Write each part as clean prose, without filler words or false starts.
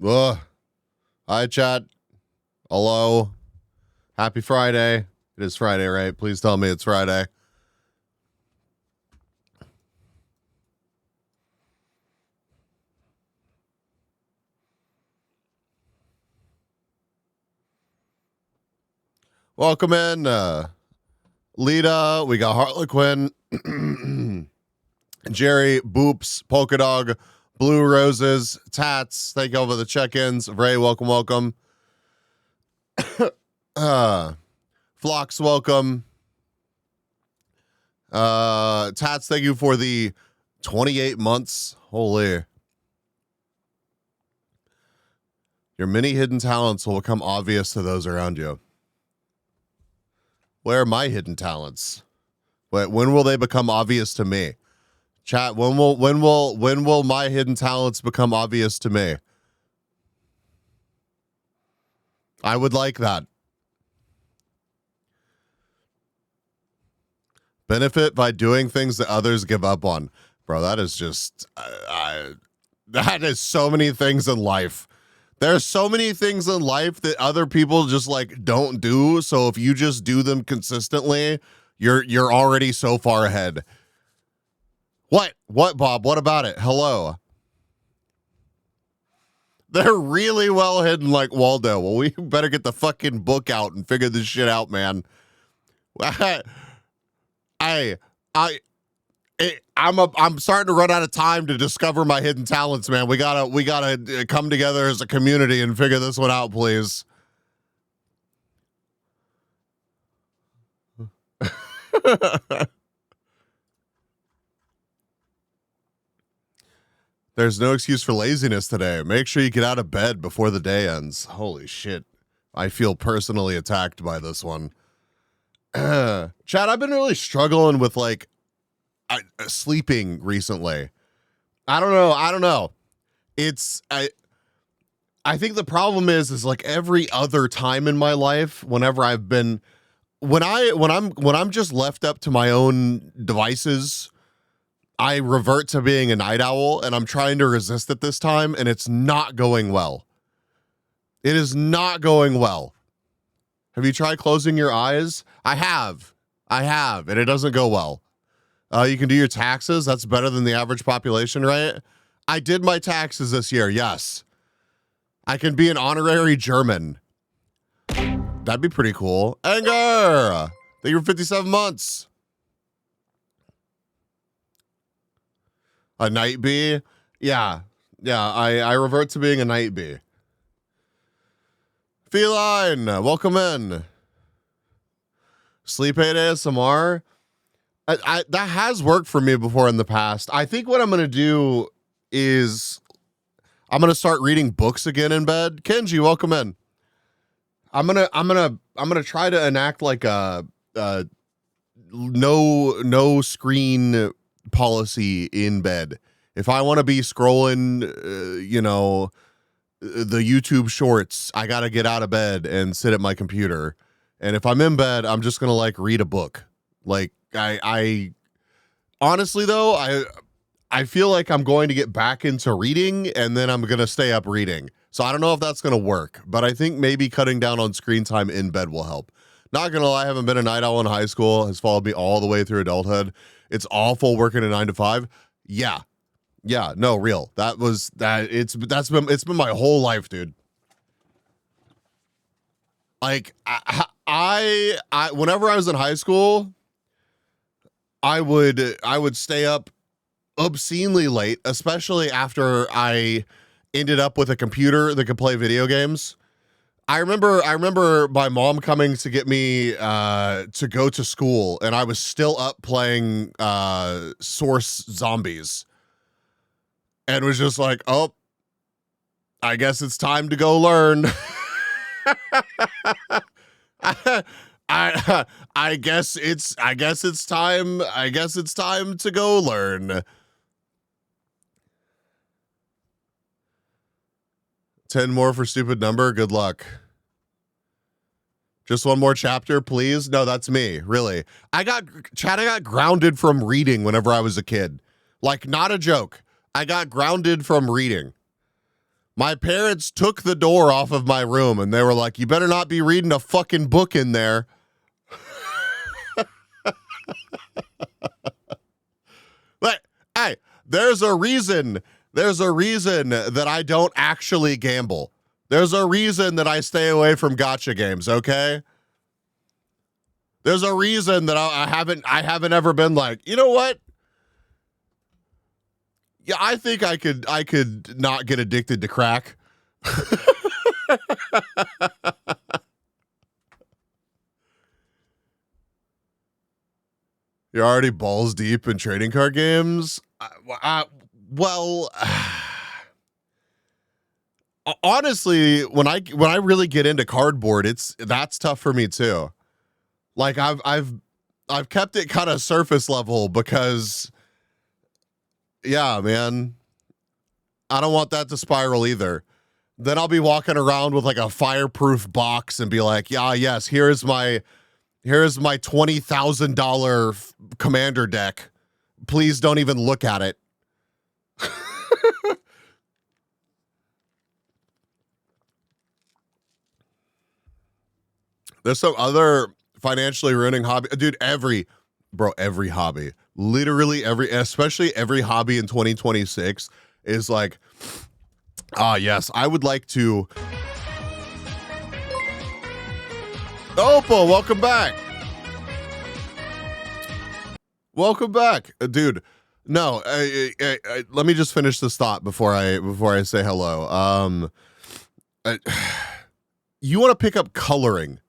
Ugh. Hi, chat. Hello. Happy Friday. It is Friday, right? Please tell me it's Friday. Welcome in, Lita. We got Harlequin, Jerry, Boops, Polka Dog, Blue Roses, Tats. Thank you all for the check-ins. Ray, welcome. Phlox, welcome. Tats, thank you for the 28 months. Holy. Your many hidden talents will become obvious to those around you. Where are my hidden talents? When will they become obvious to me? Chat, when will my hidden talents become obvious to me? I would like that. Benefit by doing things that others give up on. Bro, that is just that is so many things in life. There's so many things in life that other people just like don't do. So if you just do them consistently, you're already so far ahead. What, Bob? What about it? Hello. They're really well hidden like Waldo. Well, we better get the fucking book out and figure this shit out, man. I'm starting to run out of time to discover my hidden talents, man. We gotta come together as a community and figure this one out, please. There's no excuse for laziness today. Make sure you get out of bed before the day ends. Holy shit. I feel personally attacked by this one. Chad, I've been really struggling with like sleeping recently. I don't know. I think the problem is like every other time in my life, whenever I've been when I'm just left up to my own devices, I revert to being a night owl, and I'm trying to resist it this time, and it's not going well. It is not going well. Have you tried closing your eyes? I have, and it doesn't go well. You can do your taxes. That's better than the average population, right? I did my taxes this year, yes. I can be an honorary German. That'd be pretty cool. Anger! Thank you for 57 months. A night bee? Yeah, I revert to being a night bee. Feline, welcome in. Sleep 8 ASMR? That has worked for me before in the past. I think what I'm going to do is I'm going to start reading books again in bed. Kenji, welcome in. I'm going to try to enact like a no screen policy in bed. If I want to be scrolling the YouTube shorts, I got to get out of bed and sit at my computer. And if I'm in bed, I'm just going to like read a book. Like I honestly though, I feel like I'm going to get back into reading and then I'm going to stay up reading. So I don't know if that's going to work, but I think maybe cutting down on screen time in bed will help. Not going to lie, I haven't been a night owl in high school. Has followed me all the way through adulthood. It's awful working a 9 to 5. Yeah, no, real. It's been my whole life, dude. Like I whenever I was in high school, I would stay up obscenely late, especially after I ended up with a computer that could play video games. I remember my mom coming to get me to go to school, and I was still up playing Source Zombies, and was just like, oh, I guess it's time to go learn. I guess it's time to go learn. 10 more for stupid number. Good luck. Just one more chapter, please. No, that's me. Really. I got grounded from reading whenever I was a kid. Like, not a joke. I got grounded from reading. My parents took the door off of my room and they were like, you better not be reading a fucking book in there. But hey, there's a reason that I don't actually gamble. There's a reason that I stay away from gacha games, okay? There's a reason that I haven't ever been like, you know what? Yeah, I think I could not get addicted to crack. You're already balls deep in trading card games? Well, honestly, when I really get into cardboard, that's tough for me too. Like I've kept it kind of surface level because yeah, man, I don't want that to spiral either. Then I'll be walking around with like a fireproof box and be like, yeah, yes, here's my $20,000 commander deck. Please don't even look at it. There's some other financially ruining hobby. Dude, every hobby. Literally especially every hobby in 2026 is like, yes, I would like to. Opal, welcome back. Welcome back, dude. No, let me just finish this thought before I say hello. You want to pick up coloring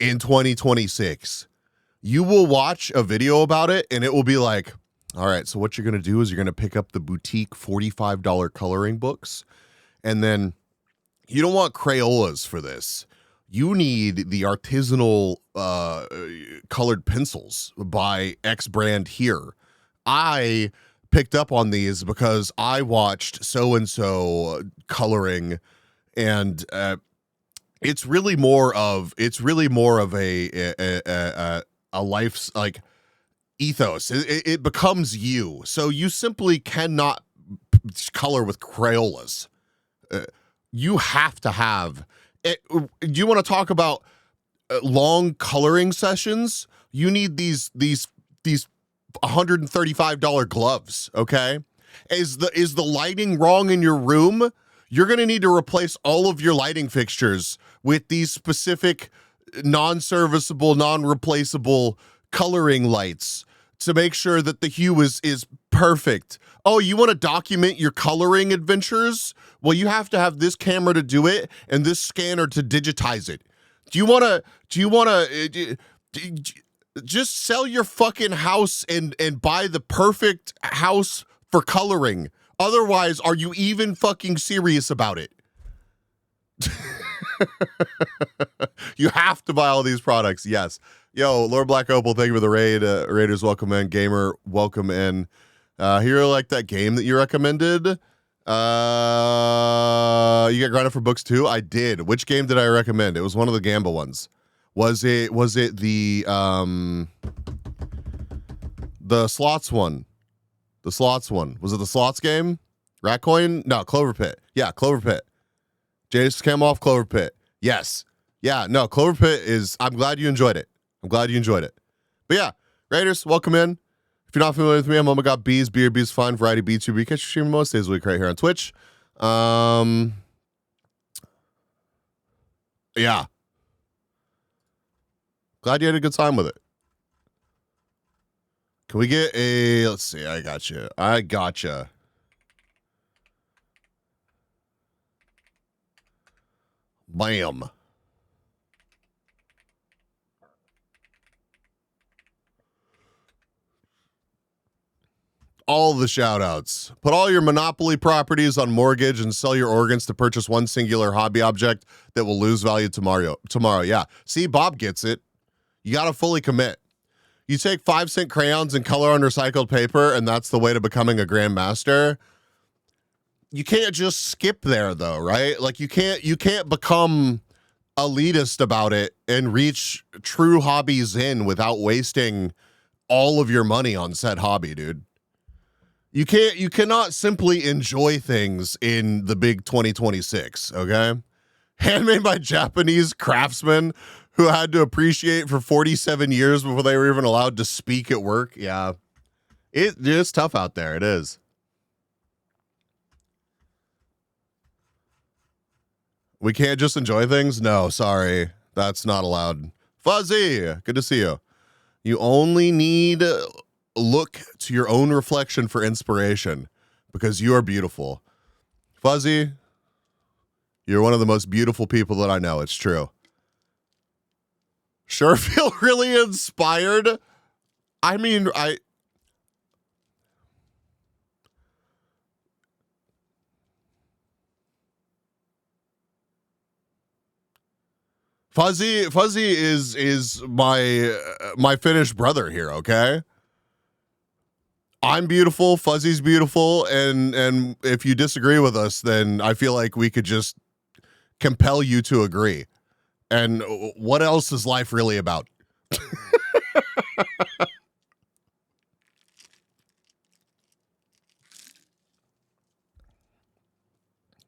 in 2026. You will watch a video about it and it will be like, all right, so what you're going to do is you're going to pick up the boutique $45 coloring books. And then you don't want Crayolas for this. You need the artisanal colored pencils by X brand here. I picked up on these because I watched so-and-so coloring, and it's really more of a life's like ethos. It becomes you. So you simply cannot color with Crayolas. You have to have it. Do you want to talk about long coloring sessions? You need these $135 gloves. Okay. Is the lighting wrong in your room? You're going to need to replace all of your lighting fixtures with these specific non-serviceable, non-replaceable coloring lights to make sure that the hue is perfect. Oh, you want to document your coloring adventures? Well, you have to have this camera to do it and this scanner to digitize it. Do you want to just sell your fucking house and buy the perfect house for coloring? Otherwise, are you even fucking serious about it? You have to buy all these products. Yes. Yo, Lord Black Opal, thank you for the raid. Raiders, welcome in. Gamer, welcome in. Here, like that game that you recommended. You got grounded for books too? I did. Which game did I recommend? It was one of the Gamba ones. Was it the slots one? The slots one. Was it the slots game? Ratcoin? No, Clover Pit. Yeah, Clover Pit. Jace came off Clover Pit. Yes. Yeah, no, Clover Pit is, I'm glad you enjoyed it. But yeah, Raiders, welcome in. If you're not familiar with me, I'm God Bees, Bees Fine, Variety B2B. Catch your stream most days of the week right here on Twitch. Yeah. Glad you had a good time with it. Can we get a, let's see, I gotcha. Bam. All the shout outs. Put all your Monopoly properties on mortgage and sell your organs to purchase one singular hobby object that will lose value tomorrow. Yeah. See, Bob gets it. You got to fully commit. You take 5-cent crayons and color on recycled paper, and that's the way to becoming a grandmaster. You can't just skip there though, right? Like you can't become elitist about it and reach true hobby zen without wasting all of your money on said hobby, dude. You cannot simply enjoy things in the big 2026, okay? Handmade by Japanese craftsmen who had to appreciate for 47 years before they were even allowed to speak at work. Yeah. It's tough out there. It is. We can't just enjoy things? No, sorry. That's not allowed. Fuzzy, good to see you. You only need look to your own reflection for inspiration because you are beautiful. Fuzzy, you're one of the most beautiful people that I know. It's true. Sure feel really inspired. I mean, Fuzzy is my Finnish brother here, okay? I'm beautiful, Fuzzy's beautiful, and if you disagree with us, then I feel like we could just compel you to agree. And what else is life really about?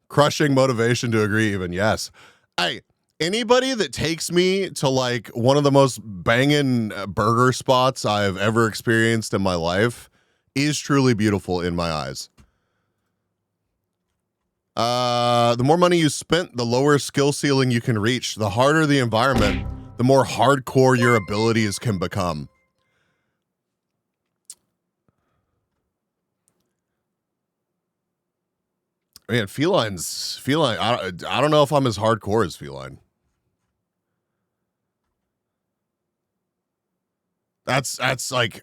Crushing motivation to agree even, yes. Hey, anybody that takes me to like one of the most banging burger spots I've ever experienced in my life is truly beautiful in my eyes. The more money you spent, the lower skill ceiling you can reach. The harder the environment, the more hardcore your abilities can become. Man, feline. I don't know if I'm as hardcore as feline. That's like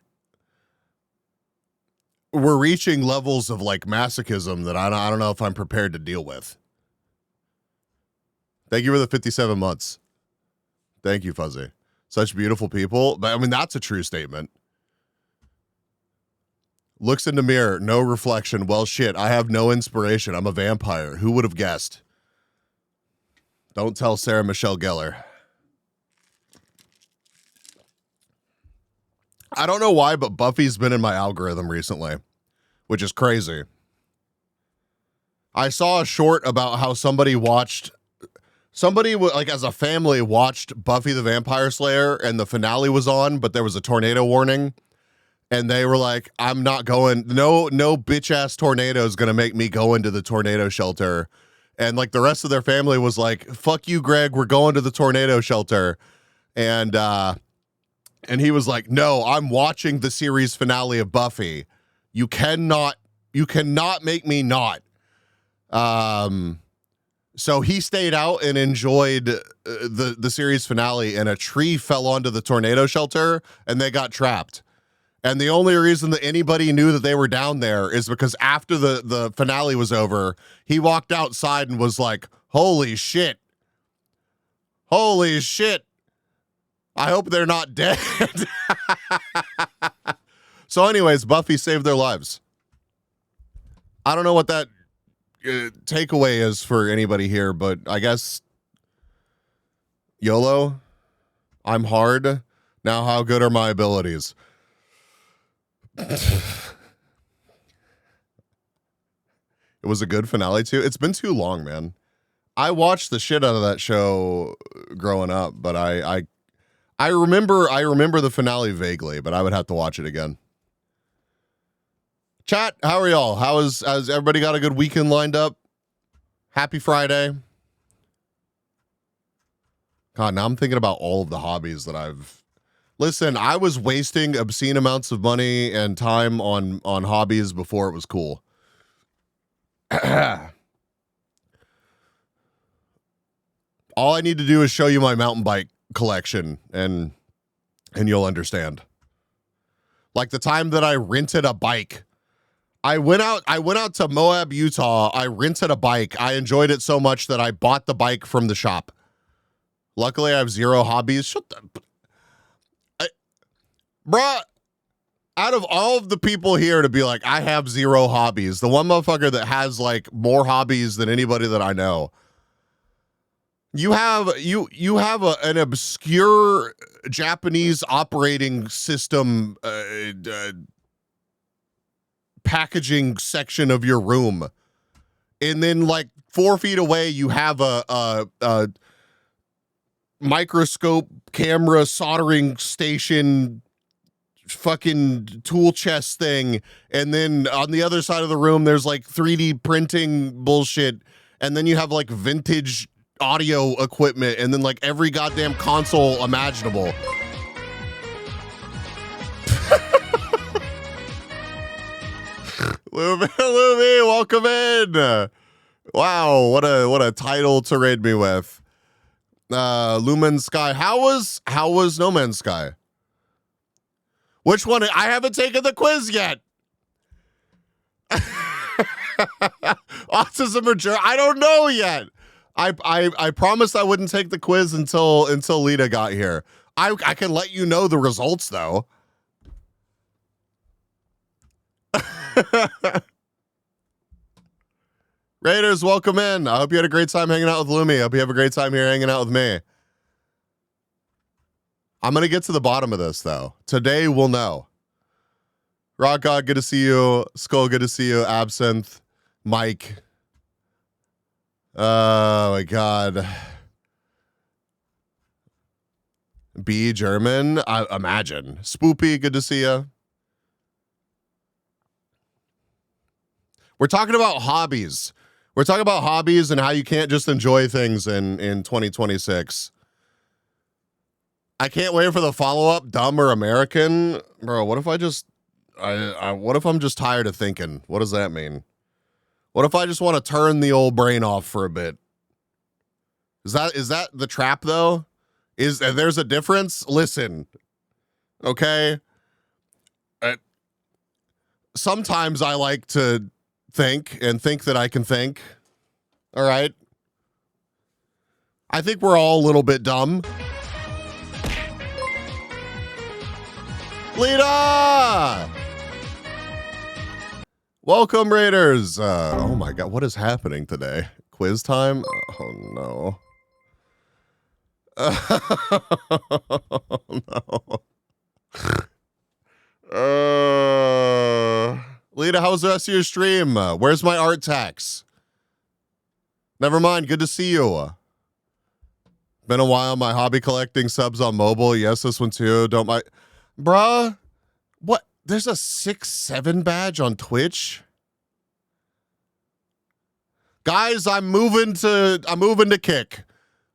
we're reaching levels of like masochism that I don't know if I'm prepared to deal with. Thank you for the 57 months. Thank you, Fuzzy. Such beautiful people. But I mean, that's a true statement. Looks in the mirror, no reflection. Well, shit, I have no inspiration. I'm a vampire. Who would have guessed? Don't tell Sarah Michelle Gellar. I don't know why, but Buffy's been in my algorithm recently, which is crazy. I saw a short about how somebody like as a family watched Buffy the Vampire Slayer and the finale was on, but there was a tornado warning. And they were like, I'm not going, no bitch ass tornado is going to make me go into the tornado shelter. And like the rest of their family was like, fuck you, Greg, we're going to the tornado shelter. And he was like, no, I'm watching the series finale of Buffy. You cannot make me not. So he stayed out and enjoyed the series finale, and a tree fell onto the tornado shelter and they got trapped. And the only reason that anybody knew that they were down there is because after the finale was over, he walked outside and was like, holy shit. Holy shit. I hope they're not dead. So anyways, Buffy saved their lives. I don't know what that takeaway is for anybody here, but I guess YOLO, I'm hard. Now how good are my abilities? It was a good finale too. It's been too long, man. I watched the shit out of that show growing up, but I remember the finale vaguely, but I would have to watch it again. Chat, how are y'all? Has everybody got a good weekend lined up? Happy Friday. God, now I'm thinking about all of the hobbies that I've... Listen, I was wasting obscene amounts of money and time on hobbies before it was cool. All I need to do is show you my mountain bike collection and you'll understand. Like the time that I rented a bike. I went out to Moab, Utah. I rented a bike. I enjoyed it so much that I bought the bike from the shop. Luckily, I have zero hobbies. Shut the... Bruh, out of all of the people here to be like, I have zero hobbies, the one motherfucker that has like more hobbies than anybody that I know. You have an obscure Japanese operating system packaging section of your room. And then like 4 feet away, you have a microscope, camera, soldering station, fucking tool chest thing. And then on the other side of the room, there's like 3D printing bullshit. And then you have like vintage audio equipment and then like every goddamn console imaginable. Lumi, welcome in. Wow, what a title to raid me with. Lumen Sky. How was No Man's Sky? Which one? I haven't taken the quiz yet. Autism or German? I don't know yet. I promised I wouldn't take the quiz until Lita got here. I can let you know the results though. Raiders, welcome in. I hope you had a great time hanging out with Lumi. I hope you have a great time here hanging out with me. I'm going to get to the bottom of this, though. Today, we'll know. Rock God, good to see you. Skull, good to see you. Absinthe. Mike. Oh, my God. B, German. I imagine. Spoopy, good to see you. We're talking about hobbies. We're talking about hobbies and how you can't just enjoy things in 2026. I can't wait for the follow-up, dumb or American. Bro, what if what if I'm just tired of thinking? What does that mean? What if I just want to turn the old brain off for a bit? Is that the trap though? There's a difference? Listen, okay? Sometimes I like to think that I can think. All right. I think we're all a little bit dumb. Lita! Welcome, Raiders. Oh my God, what is happening today? Quiz time? Oh no. No. Lita, how's the rest of your stream? Where's my art tax? Never mind. Good to see you. Been a while. My hobby collecting subs on mobile. Yes, this one too. Don't mind. Bruh. What? There's a 6-7 badge on Twitch? Guys, I'm moving to Kick.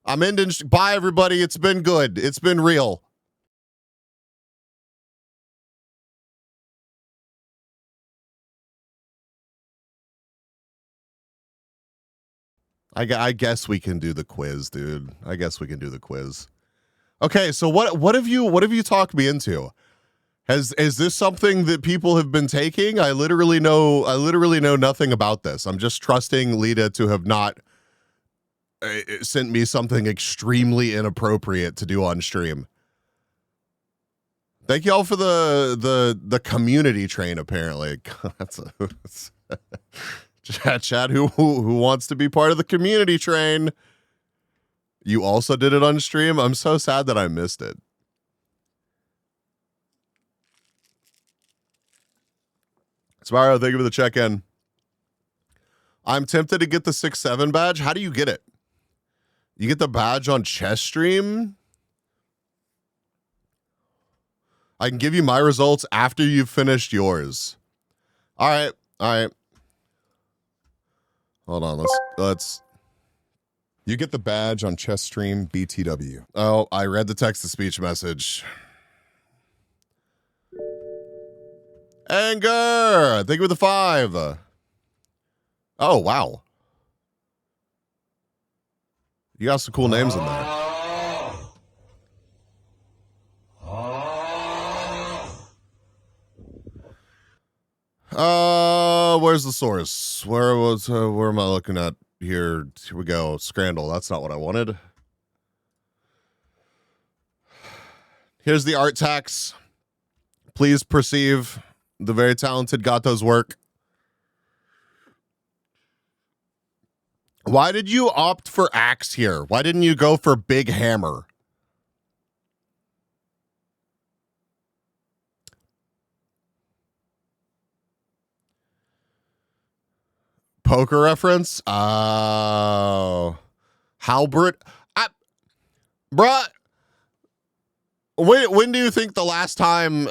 I'm ending. Bye, everybody. It's been good. It's been real. I guess we can do the quiz, dude. I guess we can do the quiz. Okay, so what have you talked me into? Is this something that people have been taking? I literally know nothing about this. I'm just trusting Lita to have not sent me something extremely inappropriate to do on stream. Thank you all for the community train. Apparently, that's Chad, who wants to be part of the community train. You also did it on stream. I'm so sad that I missed it. Spyro, thank you for the check-in. I'm tempted to get the 6-7 badge. How do you get it? You get the badge on chess stream? I can give you my results after you've finished yours. All right. Hold on, let's. You get the badge on chess stream BTW. Oh, I read the text-to-speech message. Anger, thank you for the 5. Oh, wow. You got some cool names in there. Where's the source? Where am I looking at here? Here we go. Scrandal. That's not what I wanted. Here's the art tax. Please perceive the very talented Gato's work. Why did you opt for axe here? Why didn't you go for big hammer? poker reference? Oh. Halbert? Bruh, when do you think the last time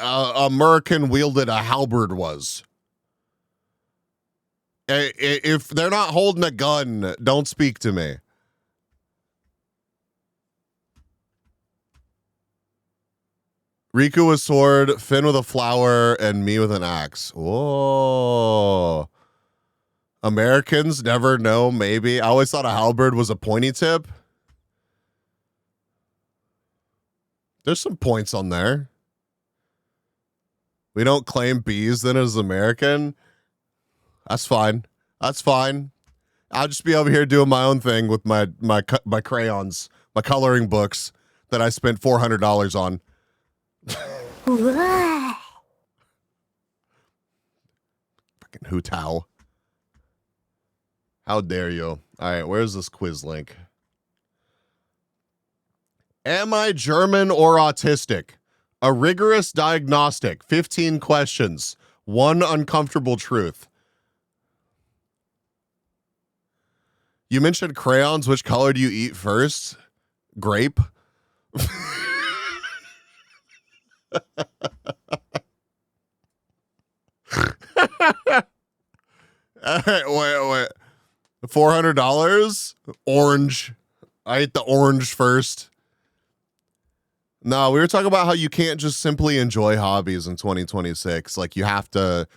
American wielded a halberd was? If they're not holding a gun, don't speak to me. Riku with sword, Finn with a flower, and me with an axe. Whoa. Americans never know, maybe. I always thought a halberd was a pointy tip. There's some points on there. We don't claim bees then as American. That's fine. That's fine. I'll just be over here doing my own thing with my crayons, my coloring books that I spent $400 on. Fucking Hu Tao. How dare you? All right, where's this quiz link? Am I German or autistic? A rigorous diagnostic. 15 questions. One uncomfortable truth. You mentioned crayons. Which color do you eat first? Grape. Wait. $400? Orange. I ate the orange first. No, we were talking about how you can't just simply enjoy hobbies in 2026. Like you have to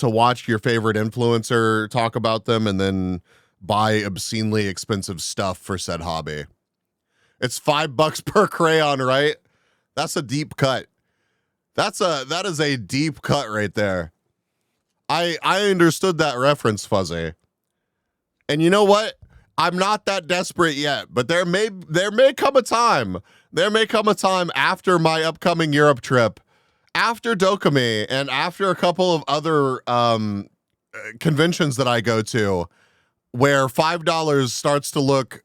watch your favorite influencer talk about them and then buy obscenely expensive stuff for said hobby. It's $5 per crayon, right? That's a deep cut. That is a deep cut right there. I understood that reference, Fuzzy. And you know what? I'm not that desperate yet, but there may come a time. There may come a time after my upcoming Europe trip, after Dokumi, and after a couple of other conventions that I go to, where $5 starts to look.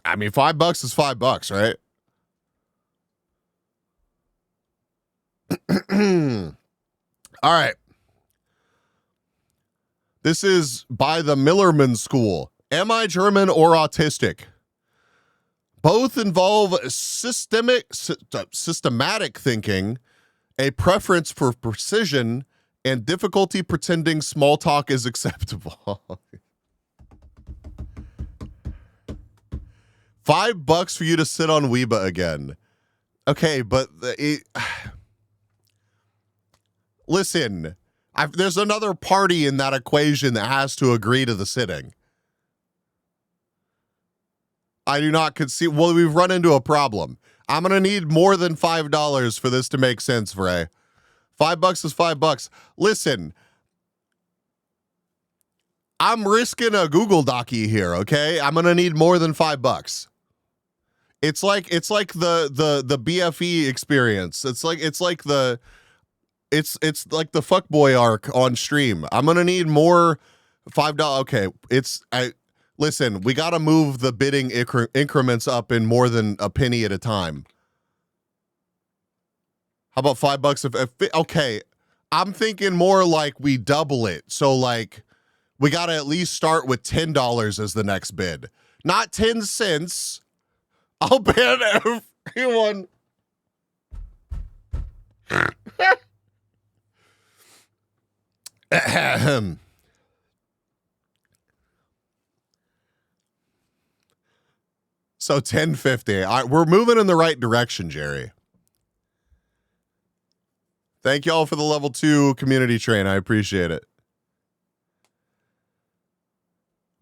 I mean, $5 is $5, right? All right. This is by the Millerman School. Am I German or autistic? Both involve systematic thinking, a preference for precision, and difficulty pretending small talk is acceptable. $5 for you to sit on Weeba again. Okay, but listen, there's another party in that equation that has to agree to the sitting. I do not concede. Well, we've run into a problem. I'm going to need more than $5 for this to make sense, Vray. $5 is $5. Listen, I'm risking a Google Docie here, okay? I'm going to need more than $5. It's like the BFE experience. It's like the fuckboy arc on stream. I'm going to need more $5. Okay, listen, we got to move the bidding increments up in more than a penny at a time. How about $5? Okay, I'm thinking more like we double it. So like we got to at least start with $10 as the next bid. Not 10 cents. I'll ban everyone. So 1050. We're moving in the right direction, Jerry. Thank y'all for the level 2 community train. I appreciate it.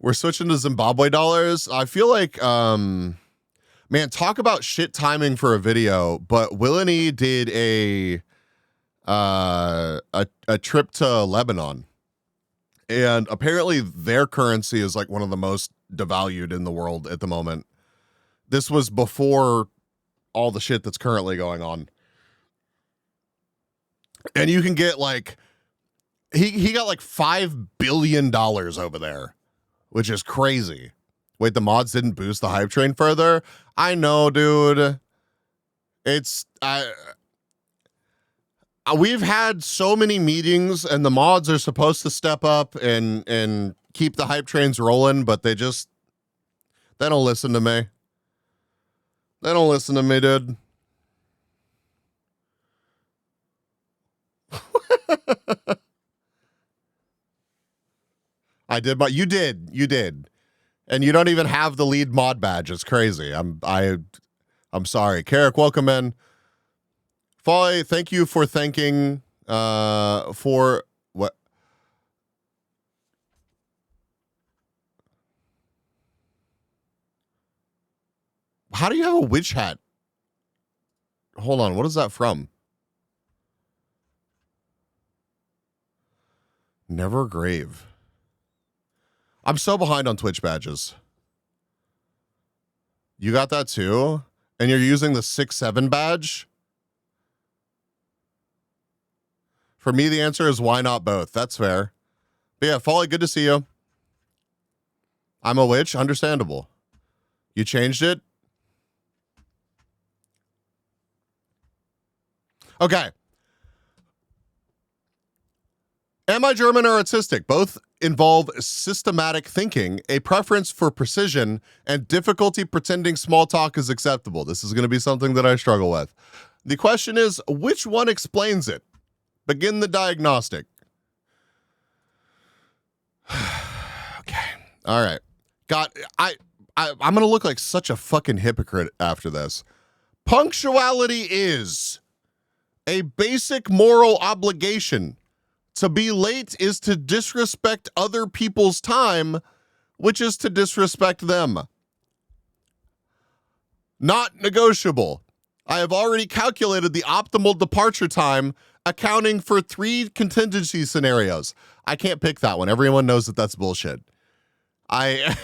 We're switching to Zimbabwe dollars. I feel like, man, talk about shit timing for a video, but Willany did a trip to Lebanon. And apparently their currency is like one of the most devalued in the world at the moment. This was before all the shit that's currently going on. And you can get like, he got like $5 billion over there, which is crazy. Wait, the mods didn't boost the hype train further? I know, dude. we've had so many meetings, and the mods are supposed to step up and keep the hype trains rolling, but they don't listen to me. They don't listen to me, dude. I did, but you did. And you don't even have the lead mod badge. It's crazy. I'm sorry. Carrick, welcome in. Folly, thank you for thanking for what? How do you have a witch hat? Hold on, what is that from? Never grave. I'm so behind on Twitch badges. You got that too? And you're using the 6-7 badge? For me, the answer is why not both? That's fair. But yeah, Folly, good to see you. I'm a witch, understandable. You changed it? Okay. Am I German or autistic? Both involve systematic thinking, a preference for precision, and difficulty pretending small talk is acceptable. This is going to be something that I struggle with. The question is, which one explains it? Begin the diagnostic. Okay. All right. I'm going to look like such a fucking hypocrite after this. Punctuality is a basic moral obligation. To be late is to disrespect other people's time, which is to disrespect them. Not negotiable. I have already calculated the optimal departure time, accounting for 3 contingency scenarios. I can't pick that one. Everyone knows that that's bullshit. I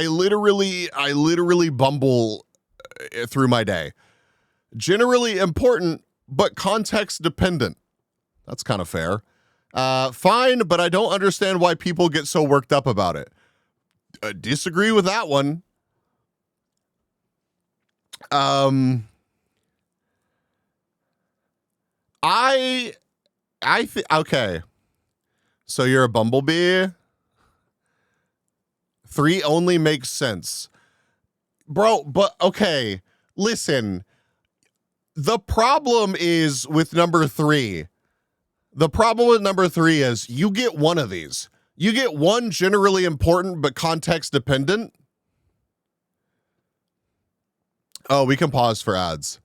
literally bumble through my day. Generally important, but context dependent. That's kind of fair. Fine, but I don't understand why people get so worked up about it. Disagree with that one. Okay. So you're a bumblebee? 3 only makes sense. Bro, but okay. Listen. The problem is with number 3. The problem with number 3 is you get one of these. You get one generally important but context dependent. Oh, we can pause for ads.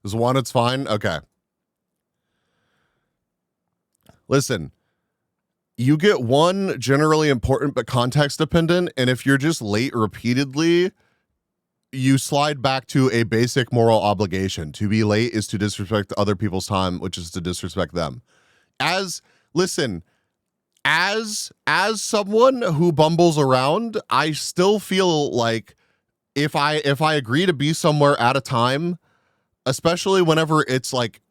Is one, it's fine? Okay. Listen, you get one generally important but context dependent, and if you're just late repeatedly, you slide back to a basic moral obligation. To be late is to disrespect other people's time, which is to disrespect them. As someone who bumbles around, I still feel like if I agree to be somewhere at a time, especially whenever it's like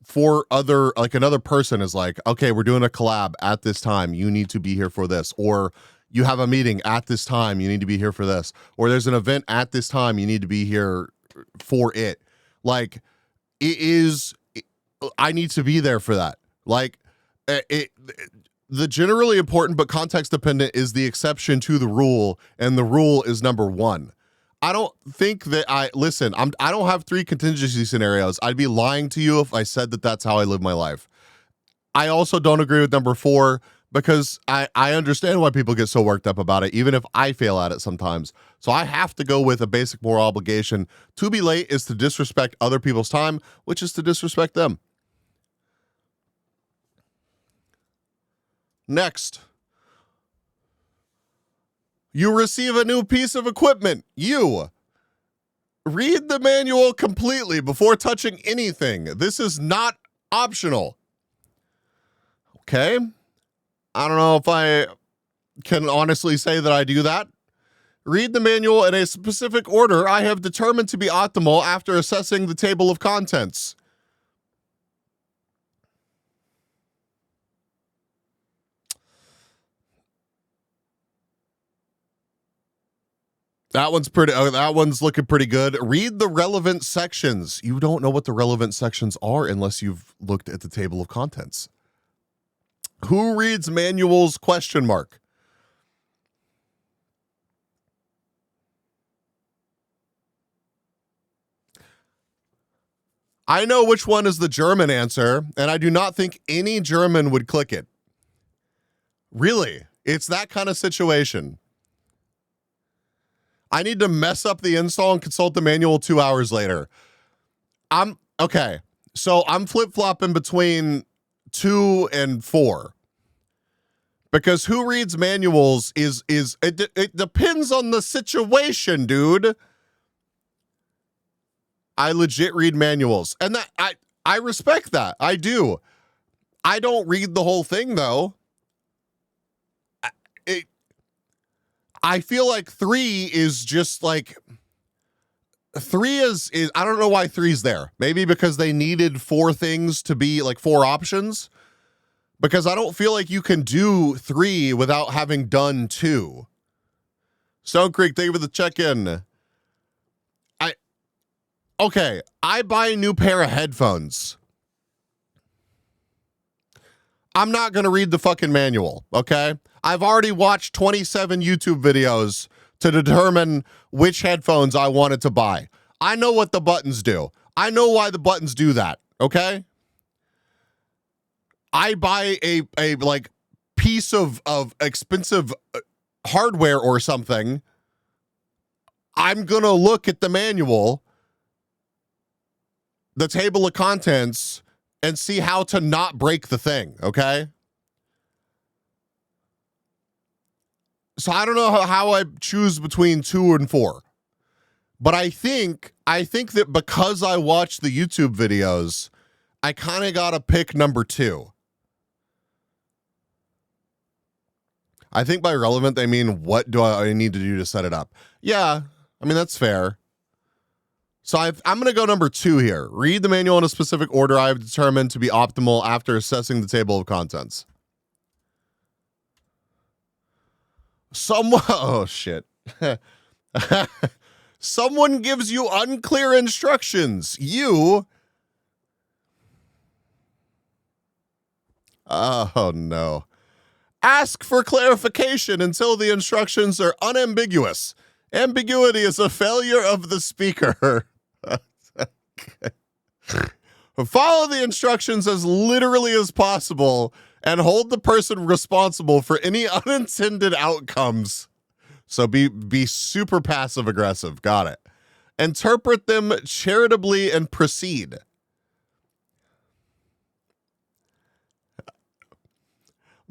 for other, like another person is like, okay, we're doing a collab at this time, you need to be here for this, or you have a meeting at this time, you need to be here for this, or there's an event at this time, you need to be here for it. Like, I need to be there for that. Like, the generally important but context dependent is the exception to the rule, and the rule is number 1. I don't think that I don't have 3 contingency scenarios. I'd be lying to you if I said that that's how I live my life. I also don't agree with number 4 because I understand why people get so worked up about it, even if I fail at it sometimes. So I have to go with a basic moral obligation. To be late is to disrespect other people's time, which is to disrespect them. Next. You receive a new piece of equipment. You read the manual completely before touching anything. This is not optional. Okay. I don't know if can honestly say that I do that. Read the manual in a specific order I have determined to be optimal after assessing the table of contents. That one's looking pretty good. Read the relevant sections. You don't know what the relevant sections are unless you've looked at the table of contents. Who reads manuals? ? I know which one is the German answer, and I do not think any German would click it. Really? It's that kind of situation. I need to mess up the install and consult the manual 2 hours later. Okay. So I'm flip-flopping between 2 and 4. Because who reads manuals it depends on the situation, dude. I legit read manuals. And that I respect that. I do. I don't read the whole thing though. I feel like 3 is just like 3 is I don't know why 3's there. Maybe because they needed 4 things to be like 4 options. Because I don't feel like you can do 3 without having done 2. Stone Creek, thank you for the check-in. I buy a new pair of headphones. I'm not going to read the fucking manual, okay? I've already watched 27 YouTube videos to determine which headphones I wanted to buy. I know what the buttons do. I know why the buttons do that, okay? I buy a like piece of expensive hardware or something. I'm going to look at the manual, the table of contents, and see how to not break the thing, okay? So I don't know how I choose between 2 and 4. But I think that because I watched the YouTube videos, I kind of got to pick number 2. I think by relevant, they mean what do I need to do to set it up? Yeah, I mean, that's fair. So I'm going to go number 2 here. Read the manual in a specific order I have determined to be optimal after assessing the table of contents. Oh, shit. Someone gives you unclear instructions. Oh, no. Ask for clarification until the instructions are unambiguous. Ambiguity is a failure of the speaker. Follow the instructions as literally as possible and hold the person responsible for any unintended outcomes. So be super passive aggressive. Got it. Interpret them charitably and proceed.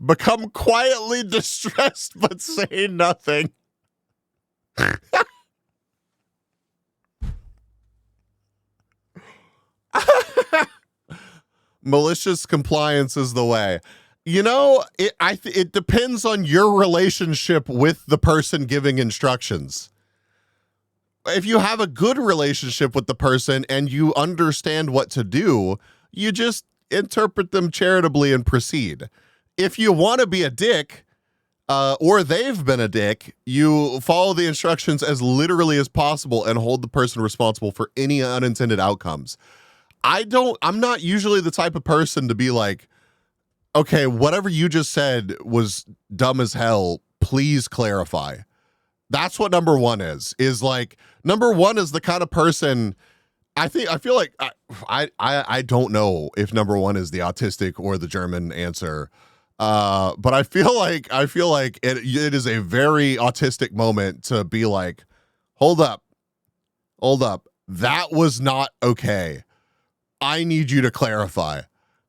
Become quietly distressed but say nothing. Malicious compliance is the way. You know, it depends on your relationship with the person giving instructions. If you have a good relationship with the person and you understand what to do, you just interpret them charitably and proceed. If you want to be a dick, or they've been a dick, you follow the instructions as literally as possible and hold the person responsible for any unintended outcomes. I'm not usually the type of person to be like, okay, whatever you just said was dumb as hell. Please clarify. That's what number 1 is like, number 1 is the kind of person I feel like I don't know if number 1 is the autistic or the German answer. But I feel like it is a very autistic moment to be like, hold up. That was not okay. I need you to clarify.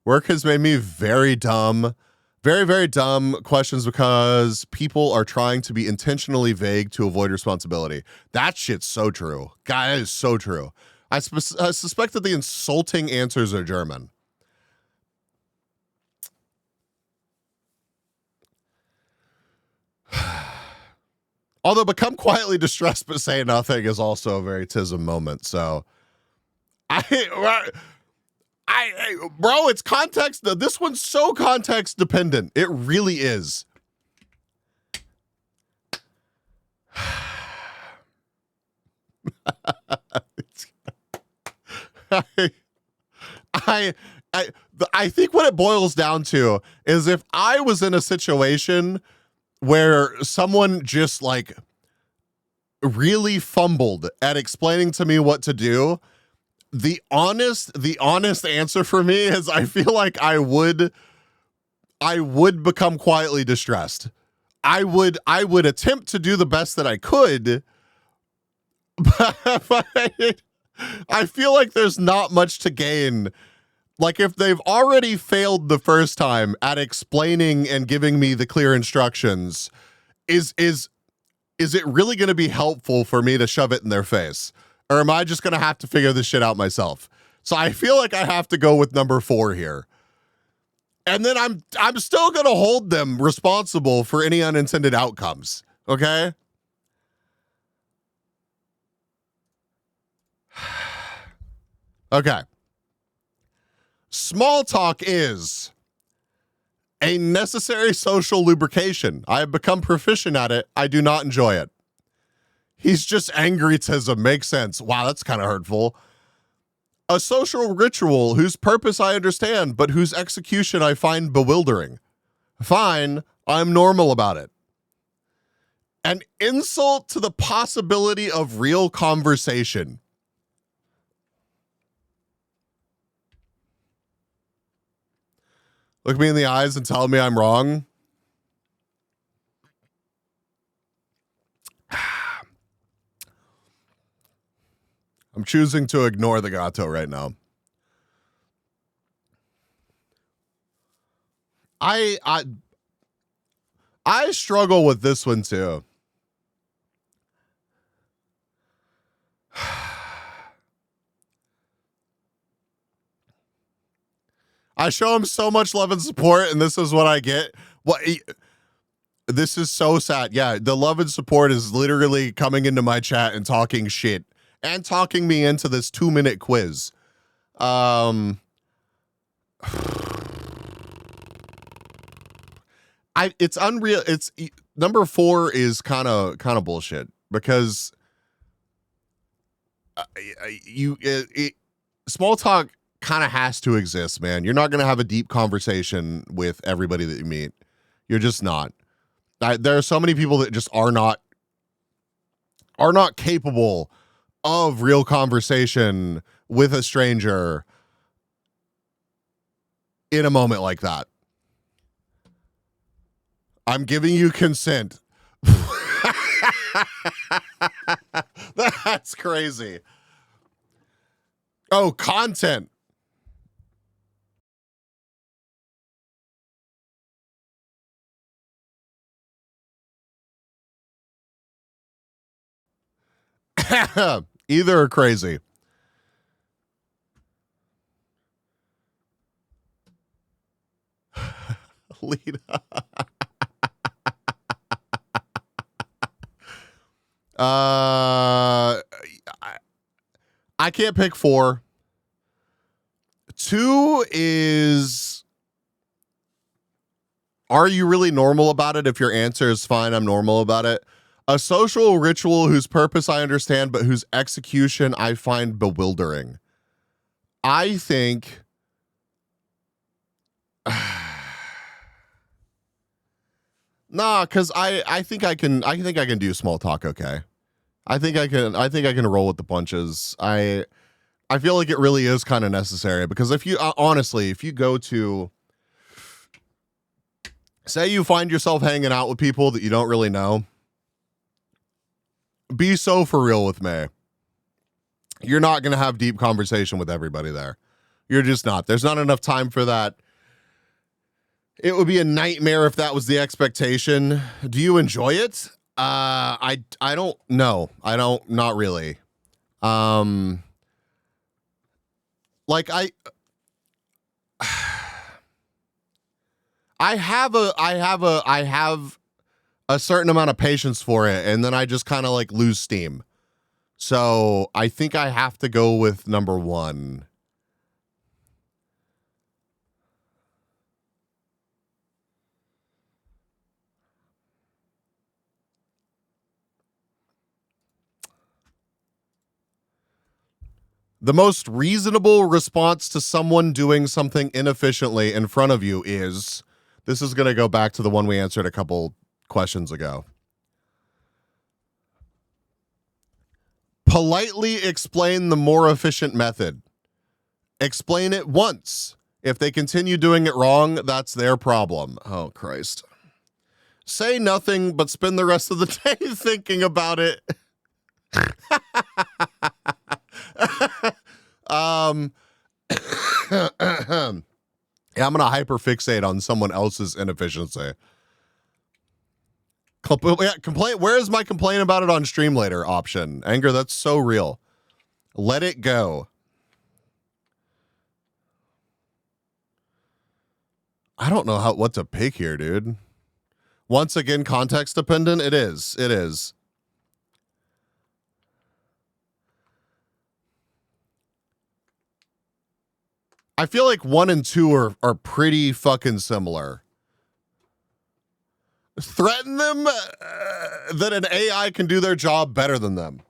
Work has made me very dumb, very, very dumb questions because people are trying to be intentionally vague to avoid responsibility. That shit's so true. God, that is so true. I suspect that the insulting answers are German. Although become quietly distressed but say nothing is also a very Tism moment. So bro, it's context. This one's so context dependent. It really is. I think what it boils down to is if I was in a situation where someone just like really fumbled at explaining to me what to do, the honest answer for me is I feel like I would become quietly distressed. I would attempt to do the best that I could, but I feel like there's not much to gain. Like if they've already failed the first time at explaining and giving me the clear instructions, is it really going to be helpful for me to shove it in their face? Or am I just going to have to figure this shit out myself? So I feel like I have to go with number 4 here. And then I'm still going to hold them responsible for any unintended outcomes, okay? Okay. Small talk is a necessary social lubrication. I have become proficient at it. I do not enjoy it. He's just angry Tism. Makes sense. Wow, that's kind of hurtful. A social ritual whose purpose I understand, but whose execution I find bewildering. Fine, I'm normal about it. An insult to the possibility of real conversation. Look me in the eyes and tell me I'm wrong. I'm choosing to ignore the gato right now. I struggle with this one too. I show him so much love and support, and this is what I get. This is so sad. Yeah, the love and support is literally coming into my chat and talking shit and talking me into this 2-minute quiz. It's unreal. It's number 4 is kind of bullshit because small talk kind of has to exist, man. You're not going to have a deep conversation with everybody that you meet. You're just not. There are so many people that just are not capable of real conversation with a stranger in a moment like that. I'm giving you consent. That's crazy. Oh, content. Either are crazy. Lita. I can't pick 4. 2 is, are you really normal about it? If your answer is fine, I'm normal about it. A social ritual whose purpose I understand, but whose execution I find bewildering. I think nah, because I think I can do small talk okay. I think I can roll with the punches. I feel like it really is kind of necessary because if you honestly, if you go to, say you find yourself hanging out with people that you don't really know, be so for real with me. You're not going to have deep conversation with everybody there. You're just not. There's not enough time for that. It would be a nightmare if that was the expectation. Do you enjoy it? I don't know. I don't, not really. Like I have a certain amount of patience for it, and then I just kind of like lose steam. So I think I have to go with number 1. The most reasonable response to someone doing something inefficiently in front of you is, this is going to go back to the one we answered a couple questions ago. Politely explain the more efficient method. Explain it once. If they continue doing it wrong, that's their problem. Oh, Christ. Say nothing, but spend the rest of the day thinking about it. Yeah, I'm gonna hyperfixate on someone else's inefficiency. Complain. Where is my complain about it on stream later option? Anger, that's so real. Let it go. I don't know what to pick here, dude. Once again, context dependent. It is. It is. I feel like 1 and 2 are pretty fucking similar. Threaten them that an AI can do their job better than them.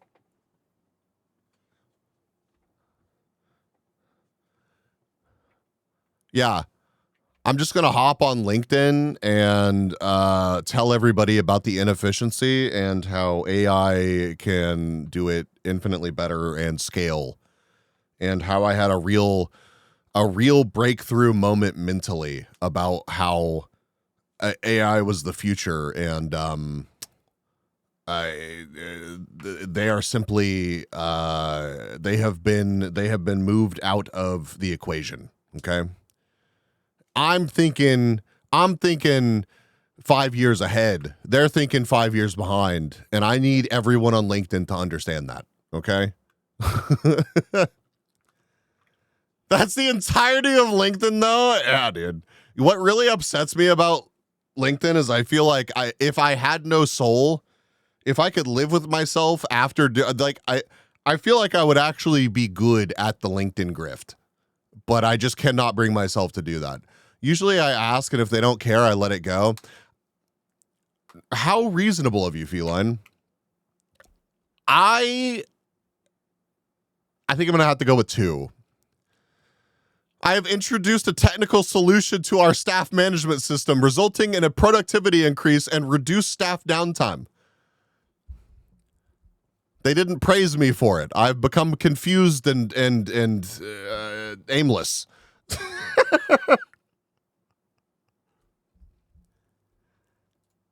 Yeah. I'm just going to hop on LinkedIn and tell everybody about the inefficiency and how AI can do it infinitely better and scale, and how I had a real breakthrough moment mentally about how AI was the future, and they are simply they have been moved out of the equation. Okay, I'm thinking 5 years ahead. They're thinking 5 years behind, and I need everyone on LinkedIn to understand that. Okay. That's the entirety of LinkedIn, though. Yeah, dude. What really upsets me about LinkedIn is I feel like if I had no soul, if I could live with myself after, I feel like I would actually be good at the LinkedIn grift, but I just cannot bring myself to do that. Usually I ask, and if they don't care, I let it go. How reasonable of you, Feline? I think I'm going to have to go with 2. I have introduced a technical solution to our staff management system, resulting in a productivity increase and reduced staff downtime. They didn't praise me for it. I've become confused and aimless.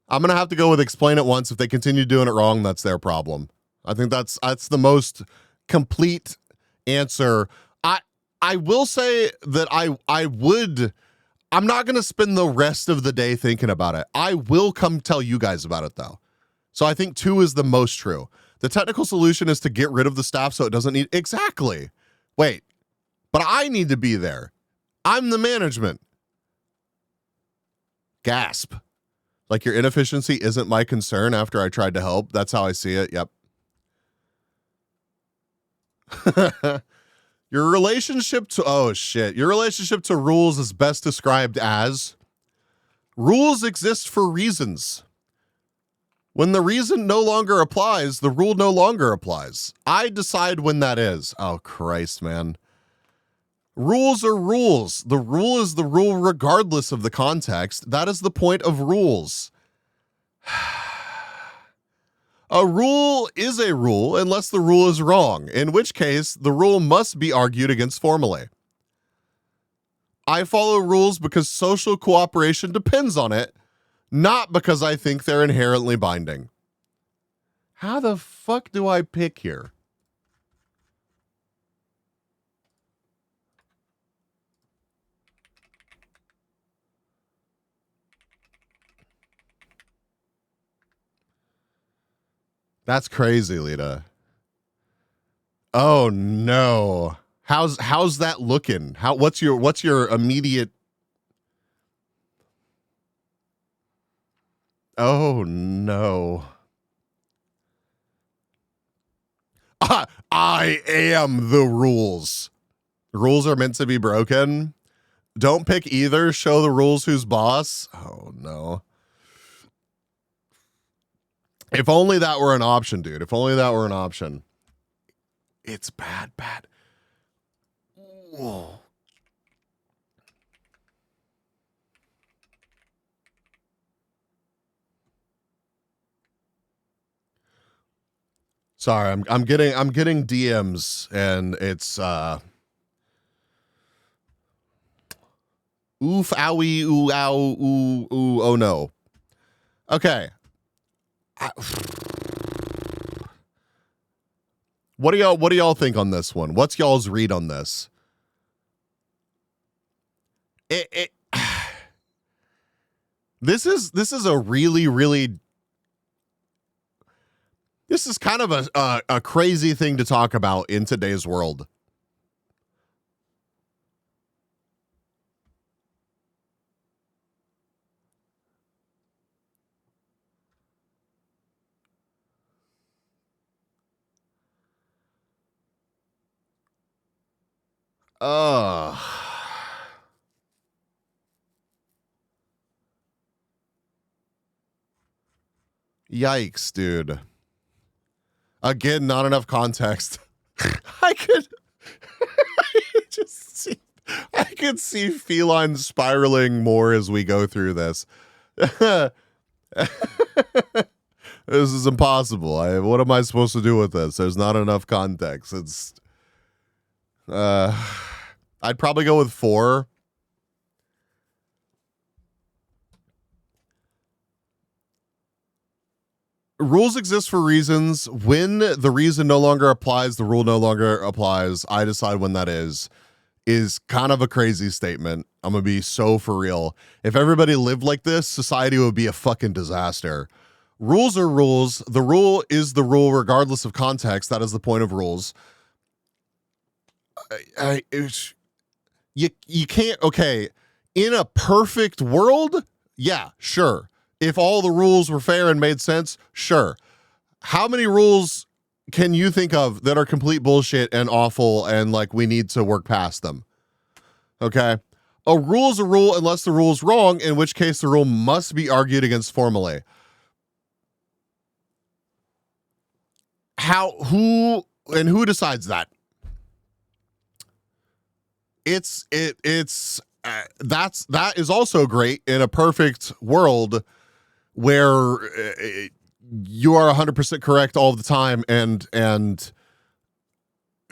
I'm going to have to go with explain it once. If they continue doing it wrong, that's their problem. I think that's the most complete answer. I will say that I'm not going to spend the rest of the day thinking about it. I will come tell you guys about it, though. So I think 2 is the most true. The technical solution is to get rid of the staff so it doesn't need... Exactly. Wait, but I need to be there. I'm the management. Gasp. Like, your inefficiency isn't my concern after I tried to help. That's how I see it. Yep. Your relationship to rules is best described as: rules exist for reasons. When the reason no longer applies, the rule no longer applies. I decide when that is. Oh, Christ, man. Rules are rules. The rule is the rule regardless of the context. That is the point of rules. A rule is a rule unless the rule is wrong, in which case the rule must be argued against formally. I follow rules because social cooperation depends on it, not because I think they're inherently binding. How the fuck do I pick here? That's crazy, Lita. Oh no. How's that looking? What's your immediate... Oh no. I am the rules. Rules are meant to be broken. Don't pick either. Show the rules who's boss. Oh no. If only that were an option, dude. If only that were an option. It's bad. Whoa. Sorry, I'm getting DMs and it's oof owie ooh ow ooh oh no. Okay. What do y'all think on this one? What's y'all's read on this? This is a really this is kind of a crazy thing to talk about in today's world. Yikes, dude. Again, not enough context. I could I could see Feline spiraling more as we go through this. This is impossible. What am I supposed to do with this? There's not enough context. It's I'd probably go with 4. Rules exist for reasons. When the reason no longer applies, the rule no longer applies. I decide when that is kind of a crazy statement. I'm gonna be so for real. If everybody lived like this, society would be a fucking disaster. Rules are rules. The rule is the rule regardless of context. That is the point of rules. You can't, okay, in a perfect world, yeah, sure. If all the rules were fair and made sense, sure. How many rules can you think of that are complete bullshit and awful and like we need to work past them? Okay. A rule is a rule unless the rule is wrong, in which case the rule must be argued against formally. Who decides that? That is also great in a perfect world where you are 100% correct all the time and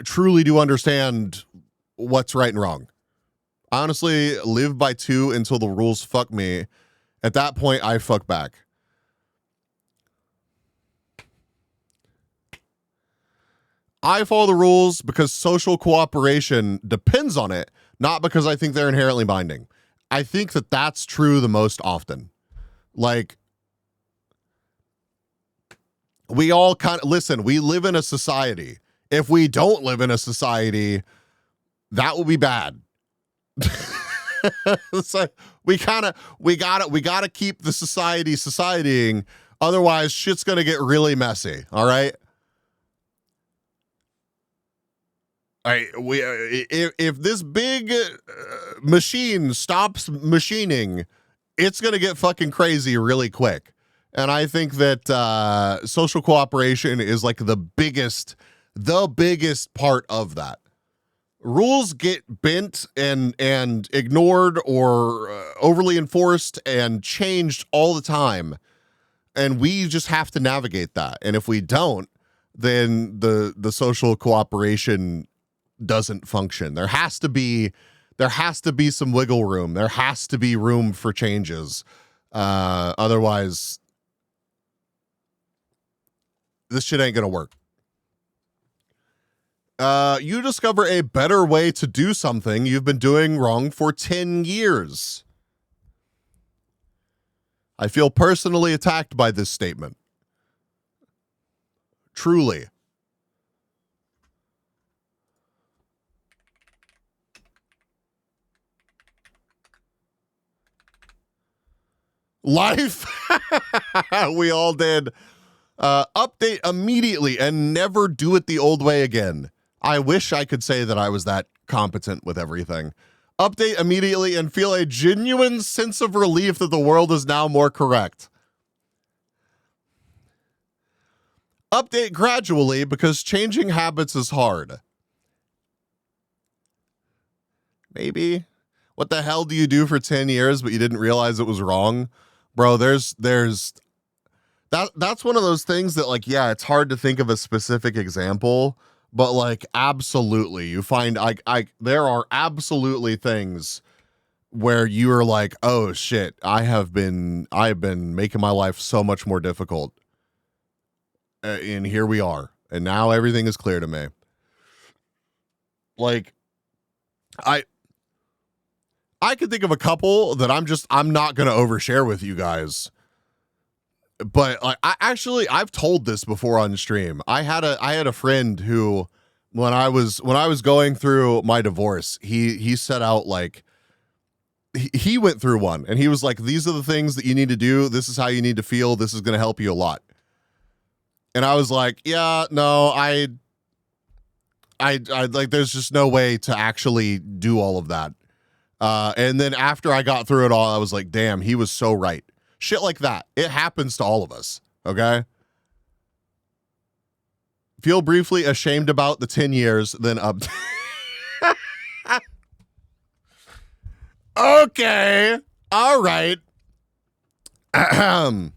truly do understand what's right and wrong. Honestly, live by 2 until the rules fuck me. At that point, I fuck back. I follow the rules because social cooperation depends on it, not because I think they're inherently binding. I think that that's true the most often. Like, we all listen, we live in a society. If we don't live in a society, that will be bad. So we gotta keep the societying. Otherwise, shit's gonna get really messy. All right. If this big machine stops machining, it's gonna get fucking crazy really quick. And I think that social cooperation is like the biggest part of that. Rules get bent and ignored or overly enforced and changed all the time, and we just have to navigate that. And if we don't, then the social cooperation doesn't function. There has to be some wiggle room. There has to be room for changes. Otherwise, this shit ain't gonna work. You discover a better way to do something you've been doing wrong for 10 years. I feel personally attacked by this statement. Truly. Life We all did. Update immediately and never do it the old way again. I wish I could say that I was that competent with everything. Update immediately and feel a genuine sense of relief that the world is now more correct. Update gradually because changing habits is hard. Maybe. What the hell do you do for 10 years but you didn't realize it was wrong? Bro, that's one of those things that, like, yeah, it's hard to think of a specific example, but like absolutely you find there are absolutely things where you are like, oh shit, I've been making my life so much more difficult. And here we are. And now everything is clear to me. Like, I could think of a couple that I'm not going to overshare with you guys. But like, I've told this before on stream. I had a friend who, when I was going through my divorce, he set out, like, he went through one and he was like, these are the things that you need to do. This is how you need to feel. This is going to help you a lot. And I was like, yeah, no, I like, there's just no way to actually do all of that. And then after I got through it all, I was like, damn, he was so right. Shit like that. It happens to all of us. Okay. Feel briefly ashamed about the 10 years, then up. Okay. All right. Ahem.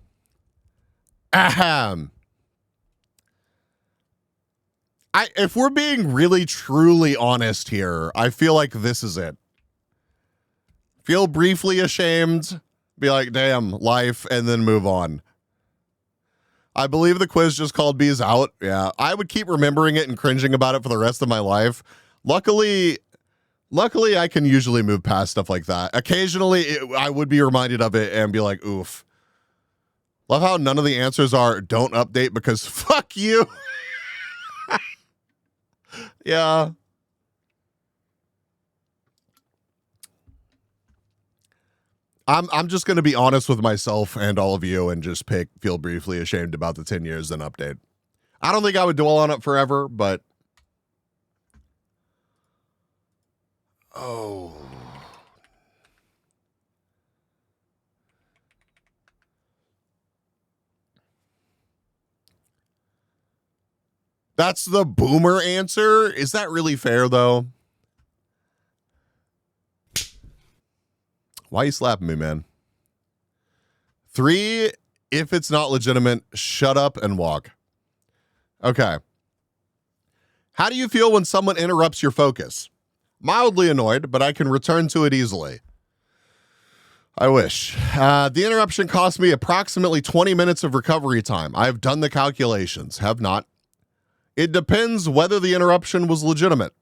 If we're being really truly honest here, I feel like this is it. Feel briefly ashamed, be like, damn, life, and then move on. I believe the quiz just called Bees out. Yeah, I would keep remembering it and cringing about it for the rest of my life. Luckily, I can usually move past stuff like that. Occasionally, I would be reminded of it and be like, oof. Love how none of the answers are don't update because fuck you. Yeah. I'm just going to be honest with myself and all of you and just feel briefly ashamed about the 10 years then update. I don't think I would dwell on it forever, but oh. That's the boomer answer? Is that really fair, though? Why are you slapping me, man? 3, if it's not legitimate, shut up and walk. Okay. How do you feel when someone interrupts your focus? Mildly annoyed, but I can return to it easily. I wish. The interruption cost me approximately 20 minutes of recovery time. I have done the calculations. Have not. It depends whether the interruption was legitimate.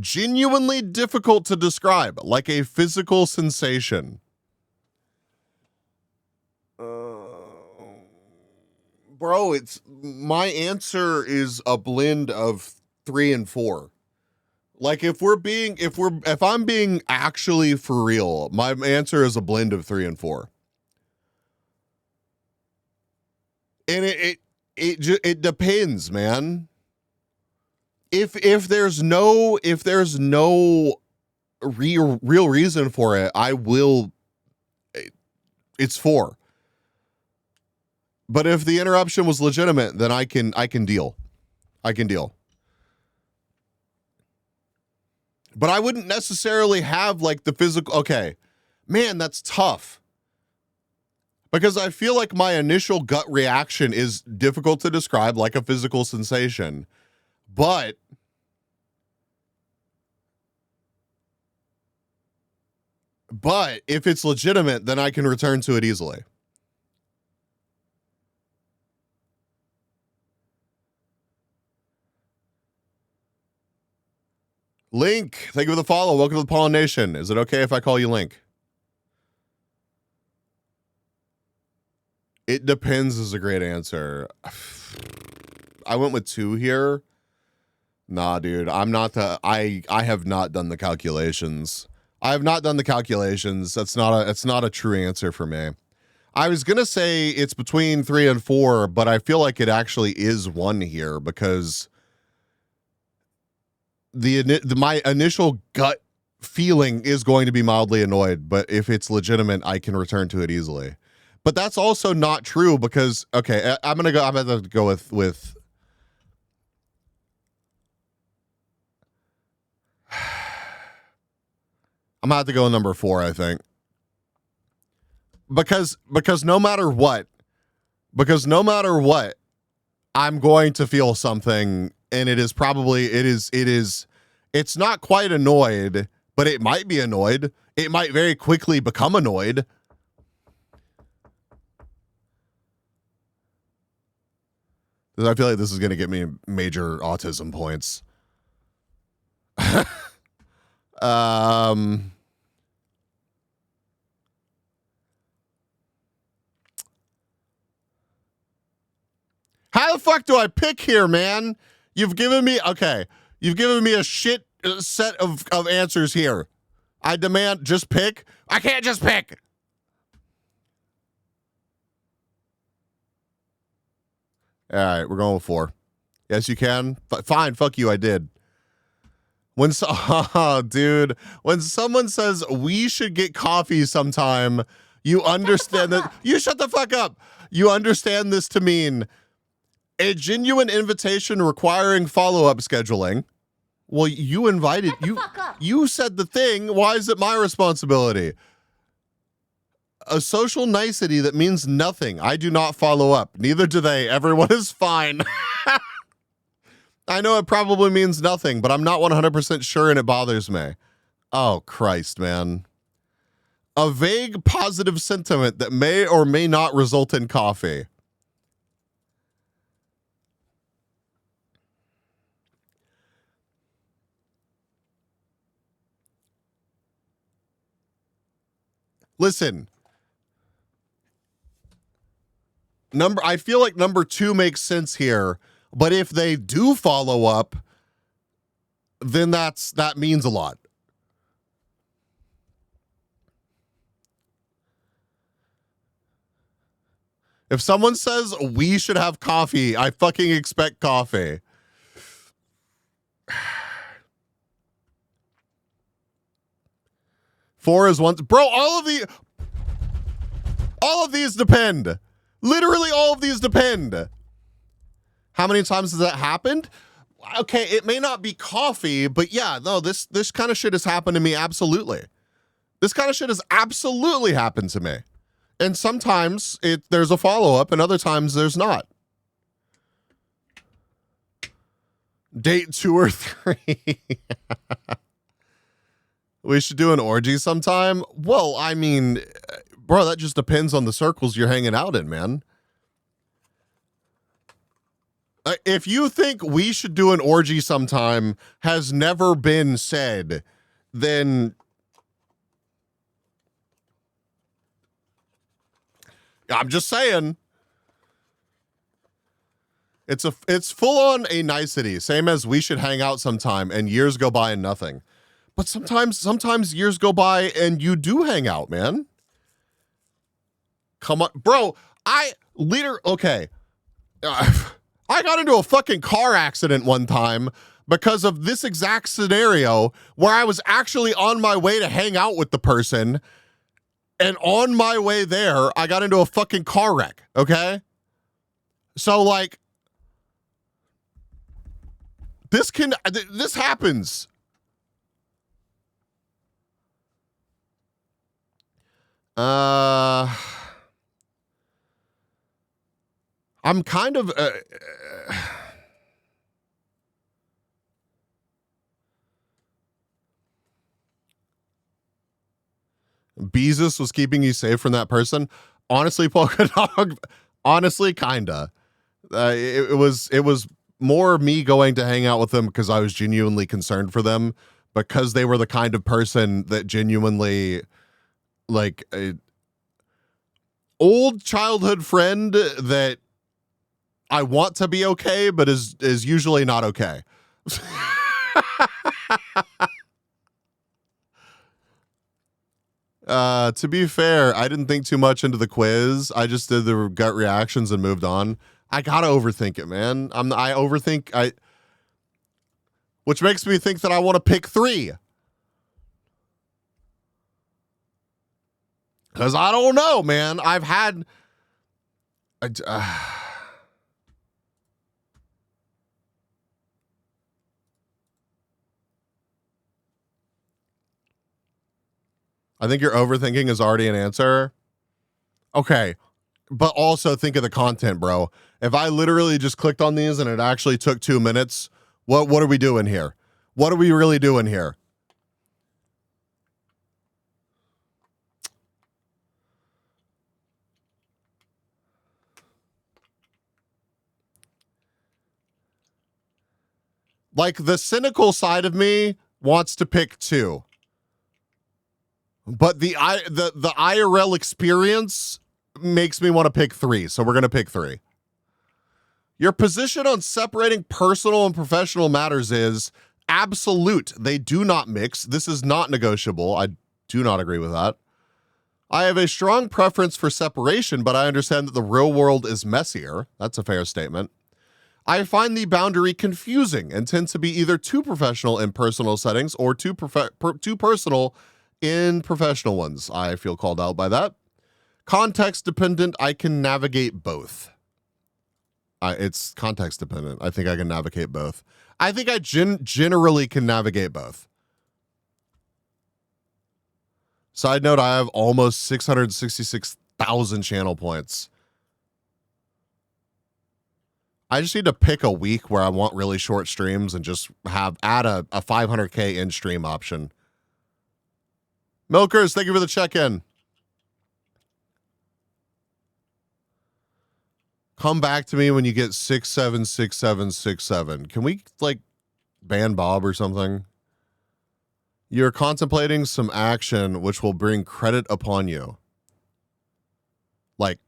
Genuinely difficult to describe, like a physical sensation. Bro, my answer is a blend of 3 and 4. Like, if I'm being actually for real, my answer is a blend of 3 and 4. And it depends, man. If there's no real reason for it, it's 4. But if the interruption was legitimate, then I can deal. I can deal. But I wouldn't necessarily have like the physical. Okay, man, that's tough. Because I feel like my initial gut reaction is difficult to describe, like a physical sensation. But if it's legitimate, then I can return to it easily. Link, thank you for the follow. Welcome to the Pollination. Is it okay if I call you Link? It depends is a great answer. I went with 2 here. Nah, dude, I have not done the calculations. I have not done the calculations. That's not a true answer for me. I was gonna say it's between 3 and 4, but I feel like it actually is 1 here because my initial gut feeling is going to be mildly annoyed, but if it's legitimate, I can return to it easily. But that's also not true because okay, I'm gonna go with I'm gonna have to go with number 4, I think. Because no matter what, I'm going to feel something, and it's not quite annoyed, but it might be annoyed. It might very quickly become annoyed. I feel like this is going to get me major autism points. How the fuck do I pick here, man? You've given me a shit set of answers here. I demand just pick. I can't just pick. All right, we're going with 4. Yes, you can. Fine, fuck you, I did. When dude, when someone says we should get coffee sometime, you understand that. You shut the fuck up. You understand this to mean a genuine invitation requiring follow-up scheduling. Well, you invited you said the thing. Why is it my responsibility? A social nicety that means nothing. I do not follow up. Neither do they. Everyone is fine. I know it probably means nothing, but I'm not 100% sure and it bothers me. Oh, Christ, man. A vague positive sentiment that may or may not result in coffee. Listen. I feel like number 2 makes sense here, but if they do follow up, then that means a lot. If someone says we should have coffee, I fucking expect coffee. Four is one. Bro, all of these depend. Literally all of these depend. How many times has that happened? Okay, it may not be coffee, but yeah, no, this kind of shit has happened to me, absolutely. This kind of shit has absolutely happened to me. And sometimes there's a follow-up, and other times there's not. Date 2 or 3. We should do an orgy sometime? Well, I mean, bro, that just depends on the circles you're hanging out in, man. If you think we should do an orgy sometime has never been said, then I'm just saying. It's full on a nicety, same as we should hang out sometime, and years go by and nothing. But sometimes years go by and you do hang out, man. Come on, bro. Okay. I got into a fucking car accident one time because of this exact scenario where I was actually on my way to hang out with the person, and on my way there, I got into a fucking car wreck, okay? So, like, this happens. I'm kind of Beezus was keeping you safe from that person. Honestly, Polka Dog, honestly, kinda. It was more me going to hang out with them because I was genuinely concerned for them, because they were the kind of person that genuinely, like, a old childhood friend that I want to be okay, but is usually not okay. To be fair, I didn't think too much into the quiz. I just did the gut reactions and moved on. I gotta overthink it, man. I overthink. Which makes me think that I want to pick 3. Because I don't know, man. I've had. I think your overthinking is already an answer. Okay. But also think of the content, bro. If I literally just clicked on these and it actually took 2 minutes, what are we doing here? What are we really doing here? Like, the cynical side of me wants to pick 2. But the IRL experience makes me want to pick 3. So we're going to pick 3. Your position on separating personal and professional matters is absolute. They do not mix. This is not negotiable. I do not agree with that. I have a strong preference for separation, but I understand that the real world is messier. That's a fair statement. I find the boundary confusing and tend to be either too professional in personal settings or too personal in professional ones. I feel called out by that. Context dependent. I can navigate both. It's context dependent. I think I can navigate both. I think I generally can navigate both. Side note, I have almost 666,000 channel points. I just need to pick a week where I want really short streams and just add a 500K in stream option. Milkers, thank you for the check-in. Come back to me when you get 676767. Can we like ban Bob or something? You're contemplating some action which will bring credit upon you. Like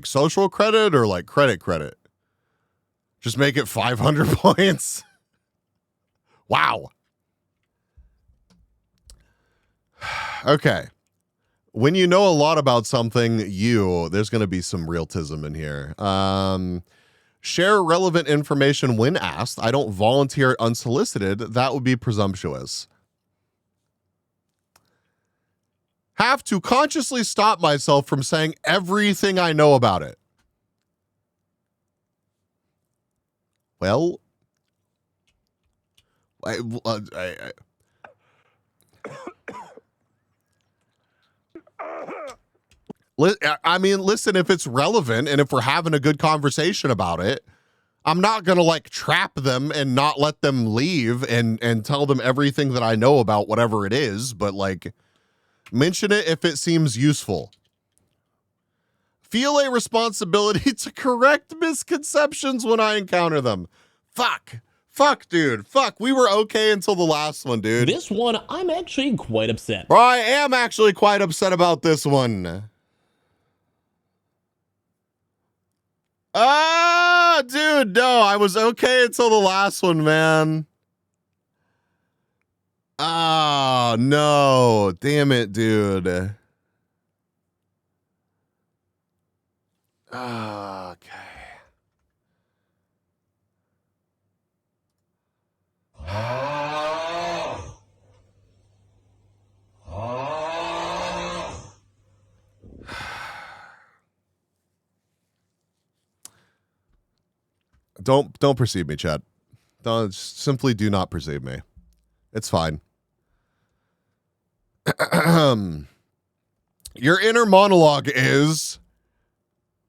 social credit or like credit? Just make it 500 points. Wow. Okay. When you know a lot about something, there's going to be some realism in here. Share relevant information when asked. I don't volunteer unsolicited. That would be presumptuous. Have to consciously stop myself from saying everything I know about it. Well, I mean, listen, if it's relevant and if we're having a good conversation about it, I'm not going to like trap them and not let them leave and tell them everything that I know about whatever it is, but like mention it if it seems useful. Feel a responsibility to correct misconceptions when I encounter them. Fuck, dude. Fuck, we were okay until the last one, dude. This one, I'm actually quite upset. Bro, I am actually quite upset about this one. Dude, no, I was okay until the last one, man. Oh, no. Damn it, dude. Okay. Don't perceive me, chat. Simply do not perceive me. It's fine. Your inner monologue is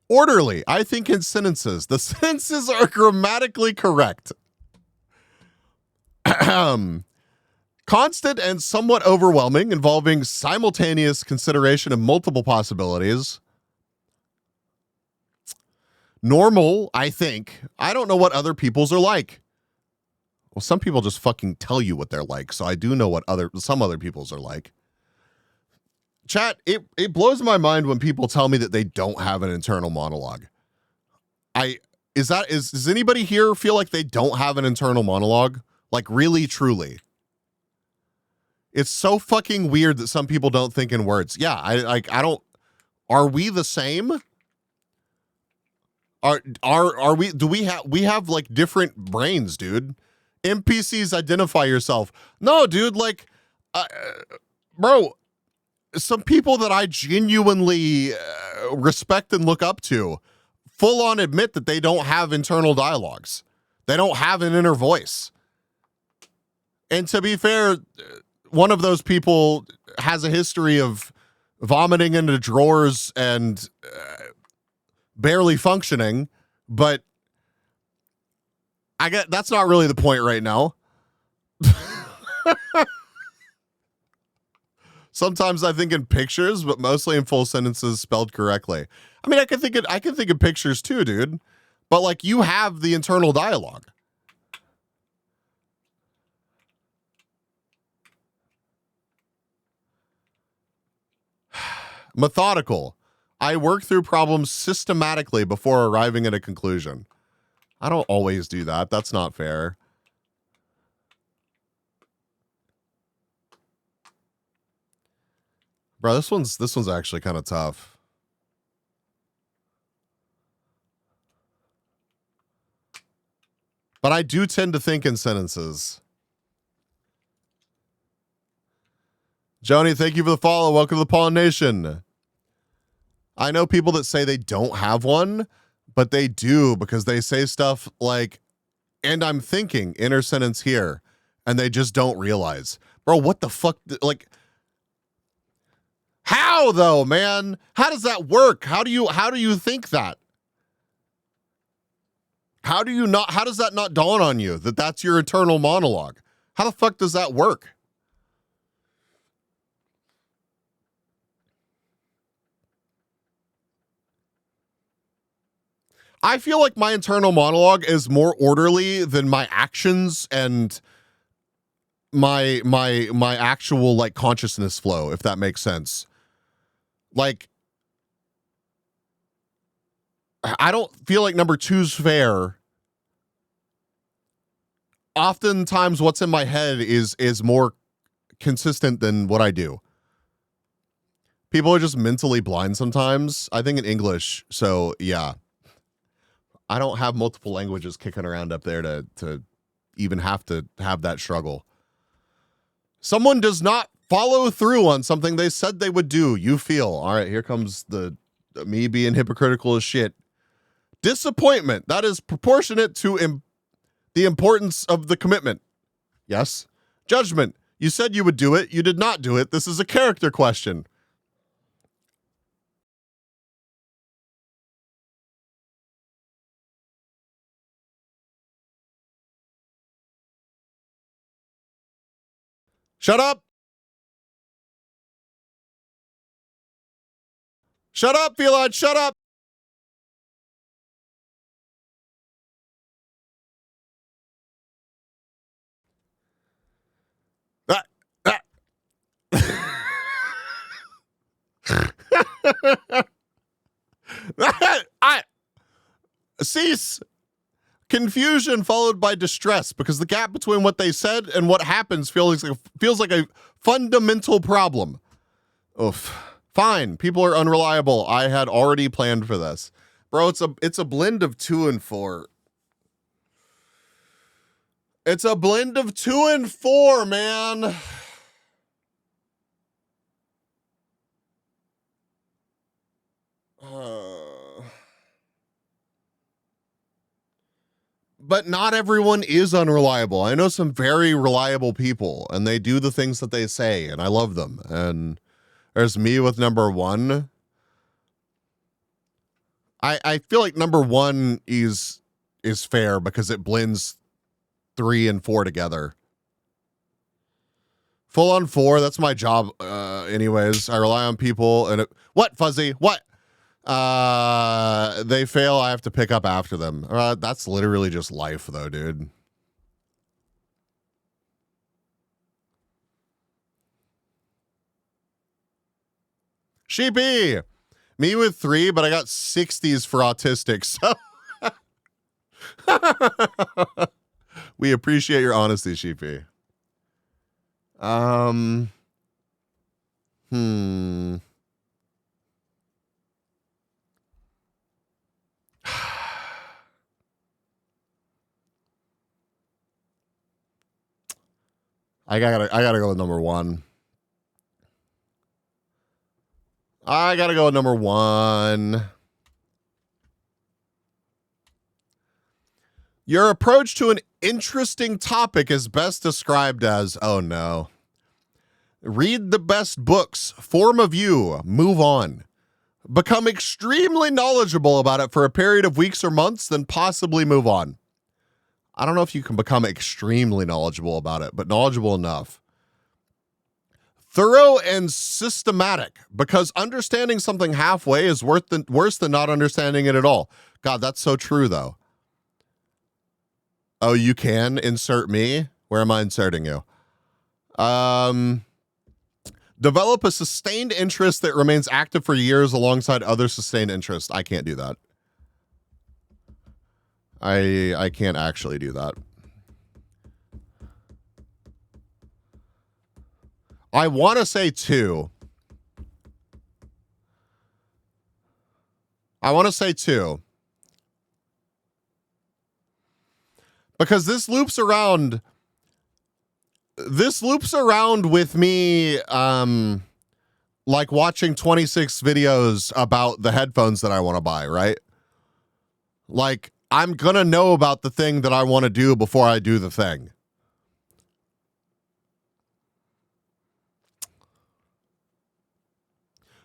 orderly. I think in sentences. The sentences are grammatically correct. Constant and somewhat overwhelming, involving simultaneous consideration of multiple possibilities. Normal, I think. I don't know what other people's are like. Well, some people just fucking tell you what they're like, so I do know what some other people's are like. Chat, it blows my mind when people tell me that they don't have an internal monologue. Does anybody here feel like they don't have an internal monologue? Like really, truly. It's so fucking weird that some people don't think in words. Yeah, I don't. Are we the same? Are we? Do we have like different brains, dude? NPCs identify yourself. No, dude. Like, bro, some people that I genuinely respect and look up to, full on admit that they don't have internal dialogues. They don't have an inner voice. And to be fair, one of those people has a history of vomiting into drawers and barely functioning, but I get that's not really the point right now. Sometimes I think in pictures, but mostly in full sentences spelled correctly. I mean, I can think of pictures too, dude. But like you have the internal dialogue. Methodical. I work through problems systematically before arriving at a conclusion. I don't always do that. That's not fair. Bro, this one's actually kind of tough. But I do tend to think in sentences. Joni, thank you for the follow. Welcome to the Pawn Nation. I know people that say they don't have one, but they do because they say stuff like, and I'm thinking, inner sentence here, and they just don't realize. Bro, what the fuck? Like, how though, man? How does that work? How do you think that? How does that not dawn on you that that's your internal monologue? How the fuck does that work? I feel like my internal monologue is more orderly than my actions and my actual like consciousness flow, if that makes sense. Like, I don't feel like number two's fair. Oftentimes what's in my head is more consistent than what I do. People are just mentally blind sometimes. I think in English, so yeah. I don't have multiple languages kicking around up there to even have to have that struggle. Someone does not follow through on something they said they would do. You feel, all right, here comes the me being hypocritical as shit. Disappointment. That is proportionate to the importance of the commitment. Yes. Judgment. You said you would do it. You did not do it. This is a character question. Shut up. Shut up, Feline. Shut up. I cease. Confusion followed by distress because the gap between what they said and what happens feels like a fundamental problem. Oof. Fine. People are unreliable. I had already planned for this. Bro, it's a blend of 2 and 4. It's a blend of 2 and 4, man. But not everyone is unreliable. I know some very reliable people, and they do the things that they say, and I love them. And there's me with number 1. I feel like number 1 is fair because it blends 3 and 4 together. Full on 4, that's my job anyways. I rely on people and what, Fuzzy? What? They fail, I have to pick up after them. That's literally just life though, dude. Sheepy! Me with 3, but I got 60s for autistic, so we appreciate your honesty, Sheepy. Um, hmm. I gotta go with number one. I gotta go with number one. Your approach to an interesting topic is best described as, oh no. Read the best books, form a view, move on. Become extremely knowledgeable about it for a period of weeks or months, then possibly move on. I don't know if you can become extremely knowledgeable about it, but knowledgeable enough. Thorough and systematic, because understanding something halfway is worse than not understanding it at all. God, that's so true, though. Oh, you can insert me? Where am I inserting you? Develop a sustained interest that remains active for years alongside other sustained interests. I can't do that. I can't actually do that. I want to say two. Because this loops around with me like watching 26 videos about the headphones that I want to buy, right? Like, I'm gonna know about the thing that I want to do before I do the thing.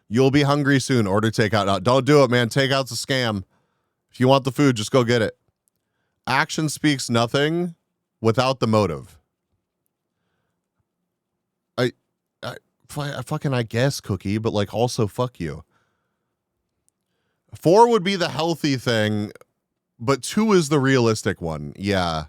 You'll be hungry soon. Order takeout. No, don't do it, man. Takeout's a scam. If you want the food, just go get it. Action speaks nothing without the motive. I guess, Cookie, but like also fuck you. 4 would be the healthy thing, but 2 is the realistic one. Yeah.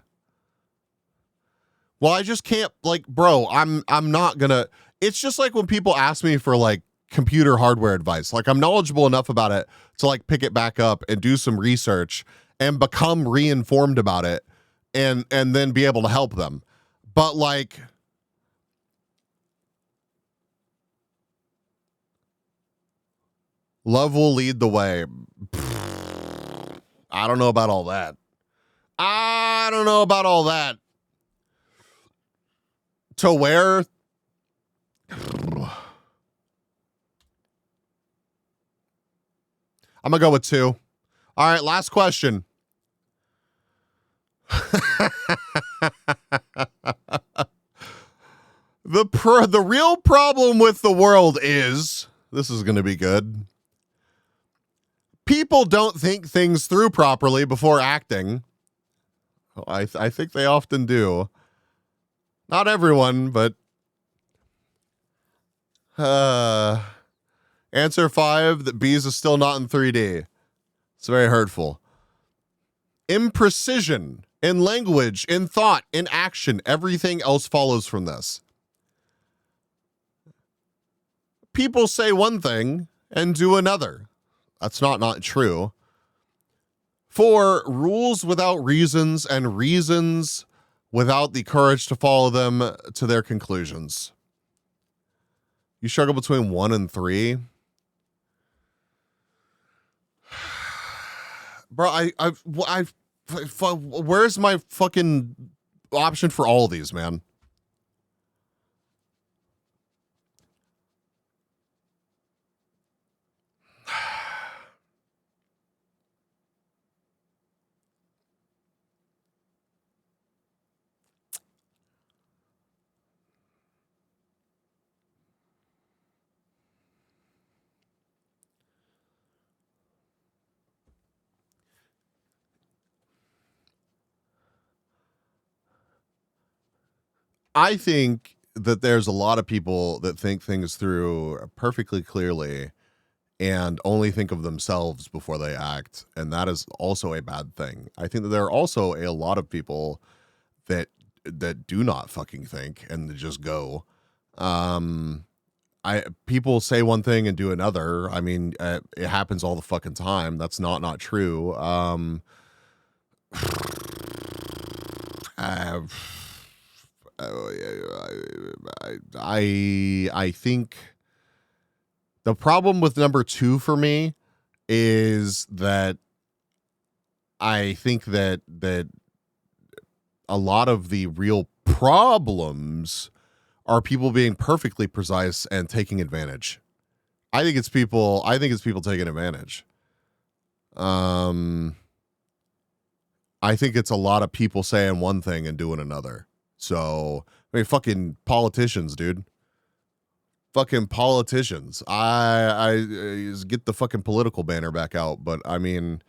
Well, I just can't, like, bro, I'm not gonna. It's just like when people ask me for like computer hardware advice. Like, I'm knowledgeable enough about it to like pick it back up and do some research and become reinformed about it and then be able to help them. But like, love will lead the way. I don't know about all that. To where? I'm gonna go with 2. All right, last question. The real problem with the world is, this is gonna be good. People don't think things through properly before acting. I think they often do. Not everyone, but answer 5, that bees is still not in 3D. It's very hurtful. Imprecision in language, in thought, in action. Everything else follows from this. People say one thing and do another. That's not true. 4, rules without reasons and reasons without the courage to follow them to their conclusions. You struggle between 1 and 3. Bro, where's my fucking option for all of these, man? I think that there's a lot of people that think things through perfectly clearly and only think of themselves before they act, and that is also a bad thing. I think that there are also a lot of people that do not fucking think and they just go. People say one thing and do another. I mean, it happens all the fucking time. That's not true. I think the problem with number 2 for me is that I think that a lot of the real problems are people being perfectly precise and taking advantage. I think it's people taking advantage. I think it's a lot of people saying one thing and doing another. So, I mean, fucking politicians, dude. Fucking politicians. I get the fucking political banner back out, but I mean,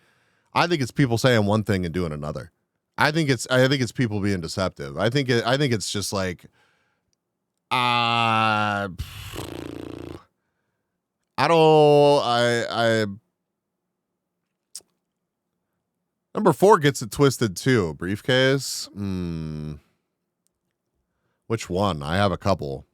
I think it's people saying one thing and doing another. I think it's people being deceptive. I think it's just like I number 4 gets it twisted too. Briefcase. Which one? I have a couple.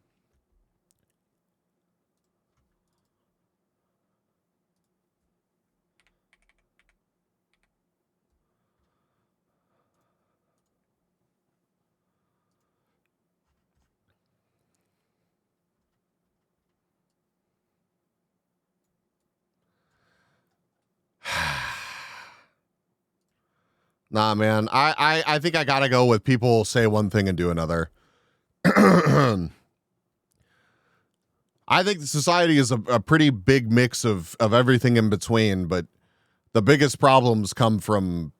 Nah, man. I think I gotta go with people say one thing and do another. I think society is a pretty big mix of everything in between, but the biggest problems come from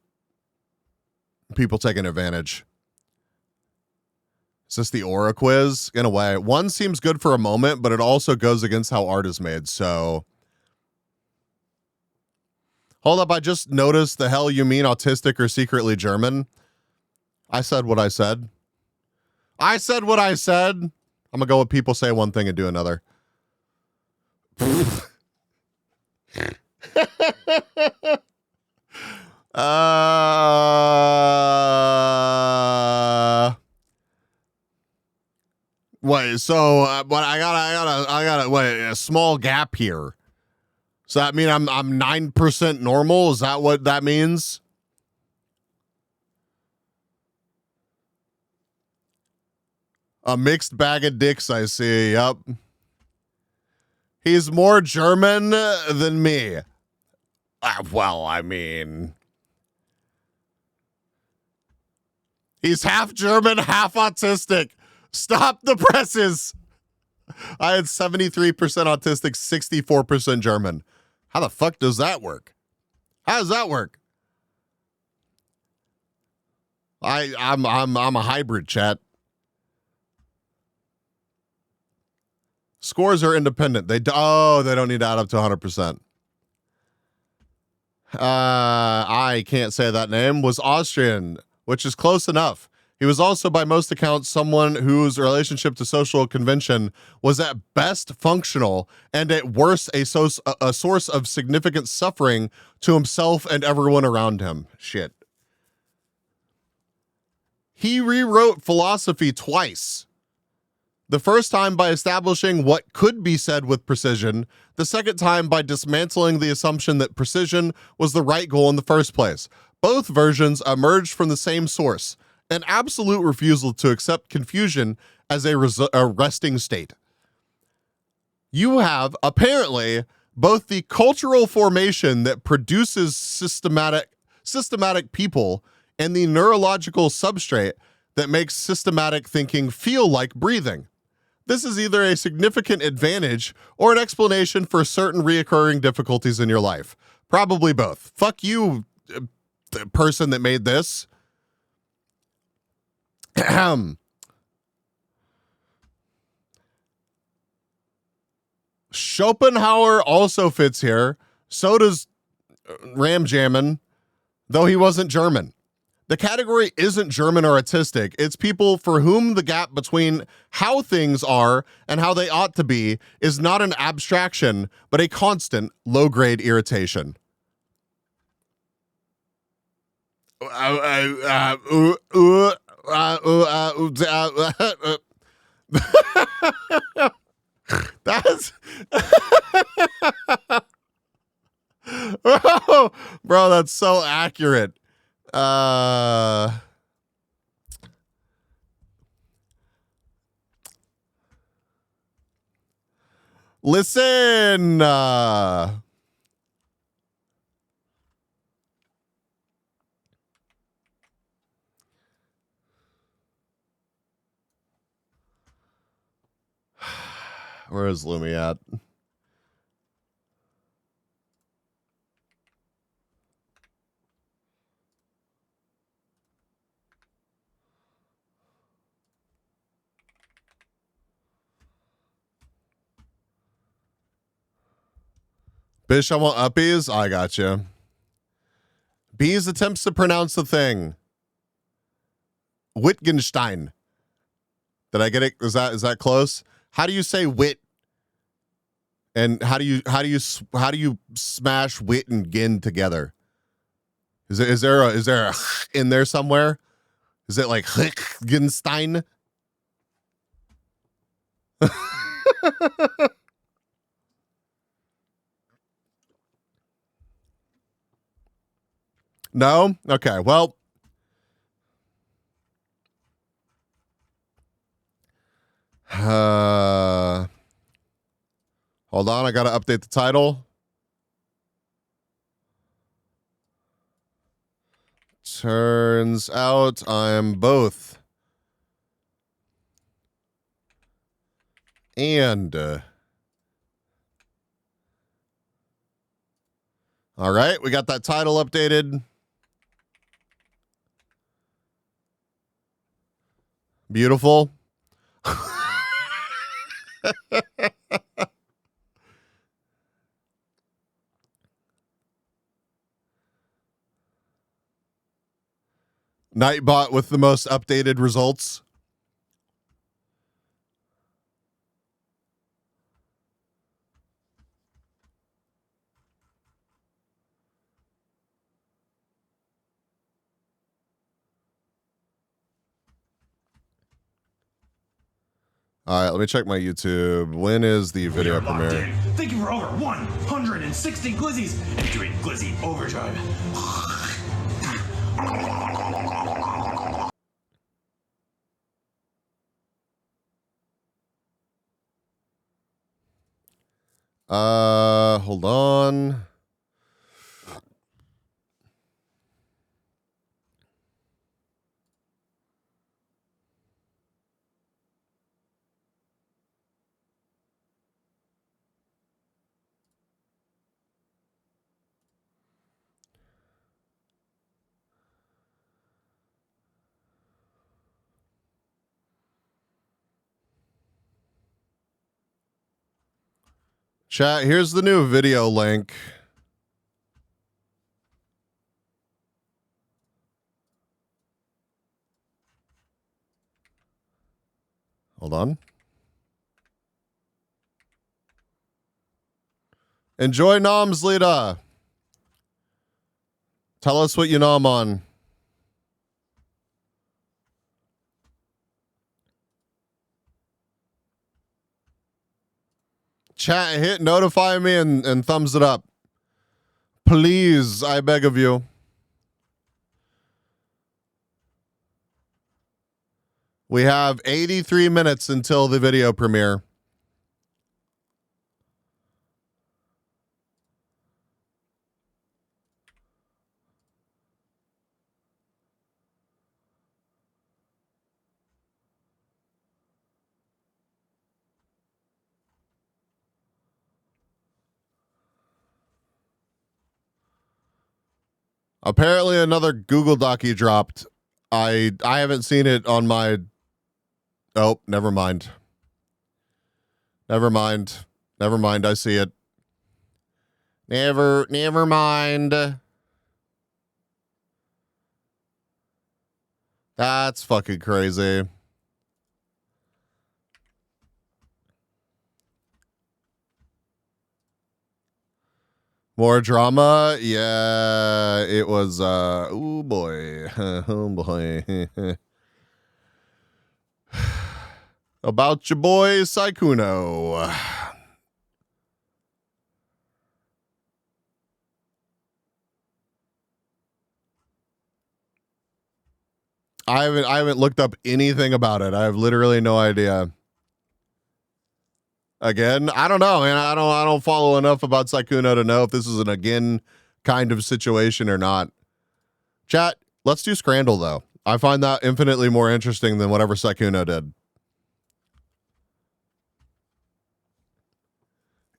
people taking advantage. Is this the aura quiz? In a way. One seems good for a moment, but it also goes against how art is made, so... Hold up, I just noticed the hell you mean autistic or secretly German. I said what I said. I said what I said. I'm gonna go with people say one thing and do another. Wait, so but I got wait, a small gap here. So that mean I'm 9% normal? Is that what that means? A mixed bag of dicks, I see. Yep. He's more German than me. Well, I mean, he's half German, half autistic. Stop the presses. I had 73% autistic, 64% German. How the fuck does that work? How does that work? I'm a hybrid, chat. Scores are independent. They don't need to add up to 100%. I can't say that name. Was Austrian, which is close enough. He was also, by most accounts, someone whose relationship to social convention was at best functional and at worst a source of significant suffering to himself and everyone around him. Shit. He rewrote philosophy twice. The first time by establishing what could be said with precision, the second time by dismantling the assumption that precision was the right goal in the first place. Both versions emerged from the same source, an absolute refusal to accept confusion as a resting state. You have, apparently, both the cultural formation that produces systematic people and the neurological substrate that makes systematic thinking feel like breathing. This is either a significant advantage or an explanation for certain reoccurring difficulties in your life. Probably both. Fuck you, the person that made this. Schopenhauer also fits here. So does Ram Jammin', though he wasn't German. The category isn't German or autistic. It's people for whom the gap between how things are and how they ought to be is not an abstraction, but a constant low-grade irritation. That's bro, that's so accurate. Listen. Where is Lumi at? Bish, I want uppies. I got you. Bees attempts to pronounce the thing. Wittgenstein. Did I get it? Is that close? How do you say wit? And how do you smash wit and gin together? Is there a in there somewhere? Is it like Wittgenstein? No? Okay. Well, hold on. I got to update the title. Turns out I'm both. And all right, we got that title updated. Beautiful. Nightbot with the most updated results. All right, let me check my YouTube. When is the video premiere? Thank you for over 160 glizzies. Entering glizzy overdrive. Hold on. Chat, here's the new video link. Hold on. Enjoy noms, Lita. Tell us what you nom on. Chat, hit notify me and thumbs it up. Please, I beg of you. We have 83 minutes until the video premiere. Apparently another Google Docu dropped. I haven't seen it on my... Oh, never mind. Never mind. Never mind, I see it. Never mind. That's fucking crazy. More drama? Yeah, it was, oh boy. Oh boy. About your boy, Saikuno. I haven't looked up anything about it. I have literally no idea. Again, I don't know, man. I don't follow enough about Sykkuno to know if this is an again kind of situation or not. Chat, let's do Scrandle though. I find that infinitely more interesting than whatever Sykkuno did.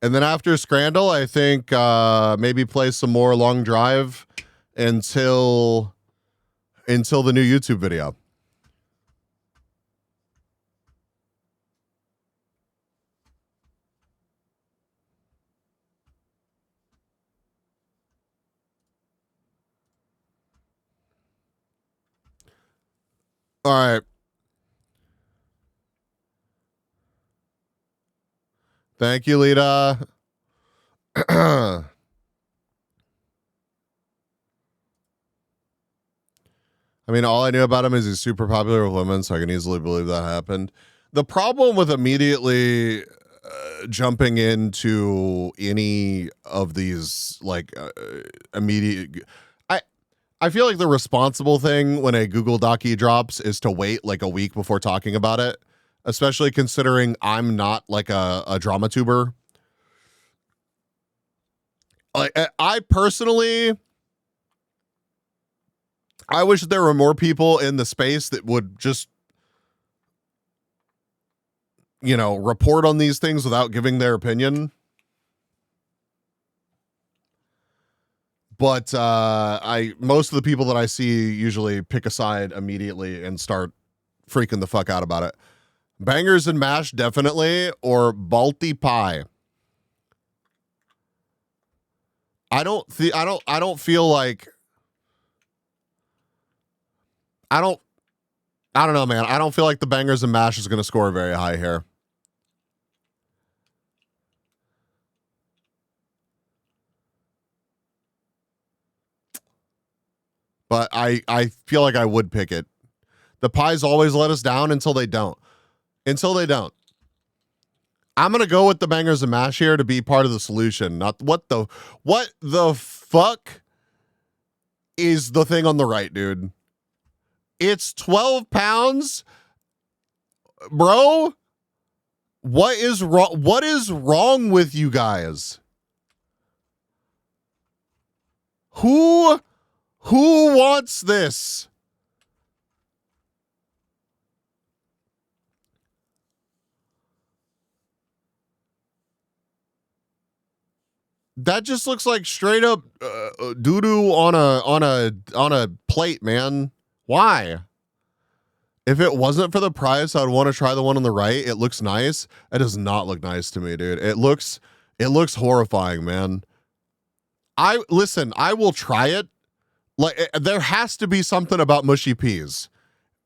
And then after Scrandle, I think maybe play some more Long Drive until the new YouTube video. All right. Thank you, Lita. I mean, all I knew about him is he's super popular with women, so I can easily believe that happened. The problem with immediately jumping into any of these, like, immediate... I feel like the responsible thing when a Google Docie drops is to wait, like, a week before talking about it, especially considering I'm not, like, a drama tuber. Like, I personally... I wish there were more people in the space that would just, you know, report on these things without giving their opinion. But most of the people that I see usually pick a side immediately and start freaking the fuck out about it. Bangers and mash, definitely, or Balti pie. I don't feel like I don't know, man. I don't feel like the bangers and mash is going to score very high here. But I feel like I would pick it. The pies always let us down until they don't. Until they don't. I'm going to go with the bangers and mash here to be part of the solution. Not what the fuck is the thing on the right, dude? It's 12 pounds, bro. What is wrong? What is wrong with you guys? Who wants this? That just looks like straight up doo-doo on a plate, man. Why? If it wasn't for the price, I'd want to try the one on the right. It looks nice. It does not look nice to me, dude. It looks horrifying, man. I will try it. Like, there has to be something about mushy peas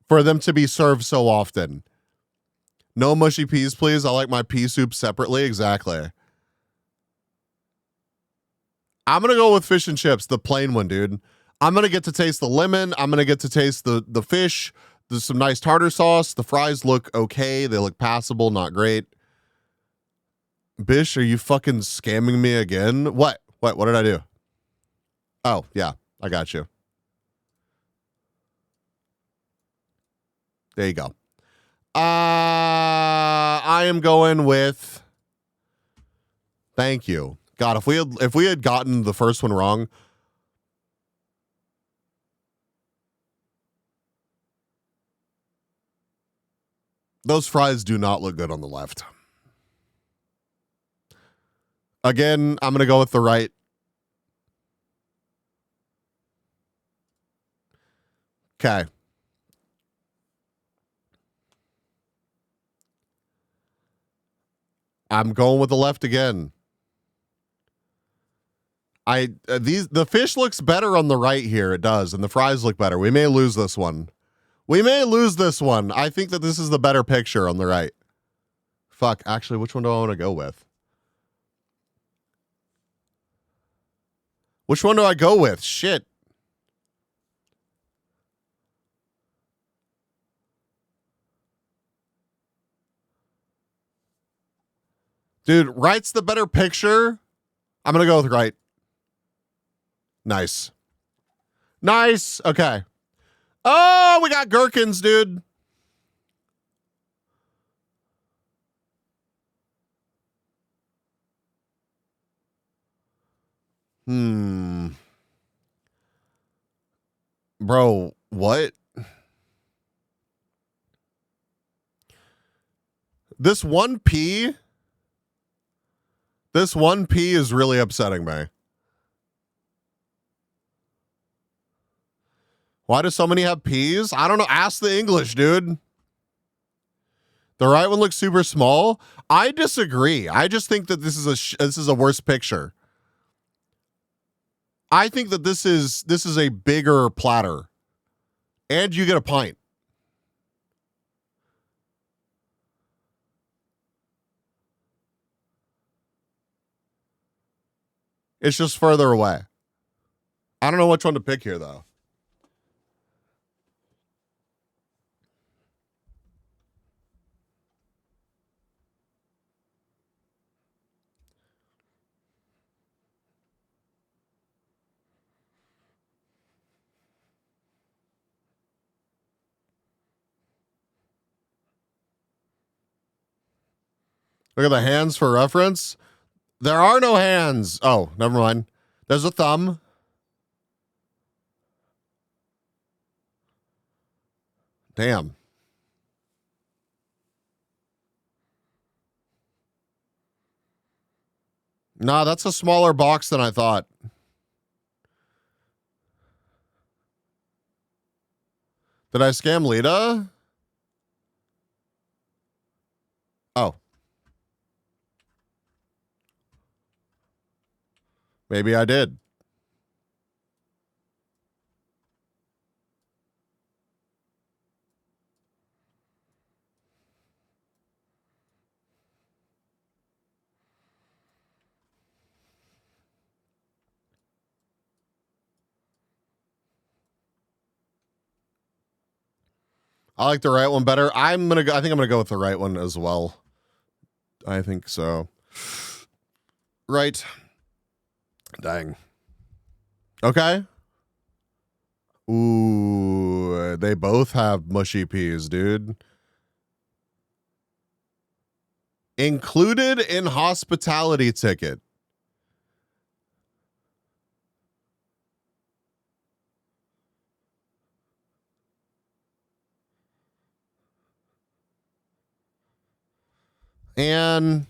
for them to be served so often. No mushy peas, please. I like my pea soup separately. Exactly. I'm going to go with fish and chips, the plain one, dude. I'm going to get to taste the lemon. I'm going to get to taste the fish. There's some nice tartar sauce. The fries look okay. They look passable, not great. Bish, are you fucking scamming me again? What did I do? Oh, yeah, I got you. There you go. I am going with, thank you. God, if we had gotten the first one wrong, those fries do not look good on the left. Again, I'm going to go with the right. Okay. I'm going with the left again. The fish looks better on the right here. It does. And the fries look better. We may lose this one. I think that this is the better picture on the right. Fuck. Actually, which one do I want to go with? Which one do I go with? Shit. Dude, right's the better picture. I'm going to go with right. Nice. Nice. Okay. Oh, we got gherkins, dude. Bro, what? This 1P is really upsetting me. Why do so many have P's? I don't know. Ask the English, dude. The right one looks super small. I disagree. I just think that this is a worse picture. I think that this is a bigger platter. And you get a pint. It's just further away. I don't know which one to pick here, though. Look at the hands for reference. There are no hands. Oh, never mind. There's a thumb. Damn. Nah, that's a smaller box than I thought. Did I scam Lita? Oh. Maybe I did. I like the right one better. I think I'm gonna go with the right one as well. I think so. Right. Dang. Okay. Ooh, they both have mushy peas, dude. Included in hospitality ticket. And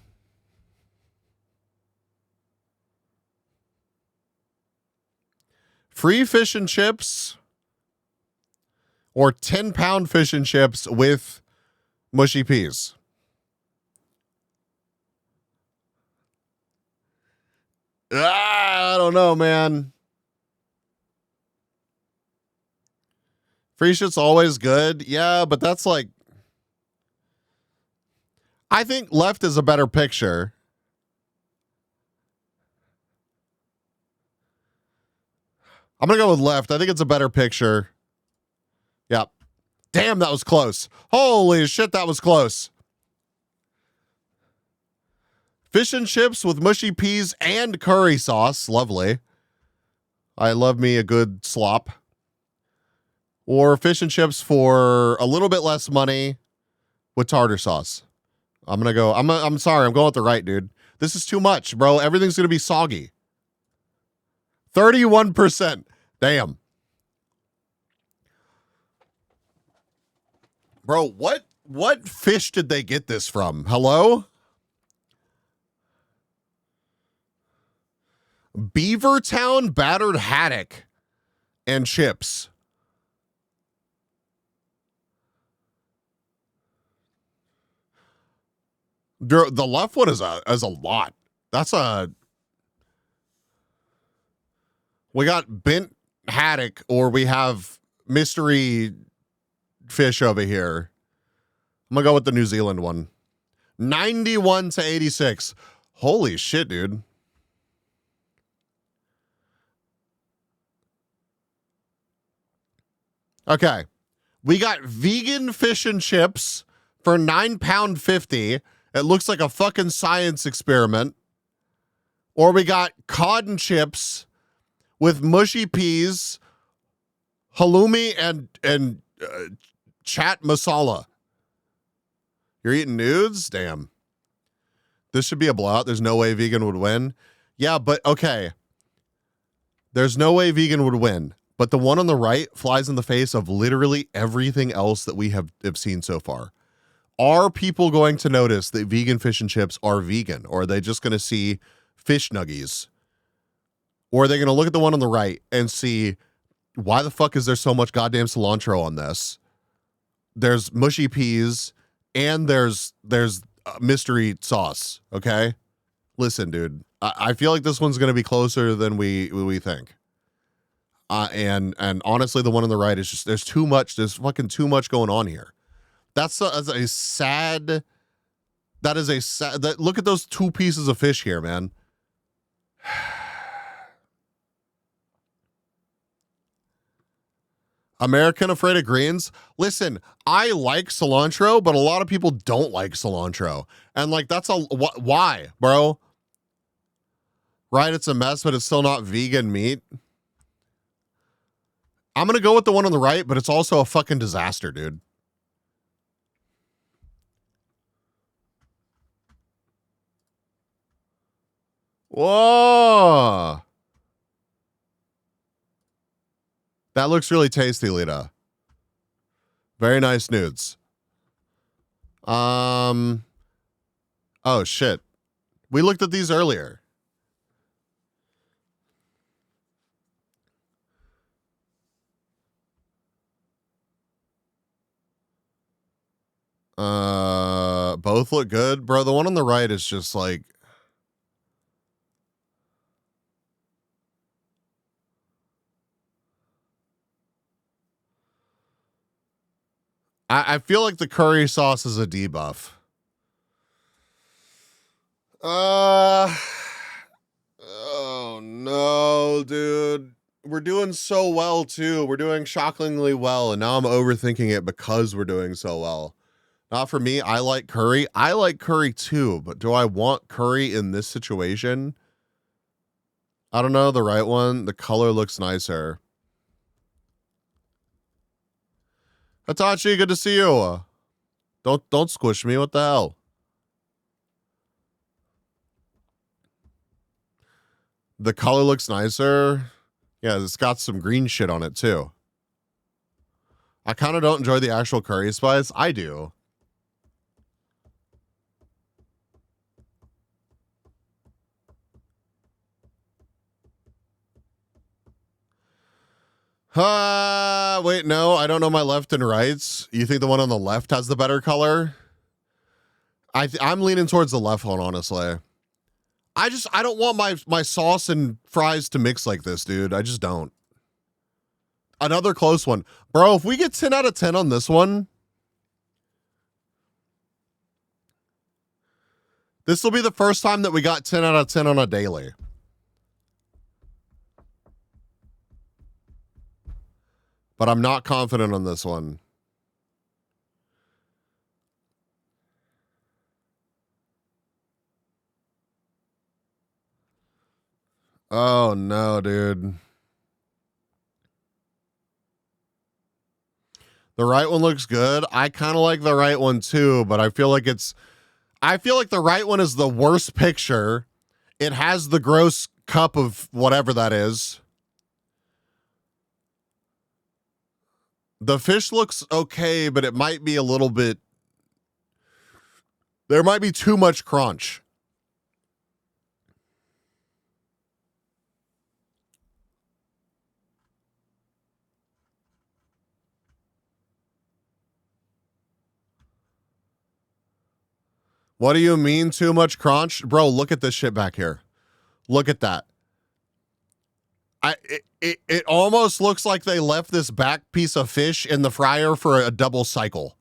free fish and chips or 10-pound fish and chips with mushy peas. I don't know, man. Free shit's always good. Yeah, but that's like, I think left is a better picture. I'm going to go with left. I think it's a better picture. Yep. Damn, that was close. Holy shit, that was close. Fish and chips with mushy peas and curry sauce. Lovely. I love me a good slop. Or fish and chips for a little bit less money with tartar sauce. I'm going to go. I'm sorry. I'm going with the right, dude. This is too much, bro. Everything's going to be soggy. 31%. Damn. Bro, what fish did they get this from? Hello? Beavertown battered haddock and chips. The left one is a lot. We got bent haddock, or we have mystery fish over here. I'm gonna go with the New Zealand one. 91-86. Holy shit, dude. Okay. We got vegan fish and chips for £9.50. It looks like a fucking science experiment. Or we got cod and chips with mushy peas, halloumi, and chat masala. You're eating nudes? Damn. This should be a blowout. There's no way vegan would win. Yeah, but okay. There's no way vegan would win, but the one on the right flies in the face of literally everything else that we have seen so far. Are people going to notice that vegan fish and chips are vegan? Or are they just going to see fish nuggies? Or are they going to look at the one on the right and see, why the fuck is there so much goddamn cilantro on this? There's mushy peas and there's mystery sauce, okay? Listen, dude, I feel like this one's going to be closer than we think. And honestly, the one on the right is just, there's fucking too much going on here. That's a sad, look at those two pieces of fish here, man. American Afraid of Greens. Listen, I like cilantro, but a lot of people don't like cilantro. And like, why, bro? Right, it's a mess, but it's still not vegan meat. I'm going to go with the one on the right, but it's also a fucking disaster, dude. Whoa. That looks really tasty, Lita. Very nice nudes. Oh shit. We looked at these earlier. Both look good, bro. The one on the right is just like, I feel like the curry sauce is a debuff. Oh no, dude. We're doing so well too. We're doing shockingly well, and now I'm overthinking it because we're doing so well. Not for me. I like curry. I like curry too, but do I want curry in this situation? I don't know. The right one. The color looks nicer. Hitachi, good to see you. Don't squish me. What the hell? The color looks nicer. Yeah, it's got some green shit on it too. I kind of don't enjoy the actual curry spice. I do. Wait, no, I don't know my left and rights. You think the one on the left has the better color? I'm leaning towards the left one, honestly. I don't want my sauce and fries to mix like this, dude. I just don't. Another close one. Bro, if we get 10 out of 10 on this one, this will be the first time that we got 10 out of 10 on a daily. But I'm not confident on this one. Oh no, dude. The right one looks good. I kind of like the right one too, but I feel like the right one is the worst picture. It has the gross cup of whatever that is. The fish looks okay, but it might be a little bit, there might be too much crunch. What do you mean too much crunch? Bro, look at this shit back here. Look at that. It almost looks like they left this back piece of fish in the fryer for a double cycle.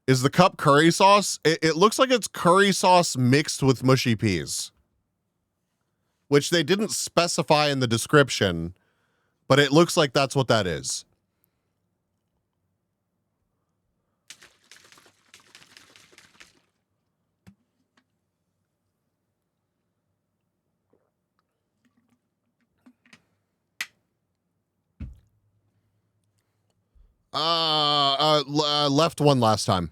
Is the cup curry sauce? It looks like it's curry sauce mixed with mushy peas, which they didn't specify in the description, but it looks like that's what that is. Left one last time.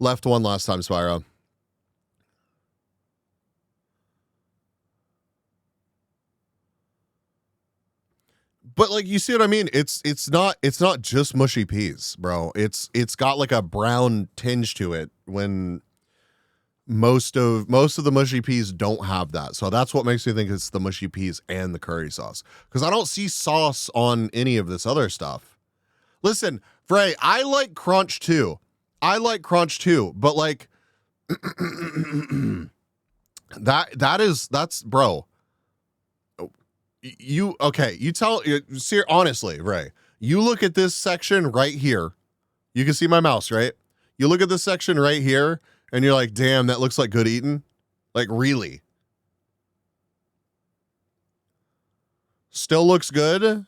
Left one last time, Spyro. But like, you see what I mean? It's not just mushy peas, bro. It's got like a brown tinge to it when most of the mushy peas don't have that. So that's what makes me think it's the mushy peas and the curry sauce, because I don't see sauce on any of this other stuff. Listen, Frey, I like crunch too. But like that's bro. Honestly, Ray, you look at this section right here. You can see my mouse, right? You look at this section right here and you're like, damn, that looks like good eating. Like, really? Still looks good?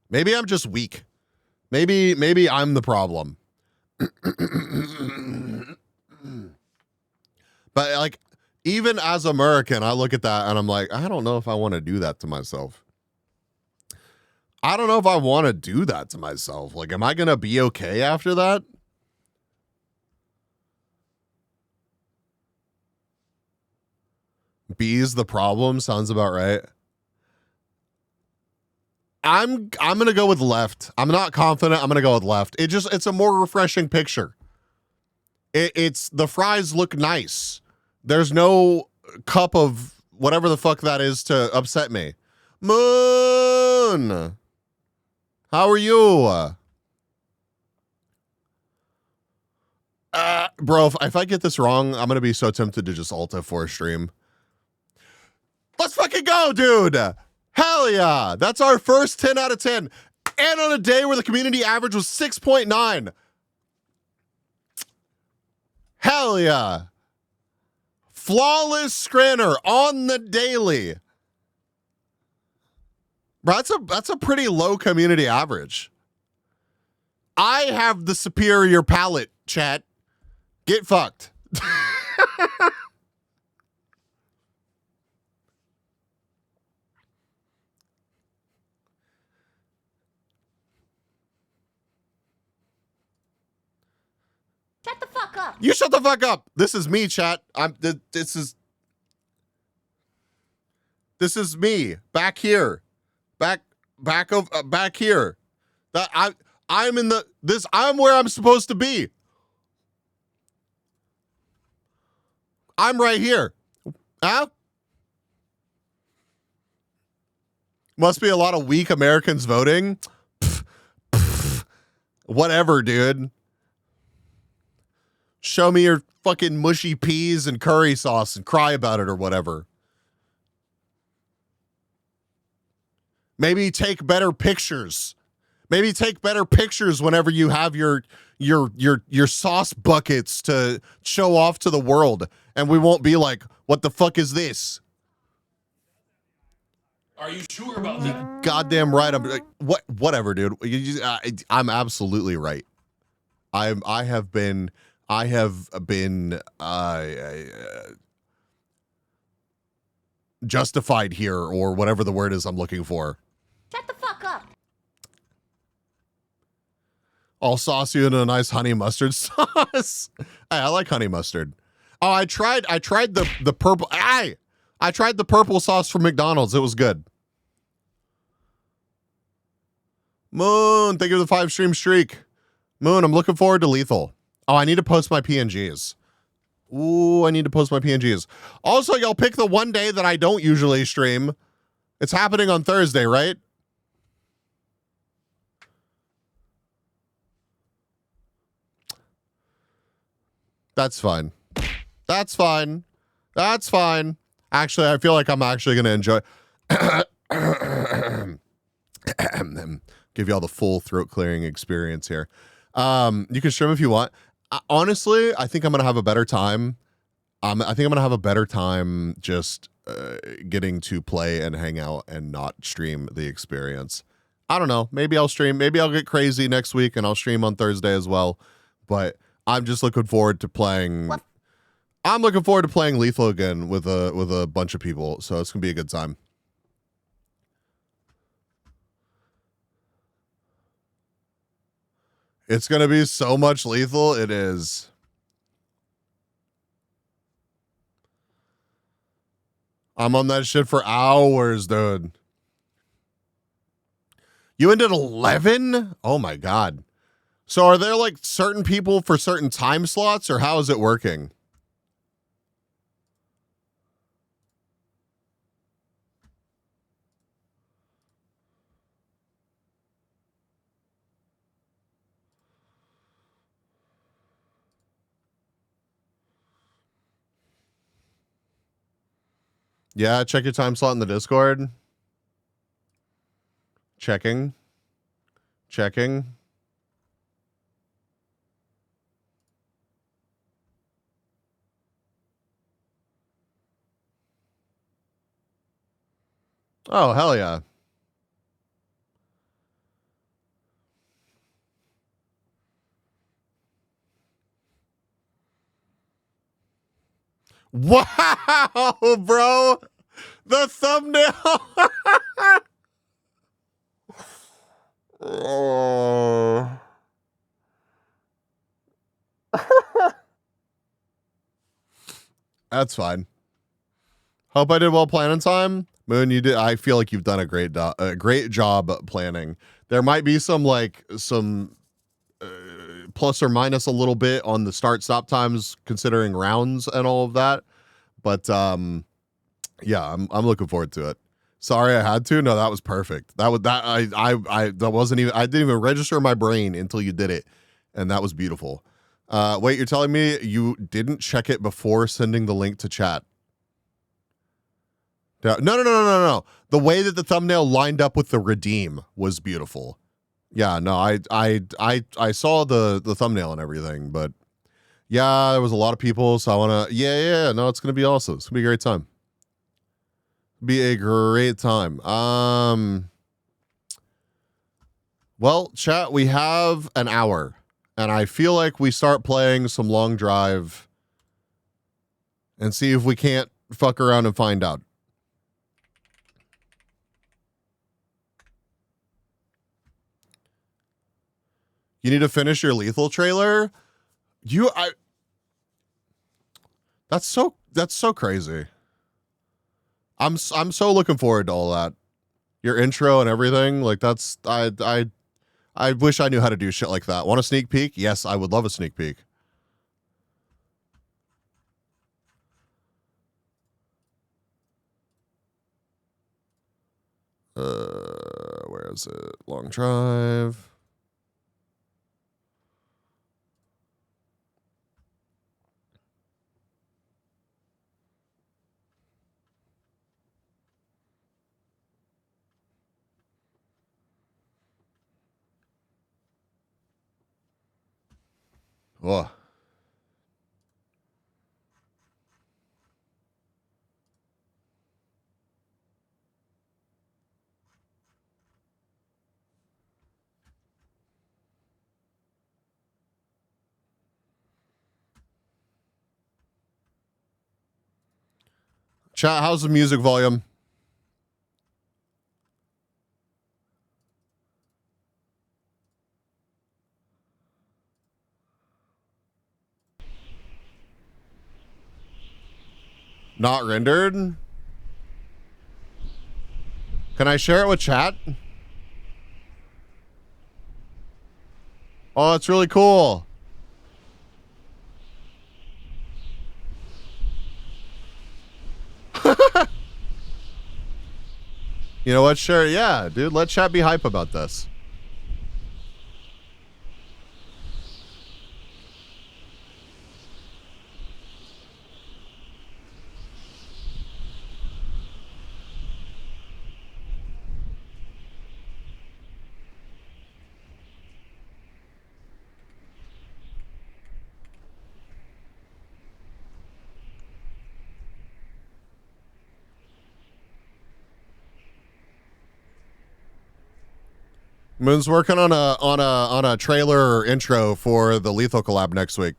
Maybe I'm just weak. Maybe I'm the problem. But like, even as American, I look at that and I'm like, I don't know if I want to do that to myself. Like, am I going to be okay after that? B's the problem sounds about right. I'm going to go with left. I'm not confident. I'm going to go with left. It's a more refreshing picture. It's the fries look nice. There's no cup of whatever the fuck that is to upset me. Moon, how are you? Bro, if I get this wrong, I'm going to be so tempted to just alt F4 stream. Let's fucking go, dude. Hell yeah. That's our first 10 out of 10. And on a day where the community average was 6.9. Hell yeah. Flawless Scranner on the daily. Bro, that's a pretty low community average. I have the superior palate, chat. Get fucked. Shut the fuck up. You shut the fuck up. This is me, chat. This is me back here. Back here. I'm where I'm supposed to be. I'm right here. Huh? Must be a lot of weak Americans voting. Whatever, dude. Show me your fucking mushy peas and curry sauce and cry about it or whatever. Maybe take better pictures. Maybe take better pictures whenever you have your sauce buckets to show off to the world, and we won't be like, what the fuck is this? Are you sure about that? Goddamn right. I'm like, whatever, dude. I'm absolutely right. I have been justified here, or whatever the word is I'm looking for. Shut the fuck up. I'll sauce you in a nice honey mustard sauce. Hey, I like honey mustard. Oh, I tried the purple. I tried the purple sauce from McDonald's. It was good. Moon, thank you for the 5 stream streak. Moon, I'm looking forward to Lethal. Oh, I need to post my PNGs. Ooh, I need to post my PNGs. Also, y'all pick the one day that I don't usually stream. It's happening on Thursday, right? That's fine. That's fine. That's fine. Actually, I feel like I'm actually going to enjoy. Give y'all the full throat clearing experience here. You can stream if you want. Honestly, I think I'm going to have a better time. I think I'm going to have a better time just getting to play and hang out and not stream the experience. I don't know. Maybe I'll stream. Maybe I'll get crazy next week and I'll stream on Thursday as well. But I'm just looking forward to playing. What? I'm looking forward to playing Lethal again with a bunch of people. So it's going to be a good time. It's going to be so much Lethal. It is. I'm on that shit for hours, dude. You ended 11? Oh my God. So are there like certain people for certain time slots, or how is it working? Yeah, check your time slot in the Discord. Checking. Oh, hell yeah. Wow, bro. The thumbnail. Oh. That's fine. Hope I did well planning time. Moon, you did. I feel like you've done a great job planning. There might be some plus or minus a little bit on the start stop times considering rounds and all of that. But yeah, I'm looking forward to it. Sorry I had to. No, that was perfect. That wasn't even, I didn't even register in my brain until you did it. And that was beautiful. Wait, you're telling me you didn't check it before sending the link to chat? No. The way that the thumbnail lined up with the redeem was beautiful. Yeah, no, I saw the thumbnail and everything, but yeah, there was a lot of people, so I want to no, it's going to be awesome. It's going to be a great time. Be a great time. Well, chat, we have an hour, and I feel like we start playing some long drive and see if we can't fuck around and find out. You need to finish your Lethal trailer? That's so crazy. I'm so looking forward to all that. Your intro and everything, like that's I wish I knew how to do shit like that. Want a sneak peek? Yes, I would love a sneak peek. Where is it? Long drive. Oh. Chat, how's the music volume? Not rendered? Can I share it with chat? Oh, it's really cool. You know what? Sure. Yeah, dude. Let chat be hype about this. Moon's working on a trailer or intro for the Lethal collab next week.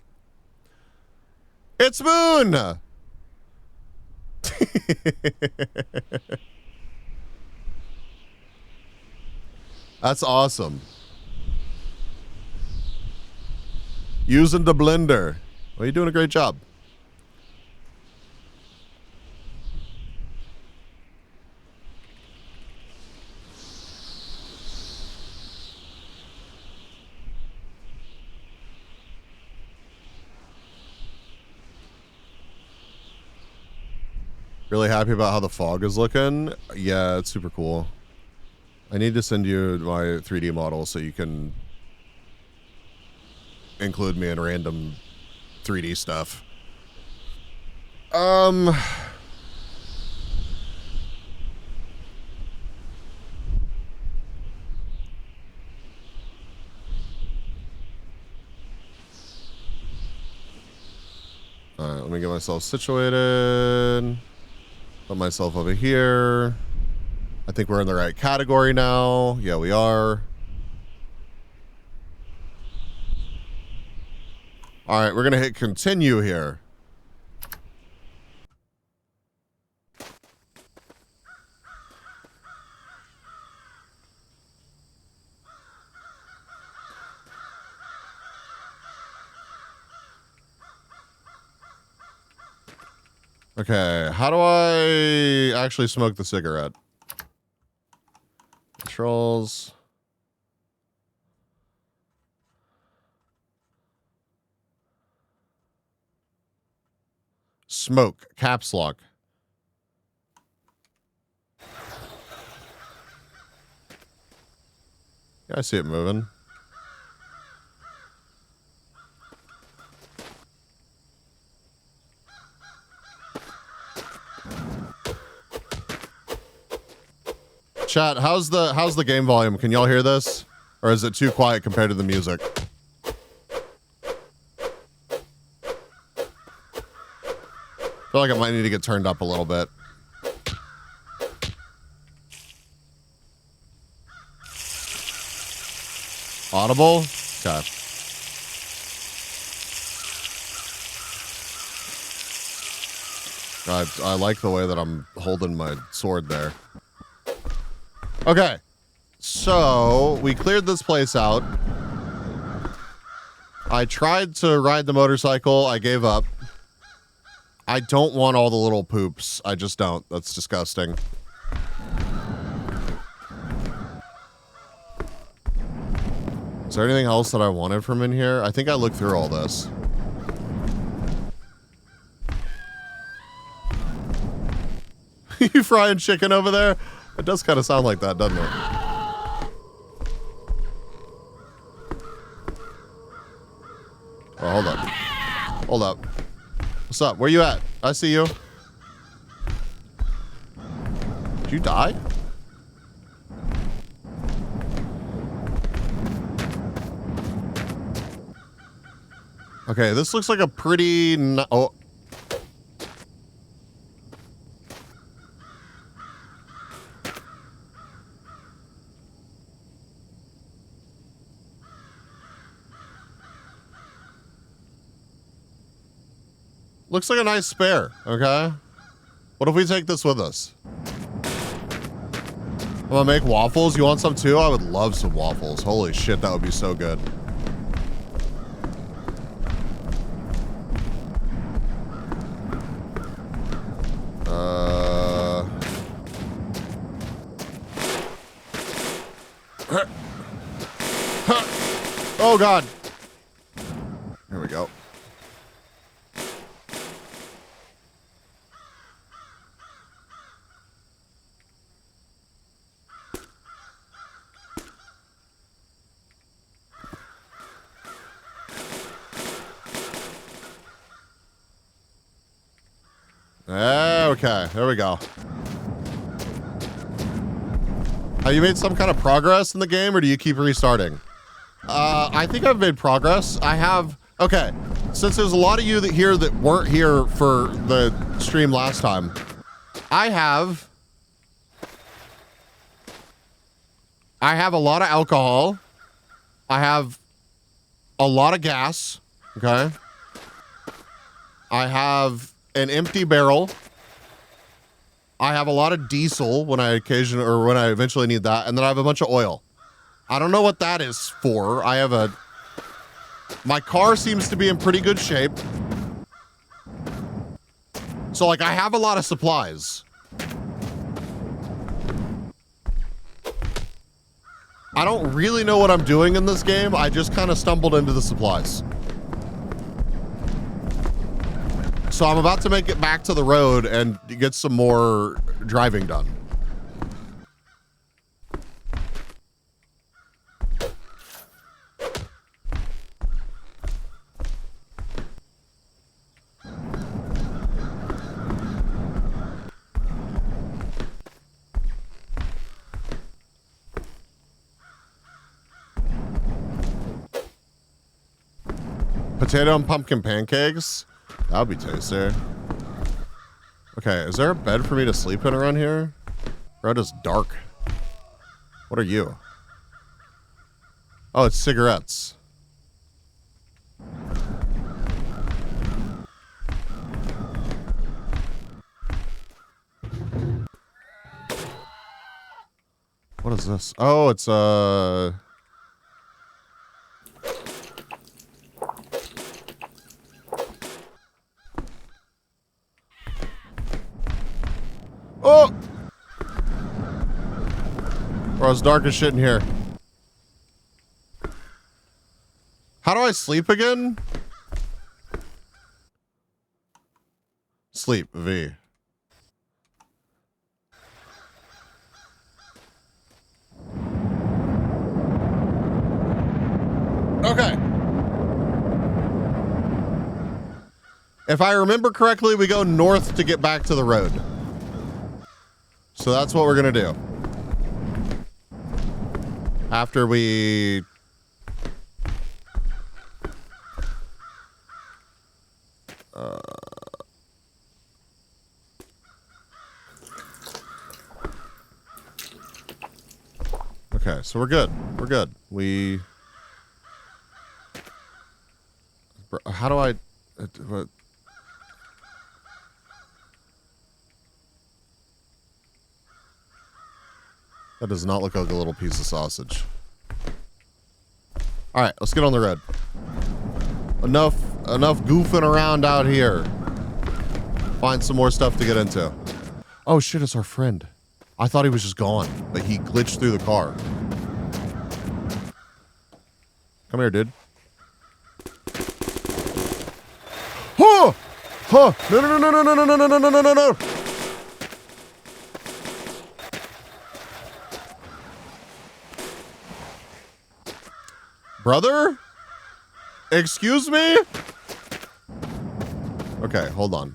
It's Moon. That's awesome. Using the blender. Well, you're doing a great job. Really happy about how the fog is looking. Yeah, it's super cool. I need to send you my 3D model so you can include me in random 3D stuff. Alright, let me get myself situated. Put myself over here. I think we're in the right category now. Yeah, we are. Alright, we're gonna hit continue here. Okay, how do I actually smoke the cigarette? Controls. Smoke, caps lock. Yeah, I see it moving. Chat, how's the game volume? Can y'all hear this? Or is it too quiet compared to the music? I feel like it might need to get turned up a little bit. Audible? Okay. I like the way that I'm holding my sword there. Okay, so we cleared this place out. I tried to ride the motorcycle. I gave up. I don't want all the little poops. I just don't. That's disgusting. Is there anything else that I wanted from in here? I think I looked through all this. You frying chicken over there? It does kind of sound like that, doesn't it? Oh, hold up. Hold up. What's up? Where you at? I see you. Did you die? Okay, this looks like a pretty... Oh. Looks like a nice spare, okay? What if we take this with us? I'm gonna make waffles. You want some too? I would love some waffles. Holy shit, that would be so good. Oh God. Here we go. Okay, there we go. Have you made some kind of progress in the game, or do you keep restarting? I think I've made progress. I have. Okay, since there's a lot of you that weren't here for the stream last time, I have a lot of alcohol. I have a lot of gas. Okay. I have an empty barrel. I have a lot of diesel when I eventually need that, and then I have a bunch of oil. I don't know what that is for. My car seems to be in pretty good shape. So like I have a lot of supplies. I don't really know what I'm doing in this game. I just kind of stumbled into the supplies. So I'm about to make it back to the road and get some more driving done. Potato and pumpkin pancakes? That would be tasty. Okay, is there a bed for me to sleep in around here? Red is dark. What are you? Oh, it's cigarettes. What is this? Oh, it's oh! Bro, it's dark as shit in here. How do I sleep again? Sleep, V. Okay. If I remember correctly, we go north to get back to the road. So that's what we're gonna do. After we... Okay, so we're good. We're good. We... How do I... What? That does not look like a little piece of sausage. All right, let's get on the road. Enough goofing around out here. Find some more stuff to get into. Oh shit, it's our friend. I thought he was just gone, but he glitched through the car. Come here, dude. Huh! Huh! No, no, no, no, no, no, no, no, no, no, no, no, no. Brother? Excuse me? Okay, hold on.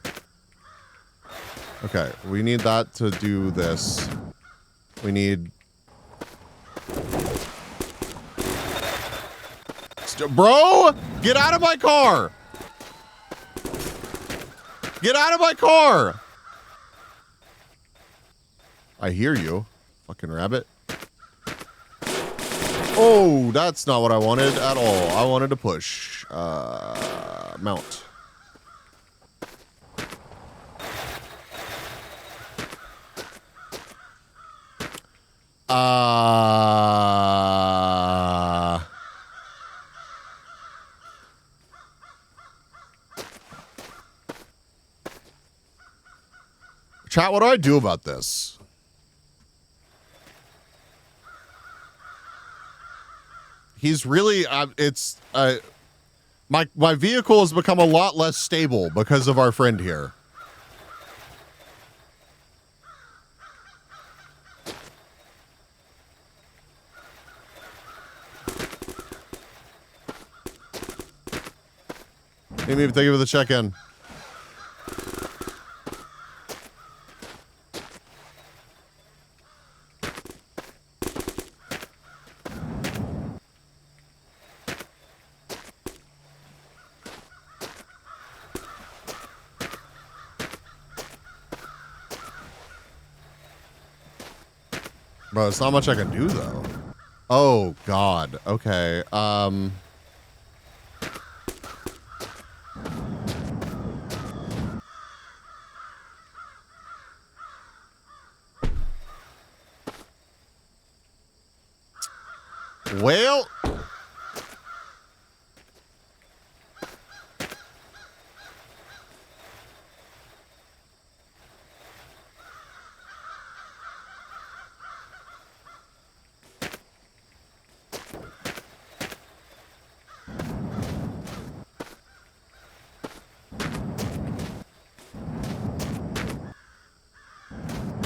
Okay, we need that to do this. We need... Bro! Get out of my car! Get out of my car! I hear you, fucking rabbit. Oh, that's not what I wanted at all. I wanted to push. Mount. Chat, what do I do about this? He's really, my vehicle has become a lot less stable because of our friend here. Amy, thank you for the check-in. Bro, it's not much I can do, though. Oh, God. Okay. Well...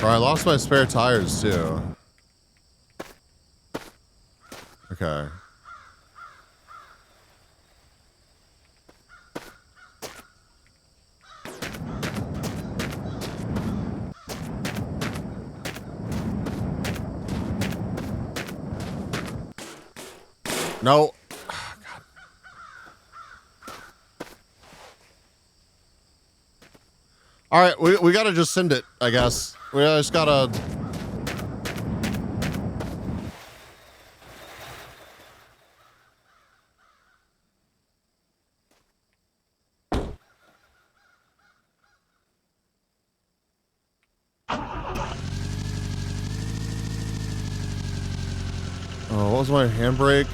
Or I lost my spare tires too. Okay. No. God. All right, we gotta just send it, I guess. We just gotta... Oh, what was my handbrake?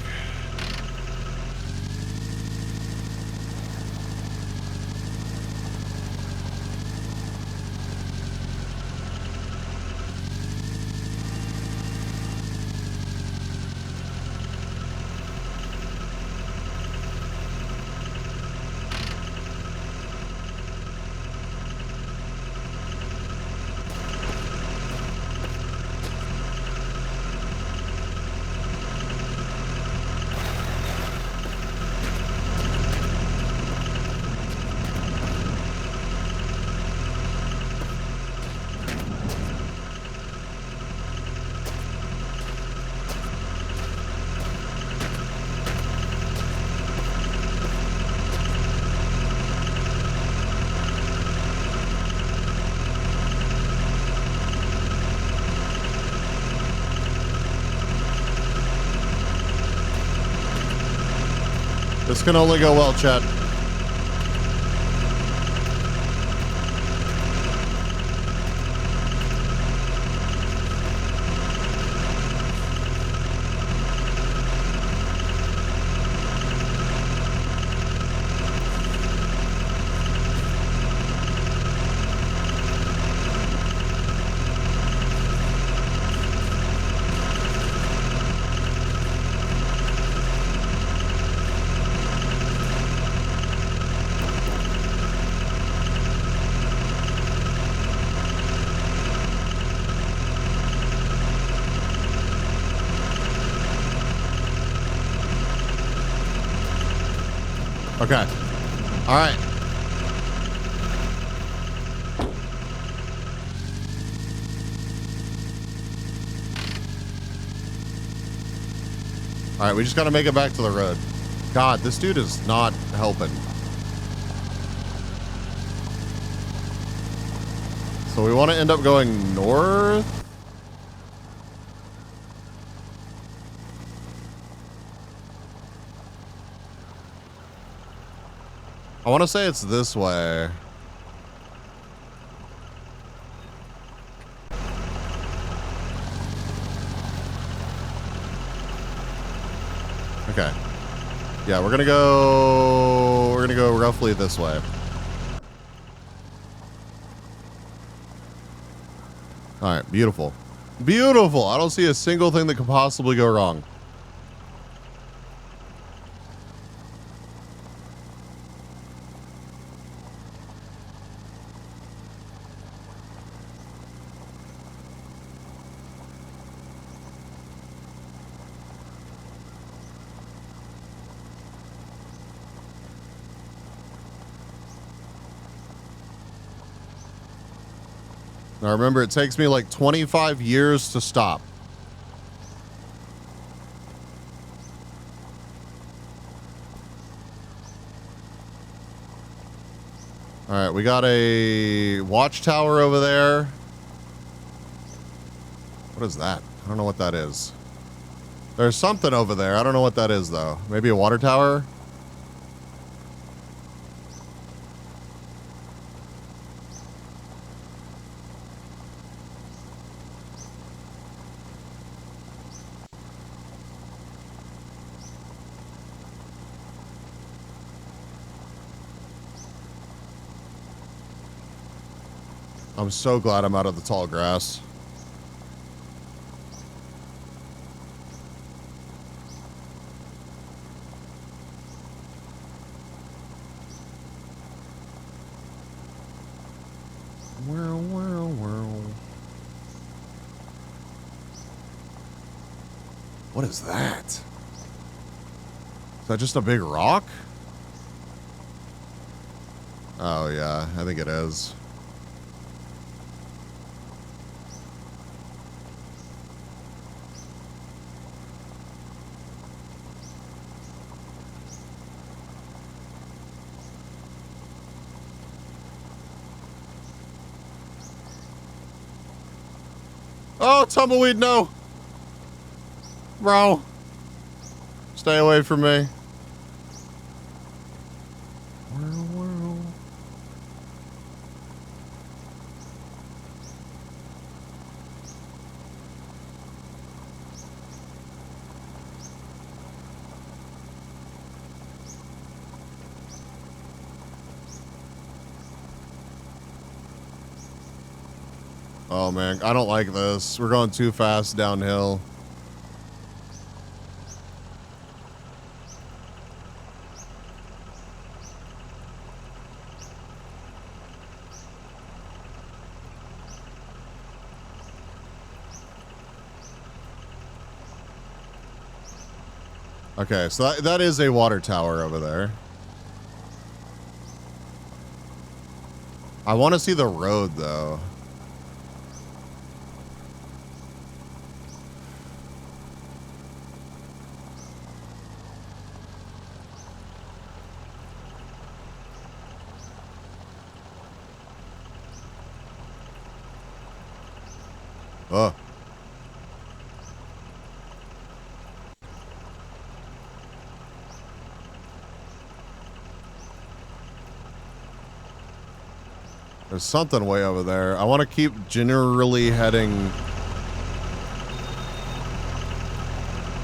This can only go well, chat. Okay. All right. All right, we just got to make it back to the road. God, this dude is not helping. So we want to end up going north. I want to say it's this way. Okay. Yeah, we're gonna go roughly this way. All right, beautiful. Beautiful. I don't see a single thing that could possibly go wrong. Now remember, it takes me like 25 years to stop. All right, we got a watchtower over there. What is that? I don't know what that is. There's something over there. I don't know what that is, though. Maybe a water tower? I'm so glad I'm out of the tall grass. Wow, wow, wow. What is that? Is that just a big rock? Oh, yeah, I think it is. Oh, tumbleweed, no. Bro. Stay away from me. Oh, man. I don't like this. We're going too fast downhill. Okay, so that is a water tower over there. I want to see the road, though. Oh. There's something way over there. I want to keep generally heading.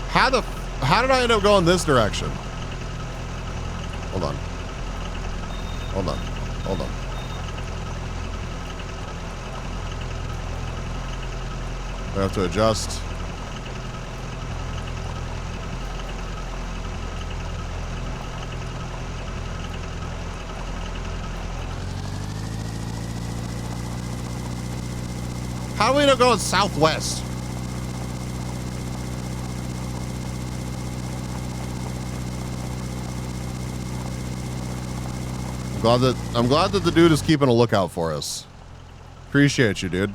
How did I end up going this direction? Hold on. Hold on. Hold on. I have to adjust. How do we end up going southwest? I'm glad that the dude is keeping a lookout for us. Appreciate you, dude.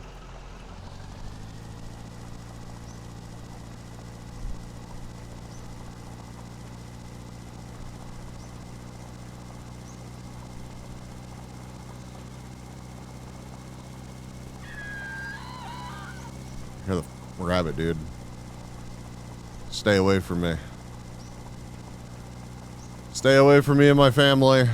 Here, grab it, dude. Stay away from me. Stay away from me and my family.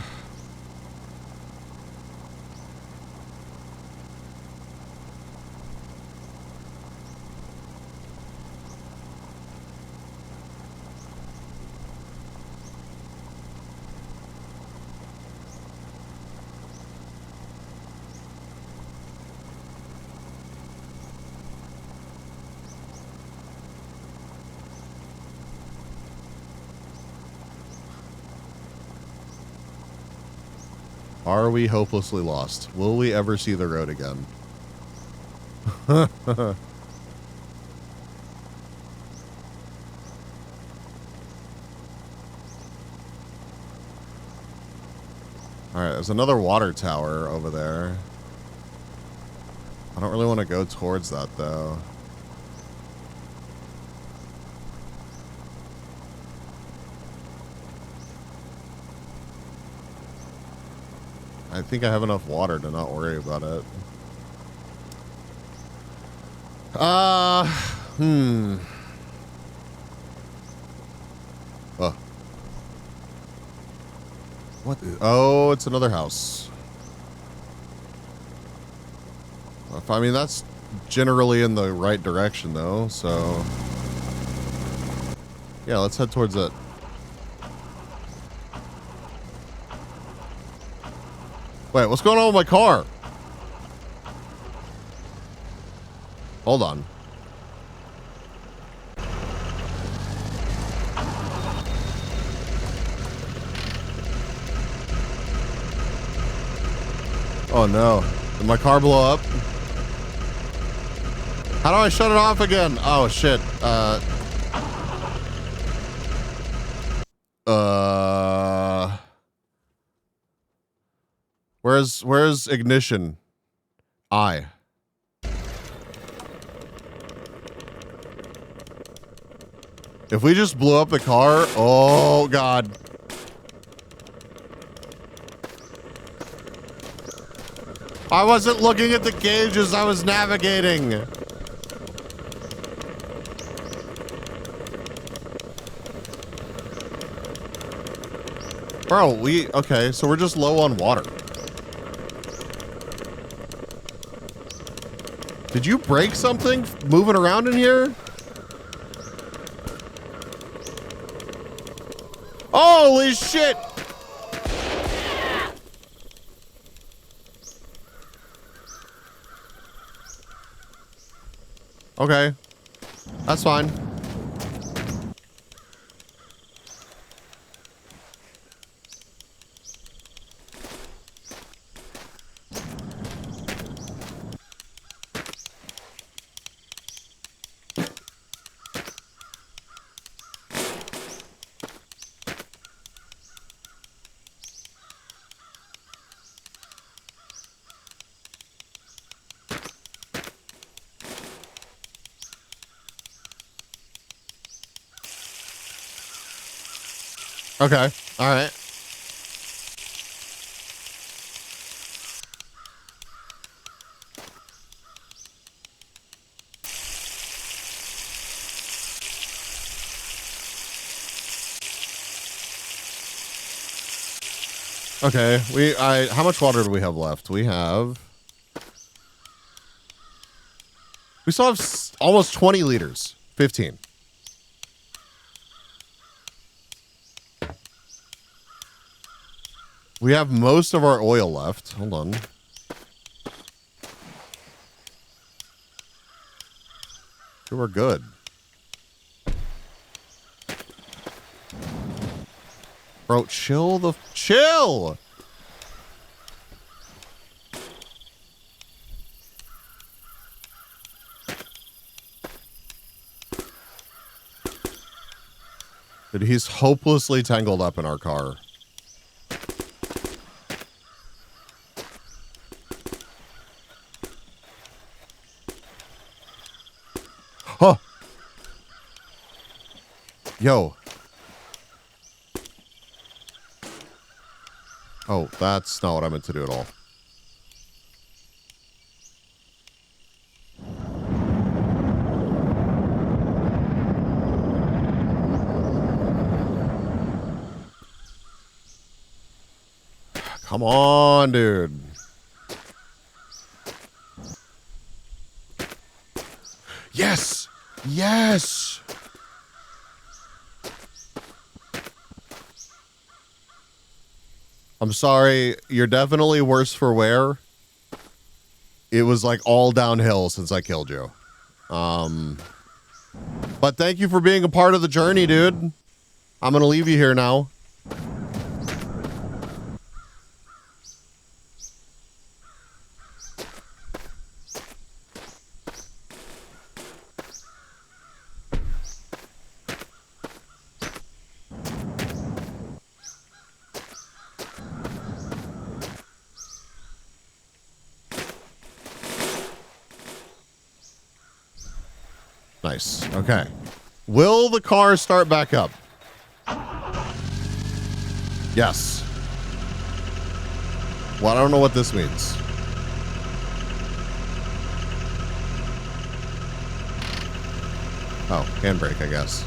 Are we hopelessly lost? Will we ever see the road again? Alright, there's another water tower over there. I don't really want to go towards that, though. I think I have enough water to not worry about it. Oh. What? Oh, it's another house. I mean, that's generally in the right direction, though, so... Yeah, let's head towards it. Wait, what's going on with my car? Hold on. Oh no. Did my car blow up? How do I shut it off again? Oh shit. Where's ignition? I. If we just blew up the car, oh God. I wasn't looking at the gauges, I was navigating. Bro, okay, so we're just low on water. Did you break something moving around in here? Holy shit! Okay. That's fine. Okay. All right. Okay. How much water do we have left? We still have almost 20 liters. 15. We have most of our oil left. Hold on. Okay, we're good. Bro, chill. Dude, he's hopelessly tangled up in our car. Huh. Yo. Oh, that's not what I meant to do at all. Come on, dude. Yes! Yes! I'm sorry. You're definitely worse for wear. It was like all downhill since I killed you. But thank you for being a part of the journey, dude. I'm gonna leave you here now. Nice. Okay. Will the car start back up? Yes. Well, I don't know what this means. Oh, handbrake, I guess.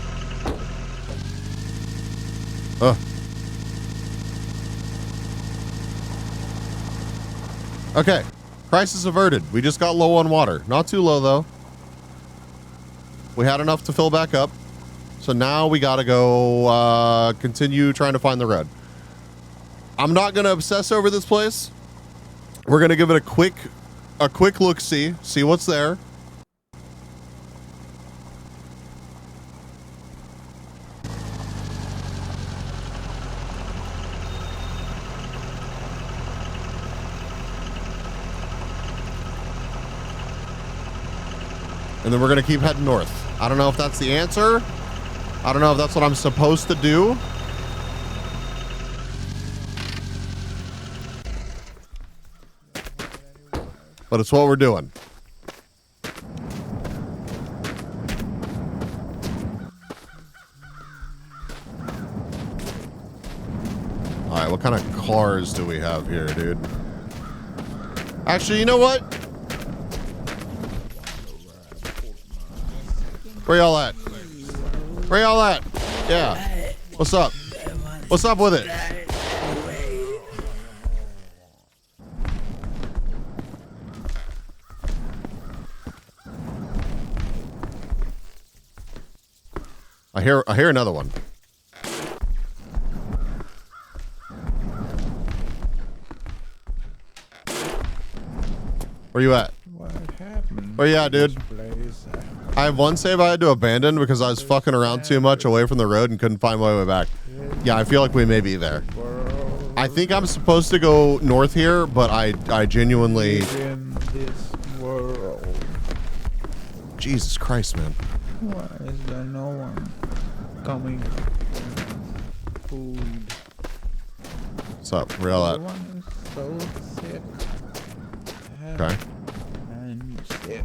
Ugh. Okay. Crisis averted. We just got low on water. Not too low, though. We had enough to fill back up. So now we gotta go continue trying to find the road. I'm not gonna obsess over this place. We're gonna give it a quick look-see, see what's there. And then we're gonna keep heading north. I don't know if that's the answer. I don't know if that's what I'm supposed to do. but it's what we're doing. All right, what kind of cars do we have here, dude? Actually, you know what? Where y'all at? Where y'all at? Yeah. What's up? What's up with it? I hear another one. Where you at? What happened? Where you at, dude? I have one save I had to abandon because I was fucking around too much away from the road and couldn't find my way back. Yeah, I feel like we may be there. I think I'm supposed to go north here, but I genuinely... In this world, Jesus Christ, man. why is there no one coming? Food. What's up? Where y'all at? Everyone is so sick. Okay. And sick.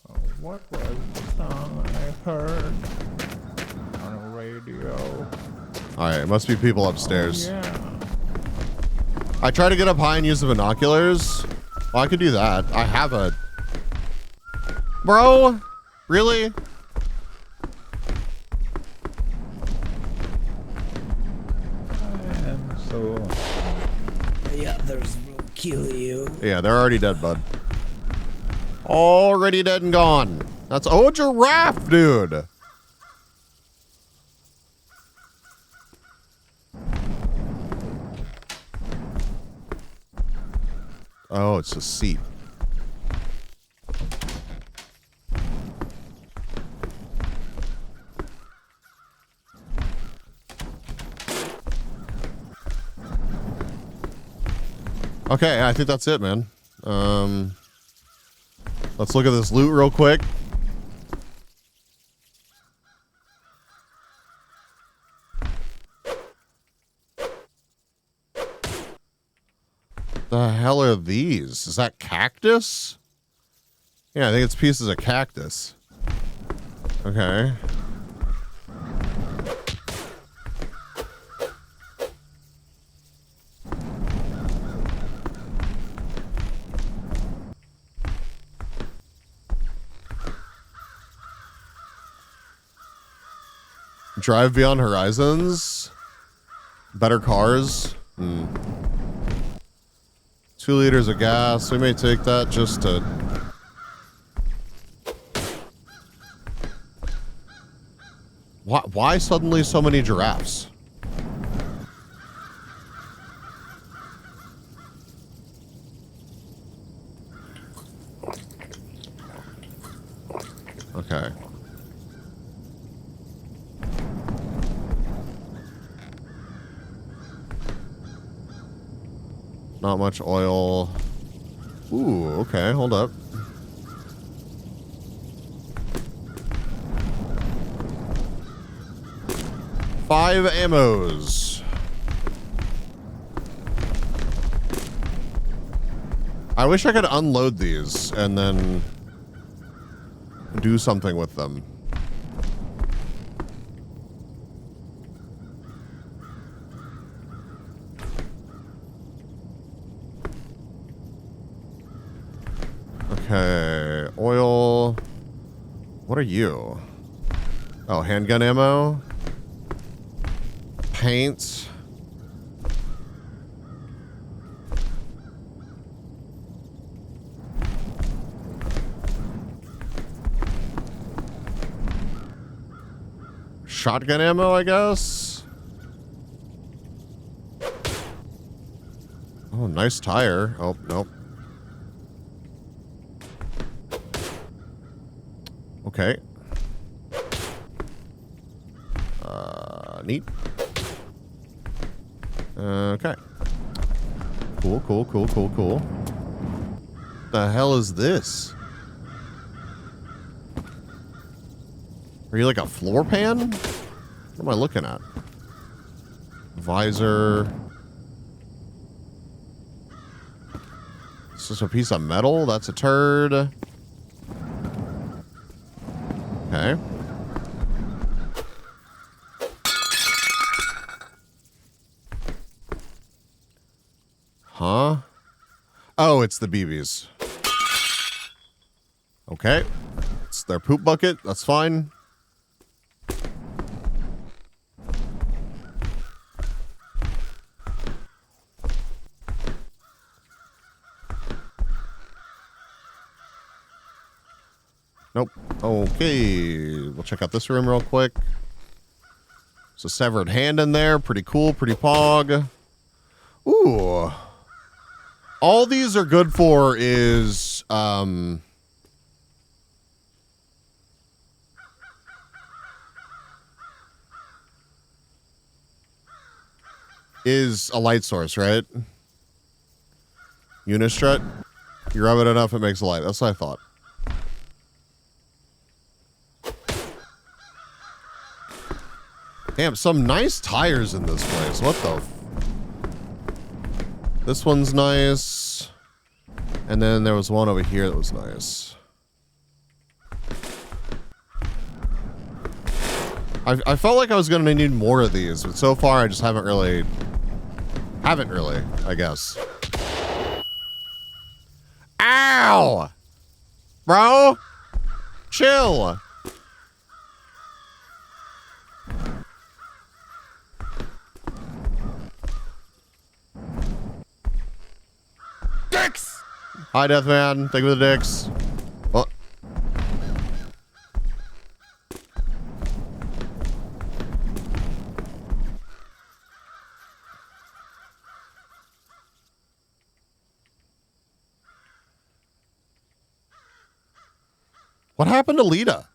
Oh, what was the song I heard on the radio? Alright, it must be people upstairs. Yeah. I try to get up high and use the binoculars. Well, I could do that. I have a... Bro? Really? I am so... The others will kill you. Yeah, they're already dead, bud. Already dead and gone. That's... Oh, a giraffe, dude. Oh, it's a seat. Okay, I think that's it, man. Let's look at this loot real quick. The hell are these? Is that cactus? Yeah, I think it's pieces of cactus. Okay. Drive Beyond Horizons. Better cars. 2 liters of gas. We may take that just to... Why suddenly so many giraffes? Okay. Not much oil. Ooh, okay, hold up. Five ammos. I wish I could unload these and then do something with them. Okay, oil. What are you? Oh, handgun ammo. Paint. Shotgun ammo, I guess. Oh, nice tire. Oh, nope. Okay. Neat. Okay. Cool, cool, cool, cool, cool. The hell is this? Are you like a floor pan? What am I looking at? Visor. Is this a piece of metal? That's a turd. Okay. Huh? Oh, it's the BBs. Okay. It's their poop bucket. That's fine. Nope. Okay. We'll check out this room real quick. There's a severed hand in there. Pretty cool. Pretty pog. Ooh. All these are good for is, a light source, right? Unistrut. You rub it enough, it makes a light. That's what I thought. Damn, some nice tires in this place. What the? This one's nice. And then there was one over here that was nice. I felt like I was going to need more of these, but so far I just haven't really, I guess. Ow! Bro! Chill! Dicks! Hi, Deathman. Thank you for the dicks. Oh. What happened to Lita?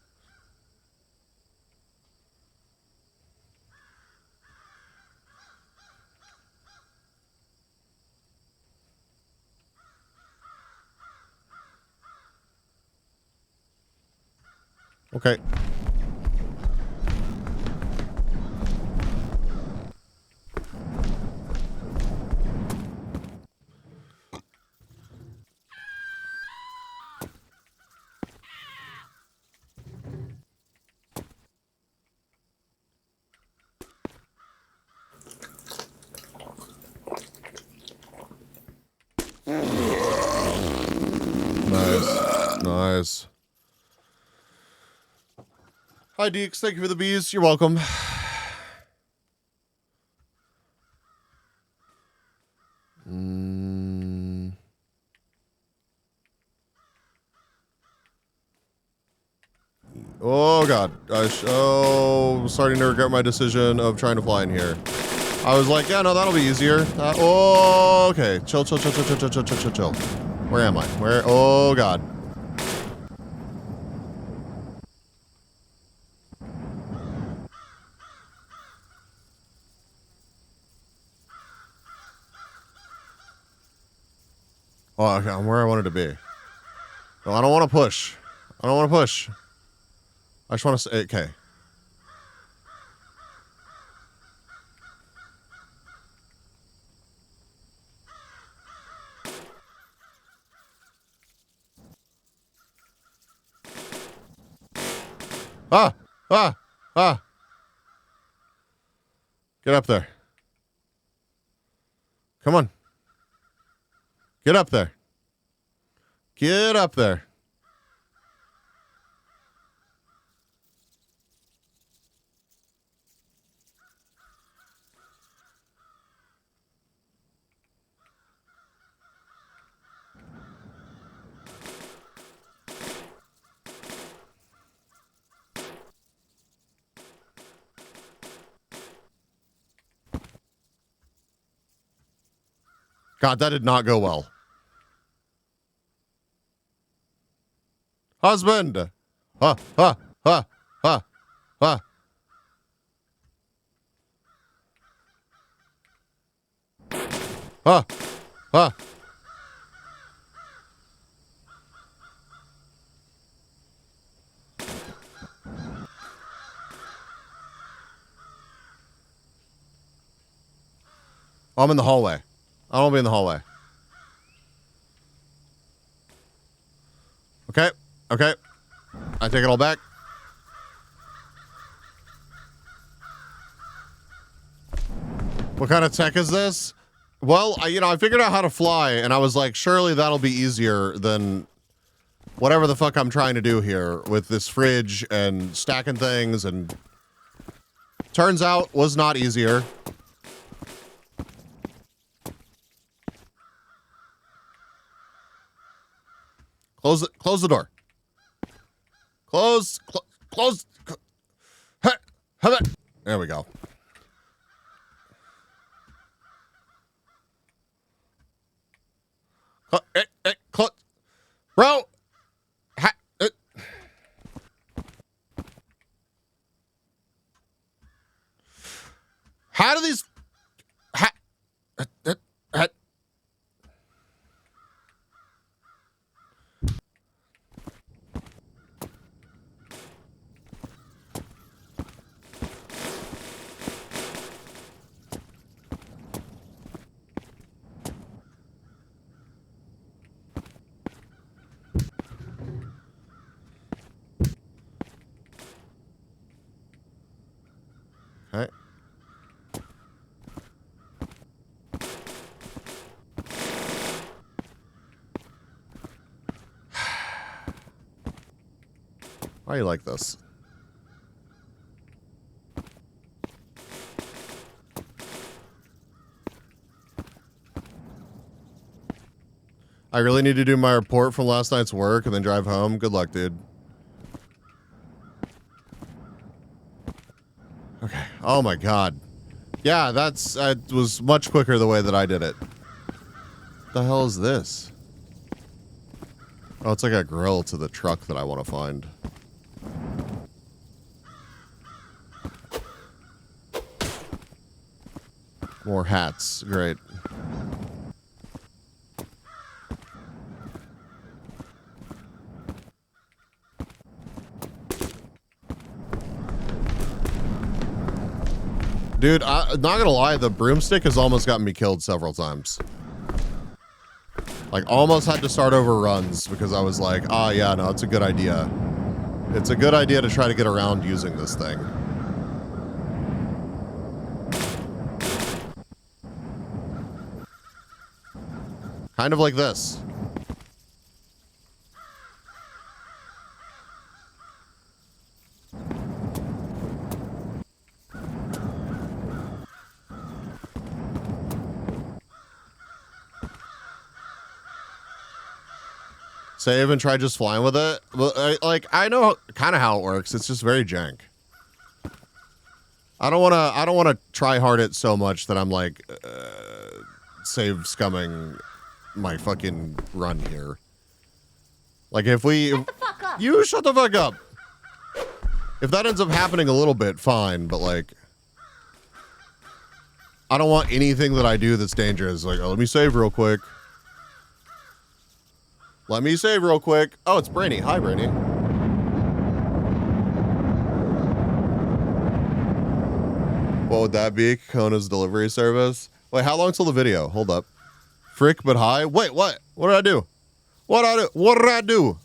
Okay. Nice. Nice. Hi, Deeks. Thank you for the bees. You're welcome. Oh, God. I'm starting to regret my decision of trying to fly in here. I was like, yeah, no, that'll be easier. Okay. Chill, chill, chill, chill, chill, chill, chill, chill, chill, chill. Where am I? Where? Oh, God. Oh, okay, I'm where I wanted to be. No, I don't want to push. I don't want to push. I just want to say, okay. Ah! Ah! Ah! Get up there. Come on. Get up there. Get up there. God, that did not go well. Husband! Ah, ah, ah, ah, ah. Ah, ah. I'm in the hallway. I don't want to be in the hallway. Okay. Okay. I take it all back. What kind of tech is this? Well, I figured out how to fly, and I was like, surely that'll be easier than whatever the fuck I'm trying to do here with this fridge and stacking things, and turns out was not easier. Close the door. Close. There we go. Close. Bro. How do these... Okay. Why are you like this? I really need to do my report from last night's work and then drive home. Good luck, dude. Okay. Oh my god. Yeah, it was much quicker the way that I did it. What the hell is this? Oh, it's like a grill to the truck that I want to find. More hats. Great. Dude, I'm not gonna lie, the broomstick has almost gotten me killed several times. Like, almost had to start over runs because I was like, oh yeah, no, it's a good idea. It's a good idea to try to get around using this thing. Kind of like this. Save and try just flying with it. Well, I know kind of how it works. It's just very jank. I don't want to try hard it so much that I'm like save scumming my fucking run here. Like if we Shut the fuck up. You shut the fuck up. If that ends up happening a little bit, fine, but like I don't want anything that I do that's dangerous. Like, oh, let me save real quick. Let me save real quick. Oh, it's Brainy. Hi, Brainy. What would that be? Kona's delivery service? Wait, how long till the video? Hold up. Frick, but hi. Wait, what? What did I do? What did I do? What did I do?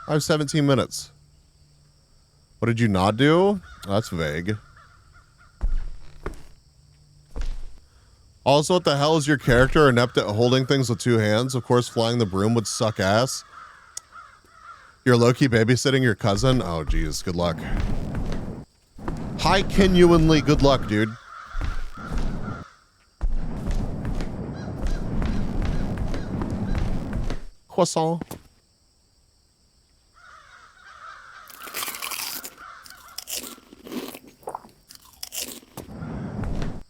I have 17 minutes. What did you not do? That's vague. Also, what the hell is your character inept at holding things with two hands? Of course, flying the broom would suck ass. You're low-key babysitting your cousin? Oh, geez. Good luck. Hi, genuinely good luck, dude. Croissant.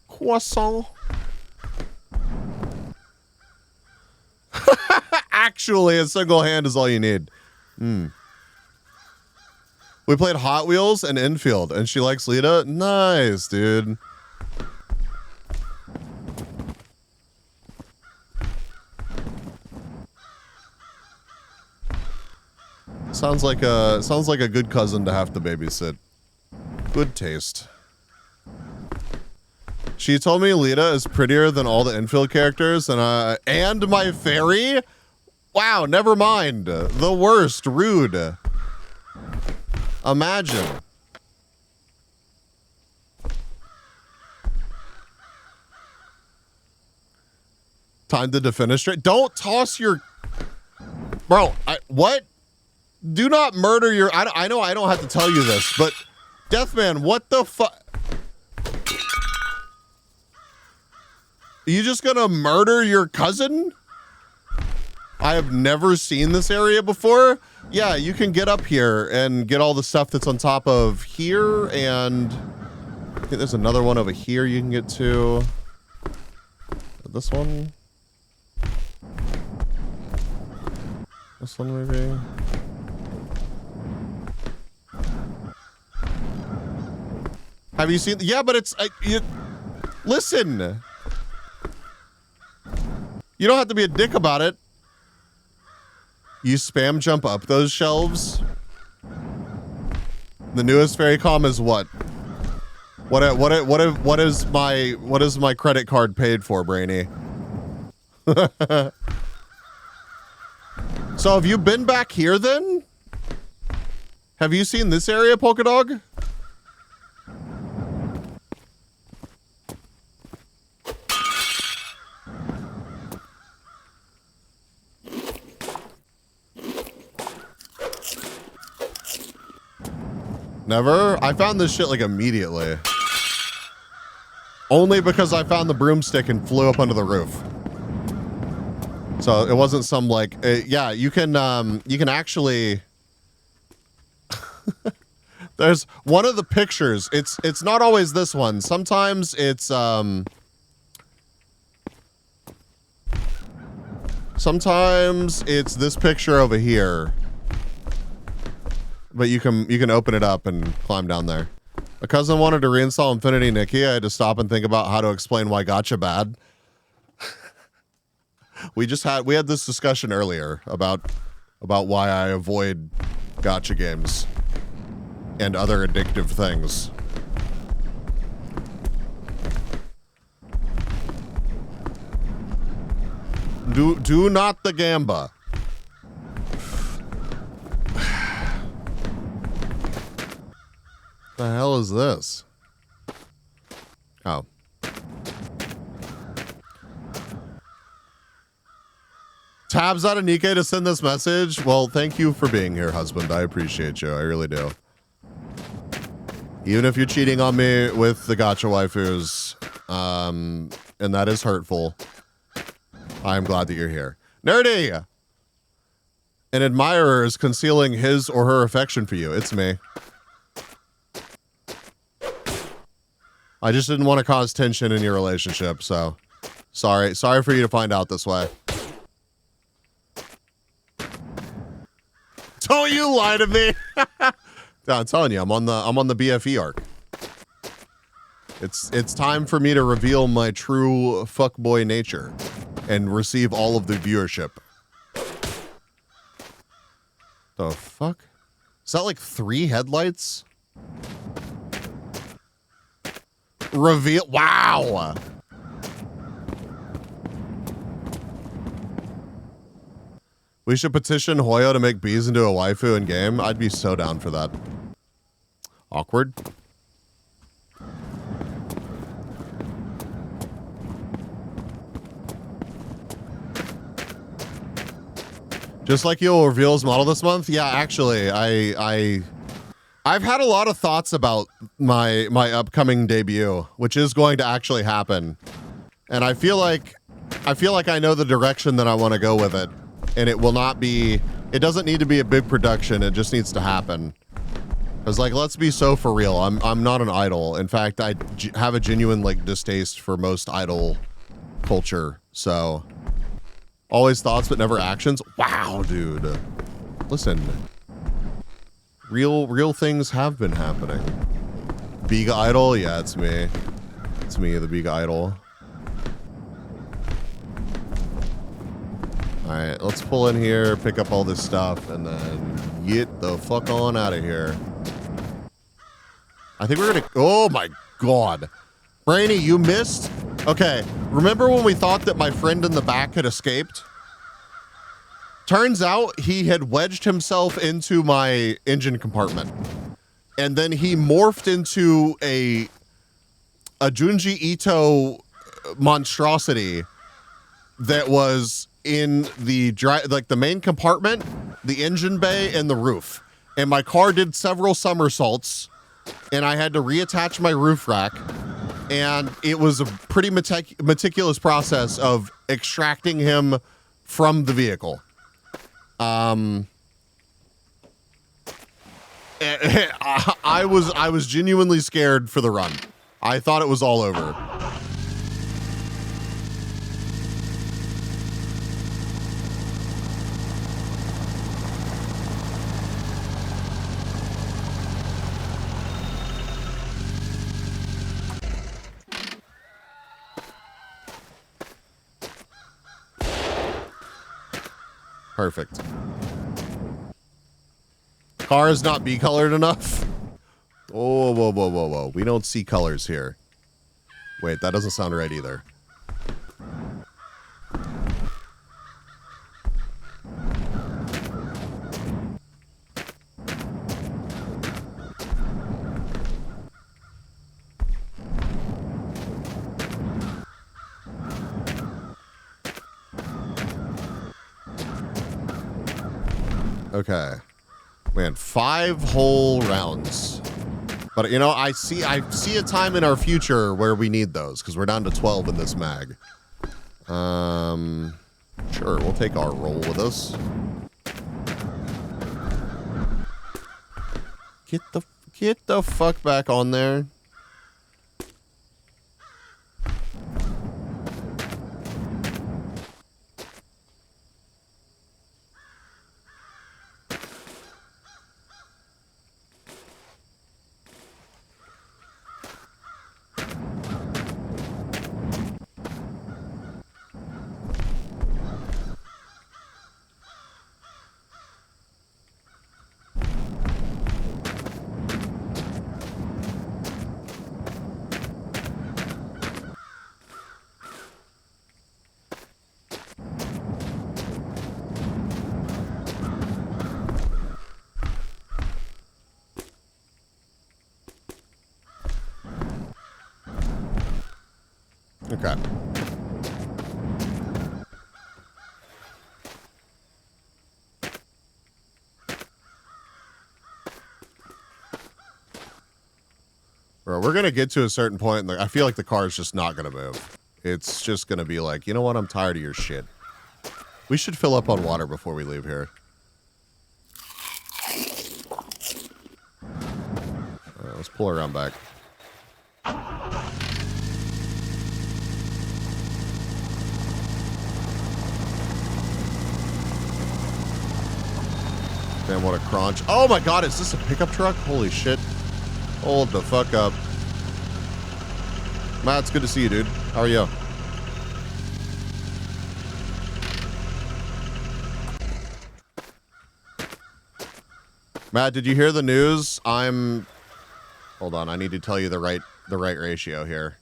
Croissant. Actually, a single hand is all you need. We played Hot Wheels and Infield, and she likes Lita. Nice, dude. Sounds like a good cousin to have to babysit. Good taste. She told me Lita is prettier than all the infield characters, and my fairy. Wow, never mind. The worst, rude. Imagine. Time to defenestrate. Don't toss your... Bro, what? Do not murder your... I know I don't have to tell you this, but... Deathman, what the fuck? Are you just gonna murder your cousin? I have never seen this area before. Yeah, you can get up here and get all the stuff that's on top of here, and... I think there's another one over here you can get to. This one? This one maybe? Have you seen? Yeah, but it's listen. You don't have to be a dick about it. You spam jump up those shelves. The newest fairy comm is what? What is my credit card paid for, Brainy? So have you been back here then? Have you seen this area, Polka Dog? Never? I found this shit like immediately. Only because I found the broomstick and flew up under the roof. So it wasn't some like, yeah, you can actually, there's one of the pictures. It's not always this one. Sometimes it's, sometimes it's this picture over here. But you can open it up and climb down there. A cousin wanted to reinstall Infinity Nikki. I had to stop and think about how to explain why gotcha bad. we had this discussion earlier about why I avoid gotcha games and other addictive things. Do not the gamba. The hell is this? Oh. Tabs out of Nikkei to send this message. Well, thank you for being here, husband. I appreciate you. I really do. Even if you're cheating on me with the gotcha waifus, and that is hurtful, I'm glad that you're here. Nerdy! An admirer is concealing his or her affection for you. It's me. I just didn't want to cause tension in your relationship, so sorry for you to find out this way. Don't you lie to me. No, I'm telling you, I'm on the BFE arc. It's time for me to reveal my true fuckboy nature and receive all of the viewership. The fuck? Is that like 3 headlights? Reveal. Wow. We should petition Hoyo to make bees into a waifu in game. I'd be so down for that. Awkward. Just like you'll reveal his model this month? Yeah, actually, I've had a lot of thoughts about my upcoming debut, which is going to actually happen. And I feel like I know the direction that I want to go with it. And it doesn't need to be a big production, it just needs to happen. Because, like, let's be so for real, I'm not an idol. In fact, I have a genuine, like, distaste for most idol culture. So, always thoughts but never actions. Wow, dude. Listen. Real things have been happening. Biga Idol? Yeah, it's me. It's me, the Biga Idol. Alright, let's pull in here, pick up all this stuff, and then get the fuck on out of here. I think we're gonna... Oh my god. Brainy, you missed? Okay, remember when we thought that my friend in the back had escaped? Turns out he had wedged himself into my engine compartment. And then he morphed into a Junji Ito monstrosity that was in the the main compartment, the engine bay, and the roof. And my car did several somersaults, and I had to reattach my roof rack. And it was a pretty meticulous process of extracting him from the vehicle. I was genuinely scared for the run. I thought it was all over. Perfect. Car is not B-colored enough. Oh, whoa, whoa, whoa, whoa. We don't see colors here. Wait, that doesn't sound right either. Okay. Man, 5 whole rounds. But, you know, I see a time in our future where we need those, because we're down to 12 in this mag. Sure, we'll take our roll with us. Get the fuck back on there. Okay. Bro, we're going to get to a certain point, and I feel like the car is just not going to move. It's just going to be like, you know what? I'm tired of your shit. We should fill up on water before we leave here. Let's pull around back. Damn, what a crunch. Oh my god, is this a pickup truck? Holy shit. Hold the fuck up. Matt, it's good to see you, dude. How are you? Matt, did you hear the news? Hold on, I need to tell you the right ratio here.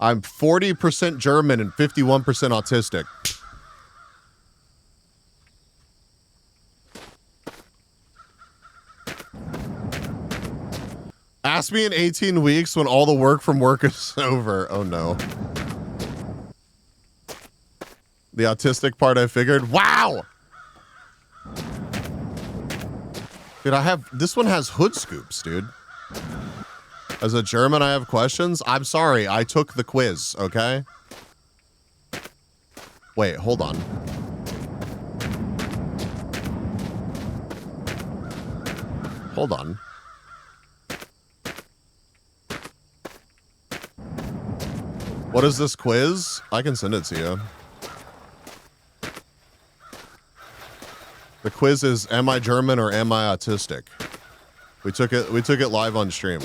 I'm 40% German and 51% autistic. Ask me in 18 weeks when all the work from work is over. Oh no. The autistic part I figured. Wow! Dude, this one has hood scoops, dude. As a German, I have questions. I'm sorry, I took the quiz, okay? Wait, hold on. Hold on. What is this quiz? I can send it to you. The quiz is, am I German or am I autistic? We took it live on stream.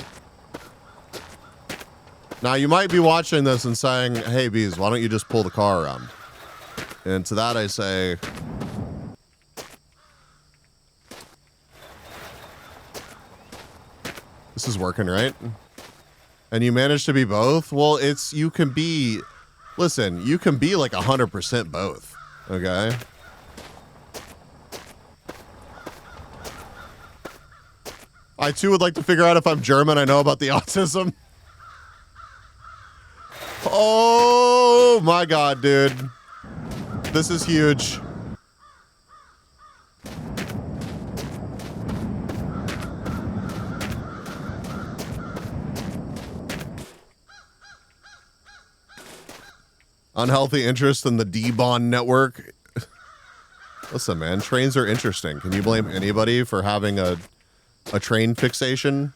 Now you might be watching this and saying, hey Bees, why don't you just pull the car around? And to that I say, this is working, right? And you manage to be both? Well, it's, you can be, listen, you can be like 100% both. Okay? I too would like to figure out if I'm German. I know about the autism. Oh my God, dude. This is huge. Unhealthy interest in the D-Bond network. Listen, man, trains are interesting. Can you blame anybody for having a train fixation?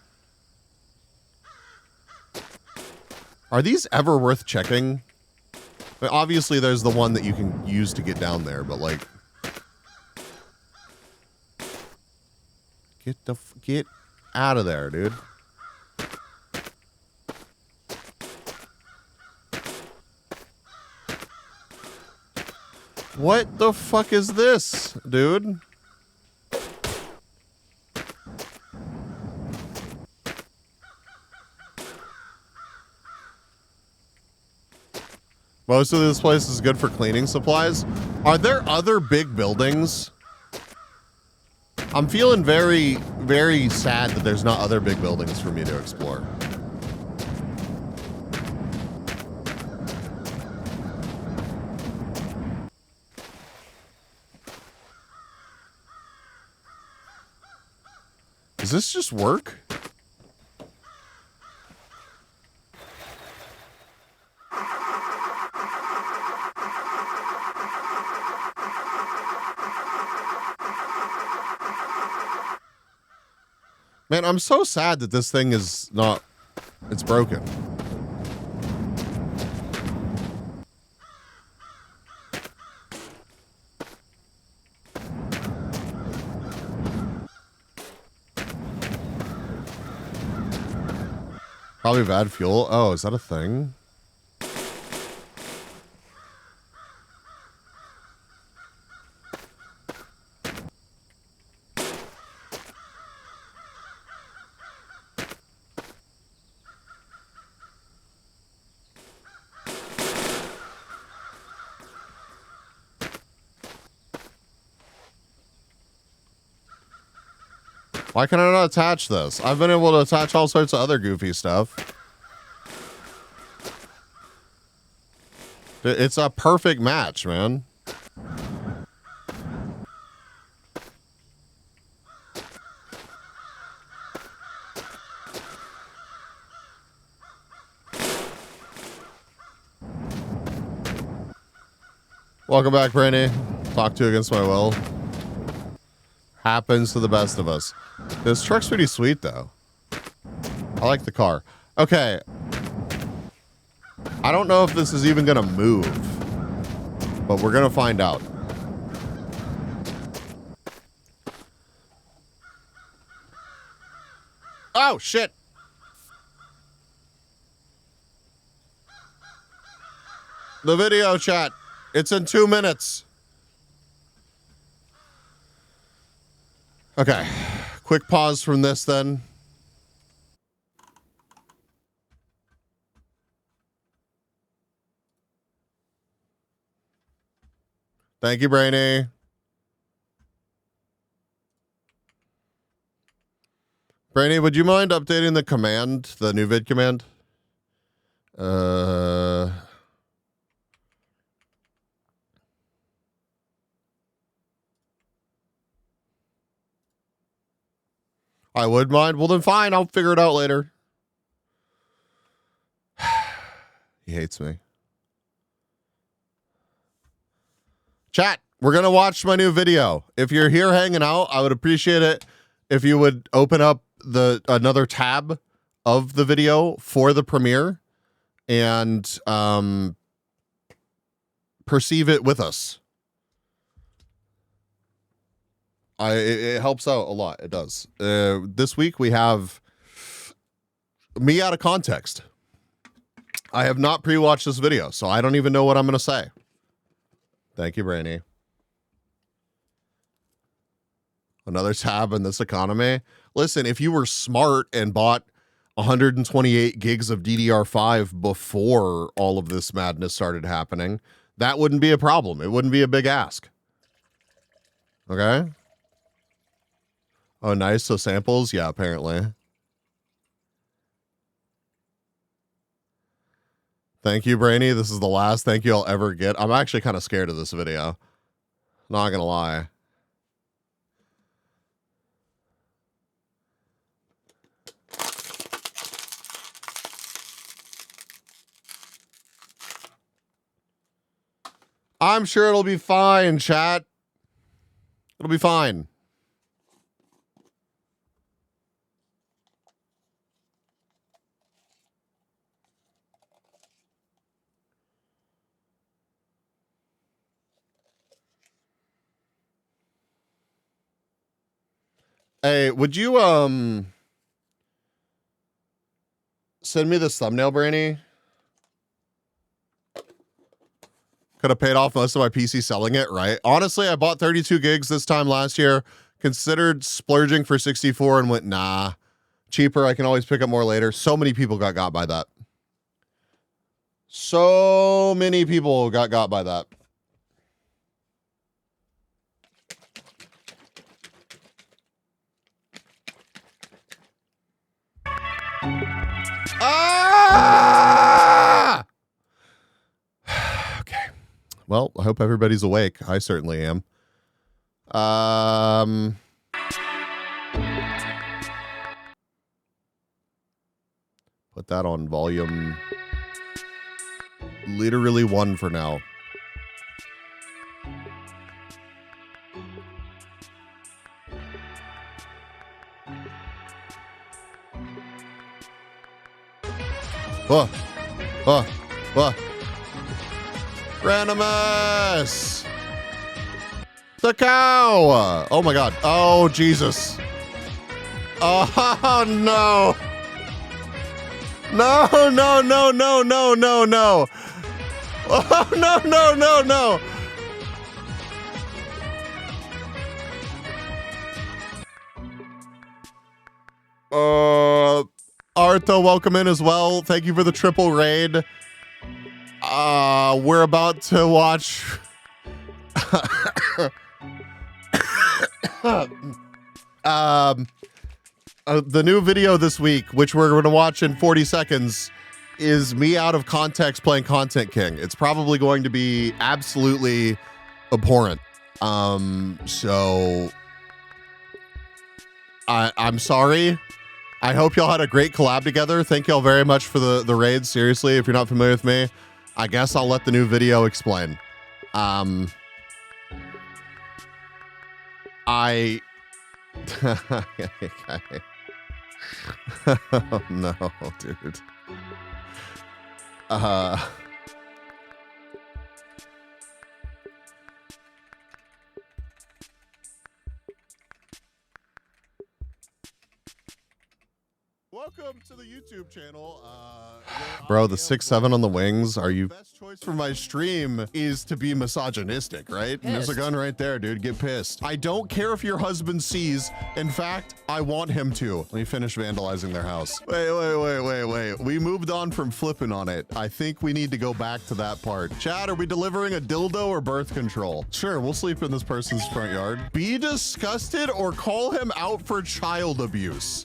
Are these ever worth checking? I mean, obviously, there's the one that you can use to get down there, but like, get out of there, dude. What the fuck is this, dude? Most of this place is good for cleaning supplies. Are there other big buildings? I'm feeling very, very sad that there's not other big buildings for me to explore. Does this just work? Man, I'm so sad that this thing is not, it's broken. Probably bad fuel. Oh, is that a thing? Why can I not attach this? I've been able to attach all sorts of other goofy stuff. It's a perfect match, man. Welcome back, Brainy. Talk to you against my will. Happens to the best of us. This truck's pretty sweet, though. I like the car. Okay. I don't know if this is even gonna move, but we're gonna find out. Oh, shit. The video chat. It's in 2 minutes. Okay. Quick pause from this then. Thank you, Brainy. Brainy, would you mind updating the command, the new vid command? I would mind. Well, then fine. I'll figure it out later. He hates me. Chat, we're going to watch my new video. If you're here hanging out, I would appreciate it if you would open up another tab of the video for the premiere and perceive it with us. It helps out a lot. It does. This week we have me out of context. I have not pre-watched this video, so I don't even know what I'm going to say. Thank you, Brainy. Another tab in this economy. Listen, if you were smart and bought 128 gigs of DDR5 before all of this madness started happening, that wouldn't be a problem. It wouldn't be a big ask. Okay? Oh, nice. So samples? Yeah, apparently. Thank you, Brainy. This is the last thank you I'll ever get. I'm actually kind of scared of this video. Not gonna lie. I'm sure it'll be fine, chat. It'll be fine. Hey, would you send me this thumbnail, Brainy? Could have paid off most of my PC selling it, right? Honestly, I bought 32 gigs this time last year, considered splurging for 64 and went, nah, cheaper. I can always pick up more later. So many people got by that. So many people got by that. Ah! Okay. Well, I hope everybody's awake. I certainly am. Put that on volume literally 1 for now. Randomus! The cow! Oh my god. Oh, Jesus. Oh, no. No. Oh, no. Artho, welcome in as well. Thank you for the triple raid. We're about to watch the new video this week, which we're going to watch in 40 seconds, is me out of context playing Content King. It's probably going to be absolutely abhorrent. So I'm sorry. I hope y'all had a great collab together. Thank y'all very much for the raid. Seriously, if you're not familiar with me, I guess I'll let the new video explain. Oh, no, dude. Welcome to the YouTube channel. Bro, the 6'7" on the wings. Are you? Best choice for my stream is to be misogynistic, right? And there's a gun right there, dude. Get pissed. I don't care if your husband sees. In fact, I want him to. Let me finish vandalizing their house. Wait. We moved on from flipping on it. I think we need to go back to that part. Chad, are we delivering a dildo or birth control? Sure, we'll sleep in this person's front yard. Be disgusted or call him out for child abuse.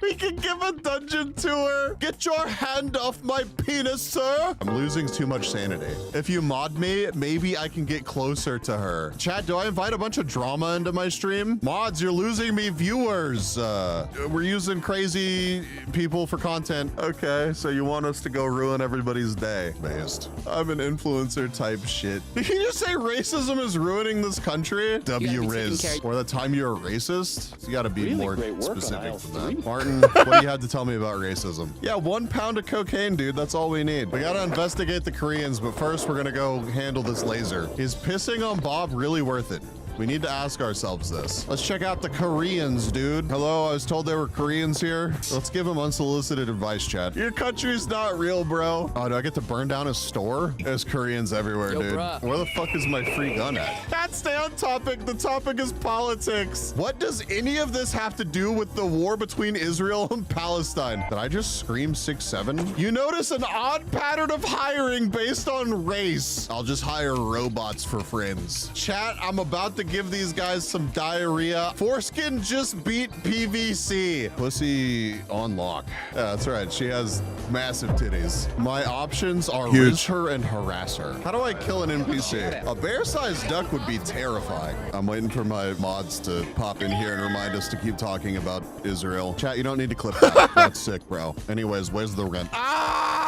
We can give a dungeon tour. Get your hand off my penis, sir. I'm losing too much sanity. If you mod me, maybe I can get closer to her. Chat, do I invite a bunch of drama into my stream? Mods, you're losing me viewers. We're using crazy people for content. Okay, so you want us to go ruin everybody's day. Based. I'm an influencer type shit. Did you just say racism is ruining this country? W-Riz. Or the time you're a racist? You gotta be really more specific than that. Martin, what do you have to tell me about racism? Yeah, 1 pound of cocaine, dude. That's all we need. We gotta investigate the Koreans, but first we're gonna go handle this laser. Is pissing on Bob really worth it? We need to ask ourselves this. Let's check out the Koreans, dude. Hello, I was told there were Koreans here. Let's give them unsolicited advice, chat. Your country's not real, bro. Oh, do I get to burn down a store? There's Koreans everywhere, dude. bruh. Where the fuck is my free gun at? Chat, stay on topic. The topic is politics. What does any of this have to do with the war between Israel and Palestine? Did I just scream 6'7"? You notice an odd pattern of hiring based on race. I'll just hire robots for friends. Chat, I'm about to give these guys some diarrhea. Foreskin just beat PVC. Pussy on lock. Yeah, that's right. She has massive titties. My options are riz her and harass her. How do I kill an NPC? A bear-sized duck would be terrifying. I'm waiting for my mods to pop in here and remind us to keep talking about Israel. Chat, you don't need to clip that. That's sick, bro. Anyways, where's the rent? Ah!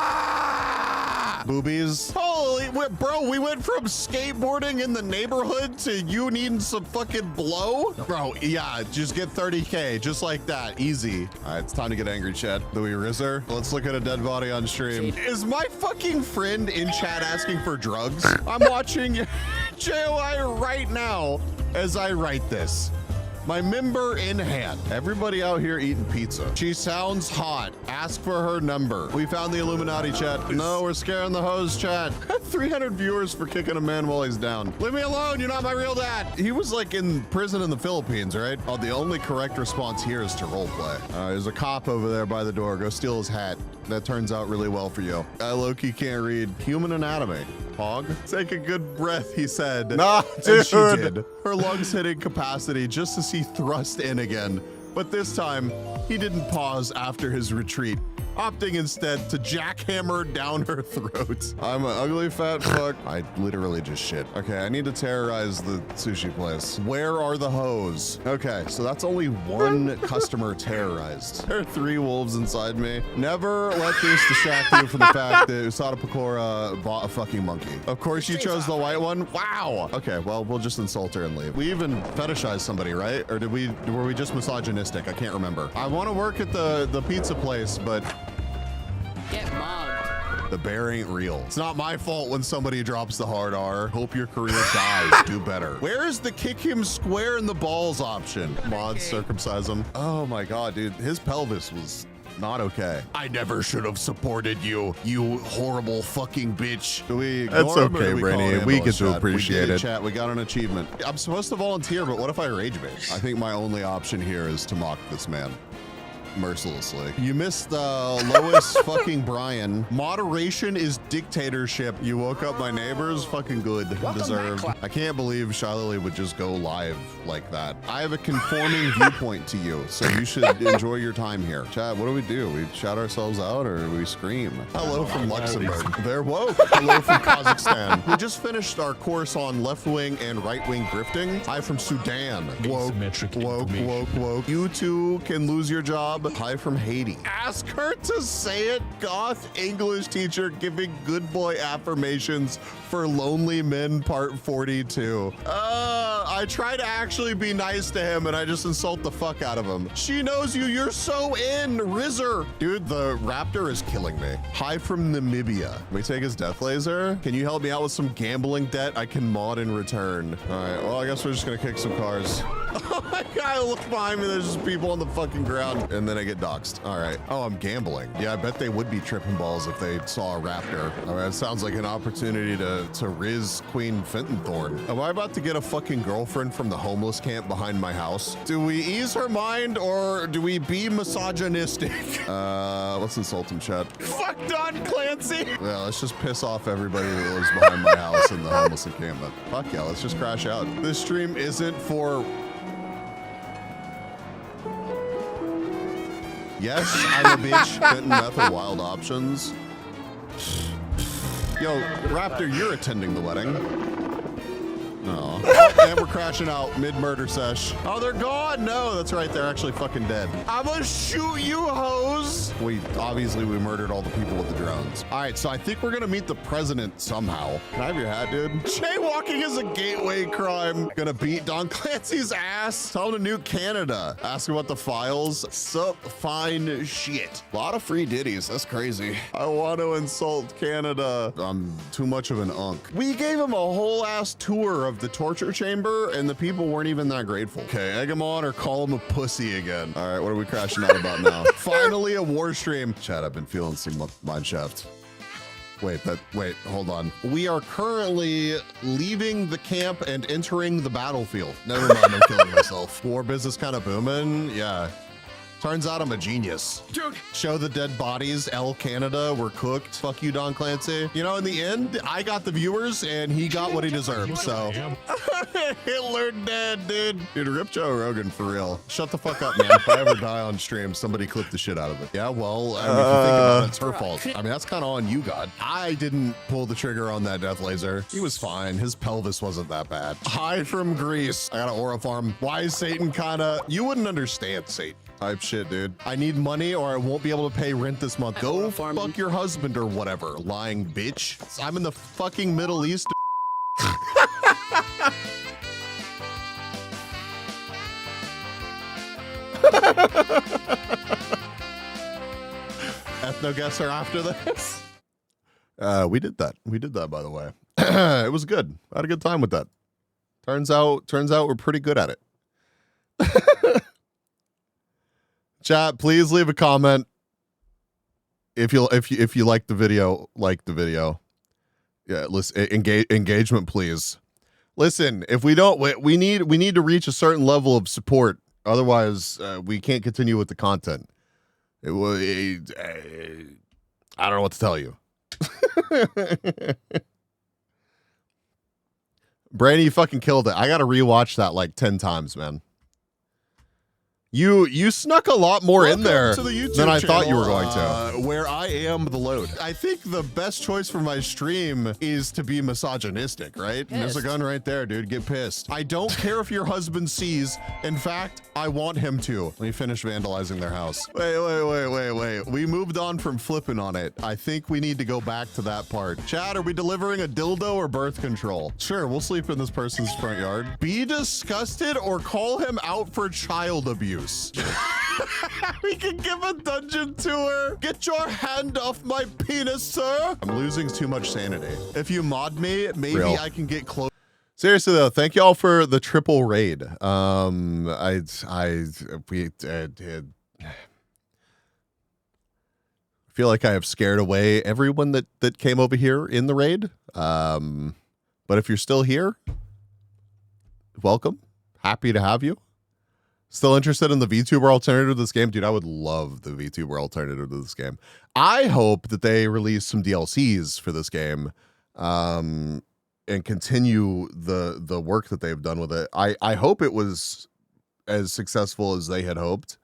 Boobies. Holy, bro, we went from skateboarding in the neighborhood to you needing some fucking blow? Bro, yeah, just get 30K, just like that, easy. All right, it's time to get angry, chat. Do we rizzer? Let's look at a dead body on stream. Is my fucking friend in chat asking for drugs? I'm watching JOI right now as I write this. My member in hand. Everybody out here eating pizza. She sounds hot. Ask for her number. We found the Illuminati, chat. No, we're scaring the hose, chat. 300 viewers for kicking a man while he's down. Leave me alone. You're not my real dad. He was like in prison in the Philippines, right? Oh, the only correct response here is to roleplay. There's a cop over there by the door. Go steal his hat. That turns out really well for you. I low-key can't read human anatomy. Hog? Take a good breath, he said. Nah, dude. And she did. Her lungs hitting capacity just as he thrust in again. But this time, he didn't pause after his retreat, opting instead to jackhammer down her throat. I'm an ugly fat fuck. I literally just shit. Okay, I need to terrorize the sushi place. Where are the hoes? Okay, so that's only one customer terrorized. There are 3 wolves inside me. Never let this distract you from the fact that Usada Pecora bought a fucking monkey. Of course you chose the white one. Wow. Okay, well, we'll just insult her and leave. We even fetishized somebody, right? Or were we just misogynistic? I can't remember. I want to work at the pizza place, but Get mugged. the bear ain't real. It's not my fault when somebody drops the hard R. Hope your career dies. Do better. Where is the kick him square in the balls option? Mods, circumcise him. Oh my God, dude. His pelvis was not okay. I never should have supported you, you horrible fucking bitch. Do we That's ignore him or okay, do we call Brainy. an We ambulance, get to chat? appreciate We did it. Chat, we got an achievement. I'm supposed to volunteer, but what if I rage bait? I think my only option here is to mock this man mercilessly. You missed Lois fucking Brian. Moderation is dictatorship. You woke up my neighbors. Fucking good. Deserved. I can't believe Shiley would just go live like that. I have a conforming viewpoint to you, so you should enjoy your time here. Chat, what do? We shout ourselves out or we scream? Hello from Luxembourg. They're woke. Hello from Kazakhstan. We just finished our course on left-wing and right-wing grifting. Hi from Sudan. Woke, woke. You too can lose your job. Hi from Haiti. Ask her to say it. Goth English teacher giving good boy affirmations for lonely men part 42. I try to actually be nice to him and I just insult the fuck out of him. She knows you. You're so in. Rizzer. Dude, the raptor is killing me. Hi from Namibia. Can we take his death laser? Can you help me out with some gambling debt? I can mod in return. All right, well, I guess we're just gonna kick some cars. Oh my God, I look behind me. There's just people on the fucking ground. And then I get doxxed. All right. Oh, I'm gambling. Yeah, I bet they would be tripping balls if they saw a raptor. All right, it sounds like an opportunity to riz Queen Fentonthorn. Am I about to get a fucking girlfriend from the homeless camp behind my house? Do we ease her mind or do we be misogynistic? Let's insult him, chat. Fuck Don Clancy. Yeah, let's just piss off everybody that lives behind my house in the homeless encampment. Fuck yeah, let's just crash out. This stream isn't for... Yes, I'm a bitch. Fenton Method Wild Options. Yo, Raptor, you're attending the wedding. No. And we're crashing out mid-murder sesh. Oh, they're gone. No, that's right. They're actually fucking dead. I'm gonna shoot you, hoes. Obviously we murdered all the people with the drones. All right, so I think we're gonna meet the president somehow. Can I have your hat, dude? Jaywalking is a gateway crime. Gonna beat Don Clancy's ass. Tell him to nuke Canada. Ask him about the files. Sup, fine shit. A lot of free ditties. That's crazy. I want to insult Canada. I'm too much of an unk. We gave him a whole ass tour of the torture chamber chamber and the people weren't even that grateful. Okay, egg him on or call him a pussy again. All right, what are we crashing out about now? Finally a war stream. Chat, I've been feeling some mineshaft. Wait, hold on. We are currently leaving the camp and entering the battlefield. Never mind, I'm killing myself. War business kind of booming, yeah. Turns out I'm a genius. Show the dead bodies, L Canada, we're cooked. Fuck you, Don Clancy. You know, in the end, I got the viewers and he got what he deserved, so. Hitler dead, dude. Dude, rip Joe Rogan for real. Shut the fuck up, man. If I ever die on stream, somebody clip the shit out of it. Yeah, well, I mean, if you think about it, it's her fault. I mean, that's kind of on you, God. I didn't pull the trigger on that death laser. He was fine. His pelvis wasn't that bad. Hi from Greece. I got an aura farm. Why is Satan kinda, you wouldn't understand Satan. Type shit, dude. I need money or I won't be able to pay rent this month. Go fuck your husband or whatever, lying bitch. I'm in the fucking Middle East. Ethno guesser after this. We did that. We did that, by the way. It was good. I had a good time with that. Turns out we're pretty good at it. Chat, please leave a comment if you like the video. Yeah, listen, engagement, please. Listen, if we don't, we need to reach a certain level of support. Otherwise, we can't continue with the content. I don't know what to tell you. Brandon, you fucking killed it. I got to rewatch that like 10 times, man. You snuck a lot more in there than I thought you were going to. Where I am the load. I think the best choice for my stream is to be misogynistic, right? And there's a gun right there, dude. Get pissed. I don't care if your husband sees. In fact, I want him to. Let me finish vandalizing their house. Wait. We moved on from flipping on it. I think we need to go back to that part. Chad, are we delivering a dildo or birth control? Sure, we'll sleep in this person's front yard. Be disgusted or call him out for child abuse. We can give a dungeon tour. Get your hand off my penis, sir. I'm losing too much sanity. If you mod me, maybe I can get close. Seriously though, thank y'all for the triple raid. I feel like I have scared away everyone that came over here in the raid. But if you're still here, welcome. Happy to have you. Still interested in the VTuber alternative to this game? Dude, I would love the VTuber alternative to this game. I hope that they release some DLCs for this game and continue the work that they've done with it. I hope it was as successful as they had hoped.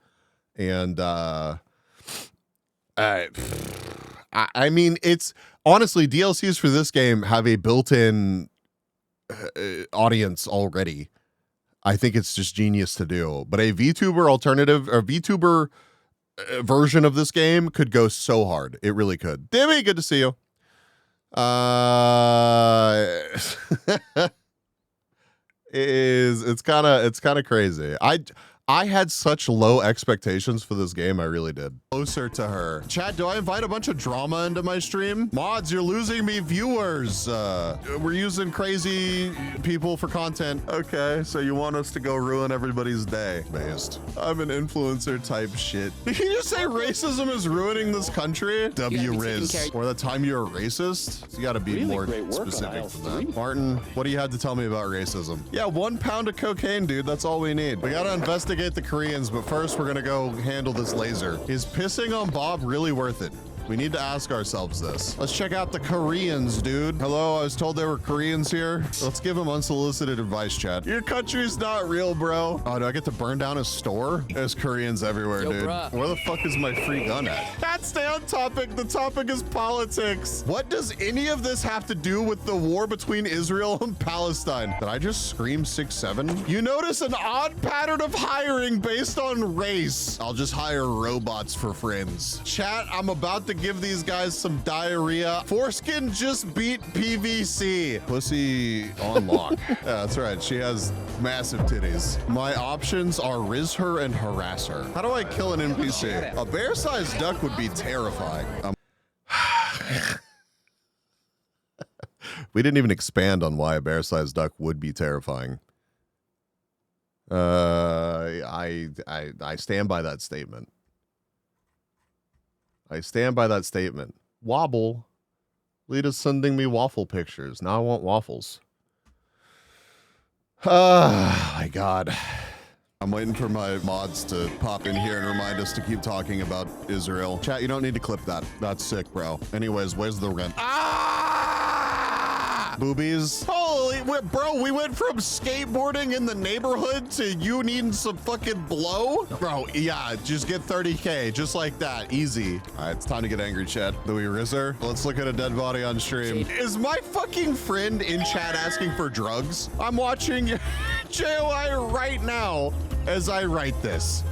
And I mean, it's honestly, DLCs for this game have a built-in audience already. I think it's just genius to do. But a VTuber alternative or VTuber version of this game could go so hard. It really could. Dimmy, good to see you. It's kind of crazy. I had such low expectations for this game. I really did. Closer to her. Chad, do I invite a bunch of drama into my stream? Mods, you're losing me viewers. We're using crazy people for content. Okay, so you want us to go ruin everybody's day. Based. I'm an influencer type shit. Did you just say racism is ruining this country? W-Riz. Or the time you're a racist? You gotta be more specific than that. Martin, what do you have to tell me about racism? Yeah, 1 pound of cocaine, dude. That's all we need. We gotta investigate the Koreans, but first we're gonna go handle this laser. Is pissing on Bob really worth it? We need to ask ourselves this. Let's check out the Koreans, dude. Hello, I was told there were Koreans here. Let's give them unsolicited advice, Chad. Your country's not real, bro. Oh, do I get to burn down a store? There's Koreans everywhere, dude. Bruh. Where the fuck is my free gun at? That's stay on topic. The topic is politics. What does any of this have to do with the war between Israel and Palestine? Did I just scream 6'7"? You notice an odd pattern of hiring based on race. I'll just hire robots for friends. Chat, I'm about to give these guys some diarrhea. Foreskin just beat PVC. Pussy on lock. Yeah, that's right. She has massive titties. My options are riz her and harass her. How do I kill an NPC? A bear-sized duck would be terrifying. We didn't even expand on why a bear-sized duck would be terrifying. I stand by that statement. I stand by that statement. Wobble. Lita's sending me waffle pictures. Now I want waffles. My God. I'm waiting for my mods to pop in here and remind us to keep talking about Israel. Chat, you don't need to clip that. That's sick, bro. Anyways, where's the rent? Ah! Boobies. Holy, bro, we went from skateboarding in the neighborhood to you needing some fucking blow? Bro, yeah, just get 30K, just like that, easy. All right, it's time to get angry, chat. Do we Rizzer? Let's look at a dead body on stream. Is my fucking friend in chat asking for drugs? I'm watching JOI right now as I write this.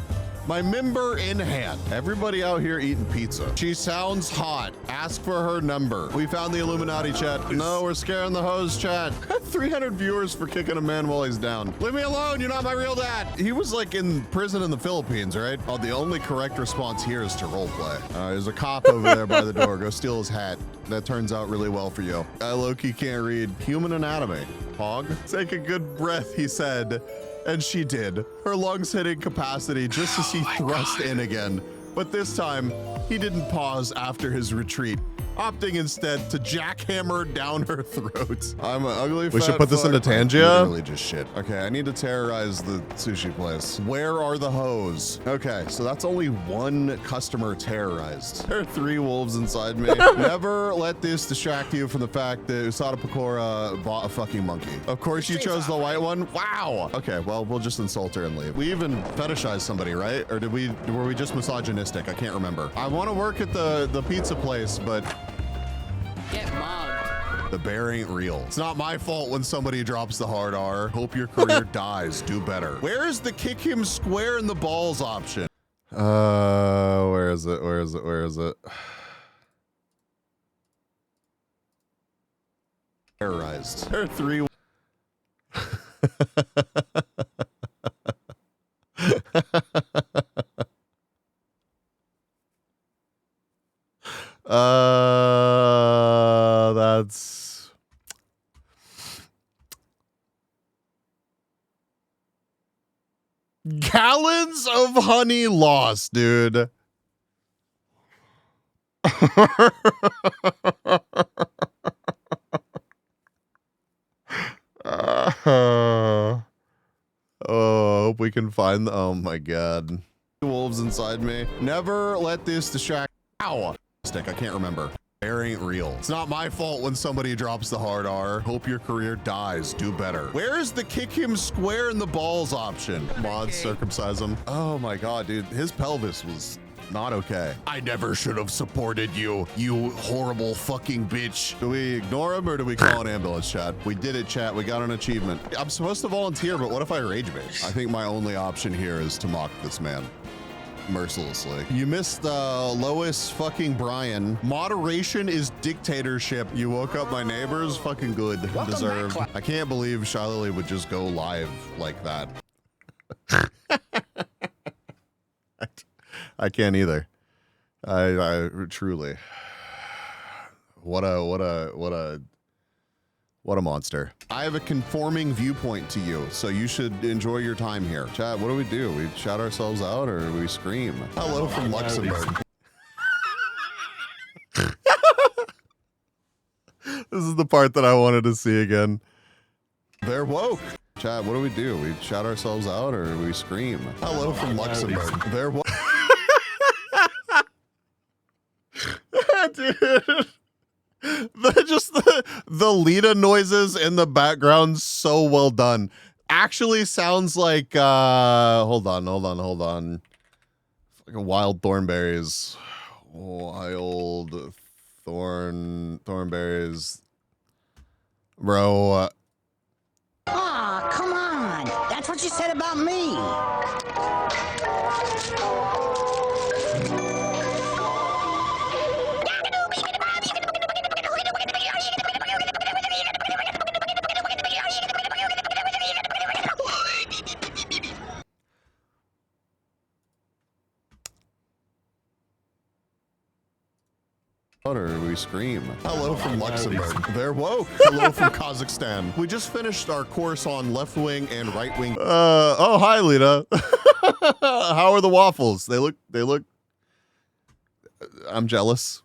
My member in hand. Everybody out here eating pizza. She sounds hot. Ask for her number. We found the Illuminati, chat. No, we're scaring the hose, chat. 300 viewers for kicking a man while he's down. Leave me alone. You're not my real dad. He was like in prison in the Philippines, right? Oh, the only correct response here is to roleplay. There's a cop over there by the door. Go steal his hat. That turns out really well for you. I low-key can't read human anatomy. Hog? Take a good breath, he said. And she did. Her lungs hitting capacity just as he thrust in again. But this time, he didn't pause after his retreat, opting instead to jackhammer down her throat. I'm an ugly fat We should put this into Oh, Tangia? Literally just shit. Okay, I need to terrorize the sushi place. Where are the hoes? Okay, so that's only one customer terrorized. There are 3 wolves inside me. Never let this distract you from the fact that Usada Pecora bought a fucking monkey. Of course you chose the white one. Wow. Okay, well, we'll just insult her and leave. We even fetishized somebody, right? Or were we just misogynistic? I can't remember. I want to work at the pizza place, but Get mugged. the bear ain't real. It's not my fault when somebody drops the hard R. Hope your career dies. Do better. Where is the kick him square in the balls option? Where is it? Where is it? Where is it? Terrorized. There are 3. That's gallons of honey lost, dude. Hope we can find oh my God. Wolves inside me. Never let this distract. Ow. Stick, I can't remember. Bear ain't real. It's not my fault when somebody drops the hard R. Hope your career dies. Do better. Where is the kick him square in the balls option? Mods, circumcise him. Oh my God, dude. His pelvis was not okay. I never should have supported you, you horrible fucking bitch. Do we ignore him or do we call an ambulance, chat? We did it, chat. We got an achievement. I'm supposed to volunteer, but what if I rage bait? I think my only option here is to mock this man mercilessly. You missed Lois fucking Brian. Moderation is dictatorship. You woke up my neighbors. Fucking good. Deserved. I can't believe Shiley would just go live like that. I can't either. I truly. What a monster. I have a conforming viewpoint to you, so you should enjoy your time here. Chat, what do? We shout ourselves out or we scream? Hello from Luxembourg. This is the part that I wanted to see again. They're woke. Chat, what do? We shout ourselves out or we scream? Hello from Luxembourg. They're woke. Dude. The Lita noises in the background, so well done. Actually sounds like hold on. Like a wild thornberries. Wild thornberries. Bro. Aw, come on. That's what you said about me. Or we we scream. Hello from Luxembourg. They're woke. Hello from Kazakhstan. We just finished our course on left wing and right wing. Oh, hi, Lita. How are the waffles? They look, I'm jealous.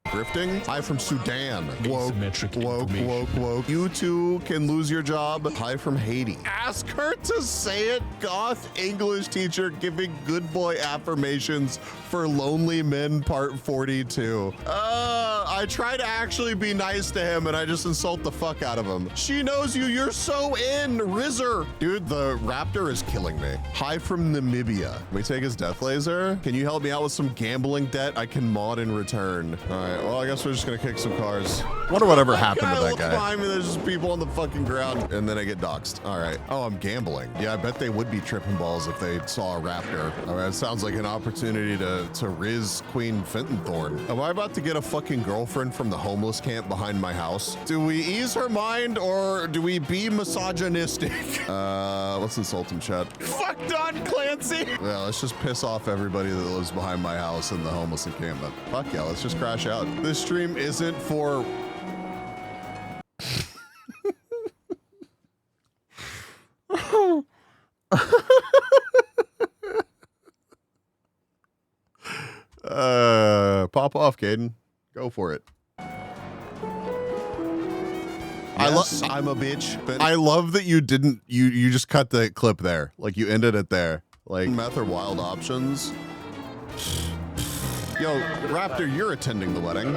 Grifting? Hi from Sudan. Woke. You too can lose your job. Hi from Haiti. Ask her to say it. Goth English teacher giving good boy affirmations for lonely men part 42. I try to actually be nice to him and I just insult the fuck out of him. She knows you. You're so in. Rizzer. Dude, the raptor is killing me. Hi from Namibia. Can we take his death laser? Can you help me out with some gambling debt I can mod in return? All right. Well, I guess we're just gonna kick some cars. Wonder whatever happened to that guy. Behind me, there's just people on the fucking ground, and then I get doxxed. All right. Oh, I'm gambling. Yeah, I bet they would be tripping balls if they saw a raptor. All right, it sounds like an opportunity to riz Queen Fentonthorn. Am I about to get a fucking girlfriend from the homeless camp behind my house? Do we ease her mind or do we be misogynistic? Let's insult him, chat. Fuck Don Clancy. Yeah, let's just piss off everybody that lives behind my house in the homeless encampment. Fuck yeah, let's just crash out. This stream isn't for... Pop off, Caden. Go for it. Yes, I'm a bitch. But I love that you didn't, you just cut the clip there. Like you ended it there. Like meth or wild options. Yo, Raptor, you're attending the wedding.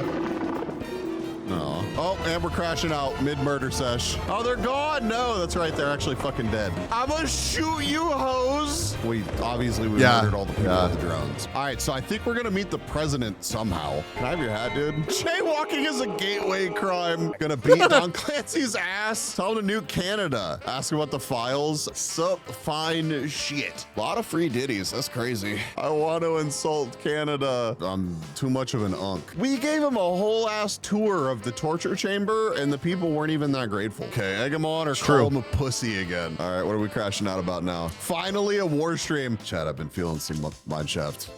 No. Oh, and we're crashing out mid-murder sesh. Oh, they're gone. No, that's right. They're actually fucking dead. I'm gonna shoot you, hoes. We murdered all the people with the drones. All right, so I think we're gonna meet the president somehow. Can I have your hat, dude? Jaywalking is a gateway crime. Gonna beat Don Clancy's ass. Tell him to nuke Canada. Ask him about the files. Sup, fine shit. A lot of free ditties. That's crazy. I want to insult Canada. I'm too much of an unk. We gave him a whole ass tour of the torture chamber and the people weren't even that grateful. Okay, egg him on or call him a pussy again. All right, what are we crashing out about now? Finally a war stream. Chat, I've been feeling some mineshaft.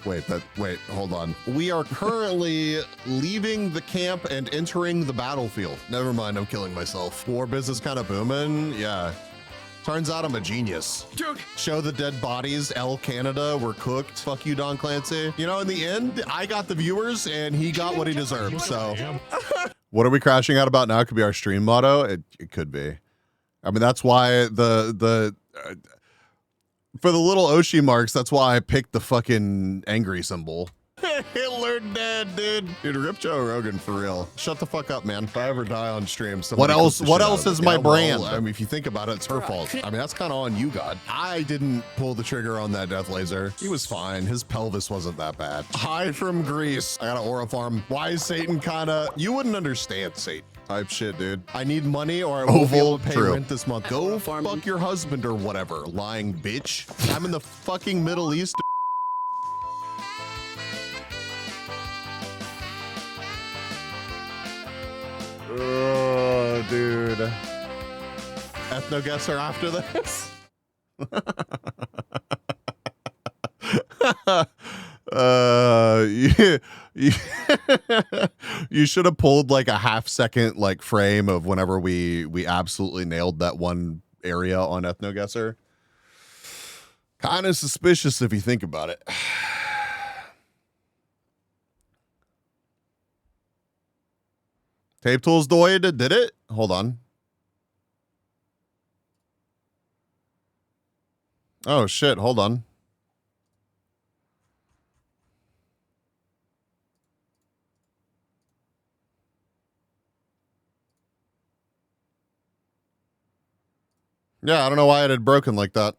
Wait, hold on. We are currently leaving the camp and entering the battlefield. Never mind, I'm killing myself. War business kind of booming. Yeah. Turns out I'm a genius. Dude. Show the dead bodies. L Canada, we're cooked. Fuck you, Don Clancy. You know, in the end, I got the viewers and he got what he deserved, so. What are we crashing out about now? Could be our stream motto. It could be. I mean, that's why for the little Oshi marks, that's why I picked the fucking angry symbol. Hitler dead, dude. Dude, rip Joe Rogan for real. Shut the fuck up, man. If I ever die on stream, what else is my brand? Well, I mean, if you think about it, it's her fault. I mean, that's kind of on you, God. I didn't pull the trigger on that death laser. He was fine. His pelvis wasn't that bad. Hi from Greece. I got an aura farm. Why is Satan you wouldn't understand Satan type shit, dude. I need money or I won't be able to pay rent this month. Go fuck your husband or whatever, lying bitch. I'm in the fucking Middle East. Oh, dude. Ethno guesser after this? You should have pulled like a half-second like frame of whenever we absolutely nailed that one area on Ethno guesser. Kind of suspicious if you think about it. Tape tools the way it did it? Hold on. Oh shit, hold on. Yeah, I don't know why it had broken like that.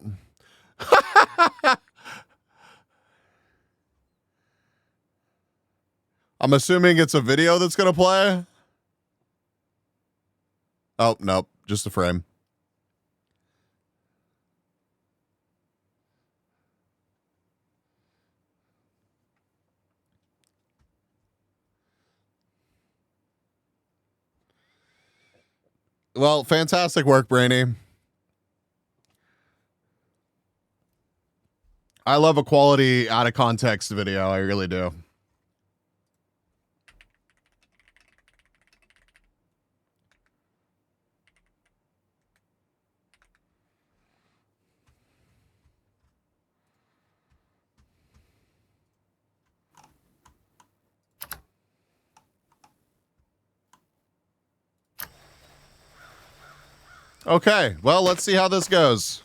I'm assuming it's a video that's gonna play. Oh, nope, just a frame. Well, fantastic work, Brainy. I love a quality out of context video. I really do. Okay, well, let's see how this goes.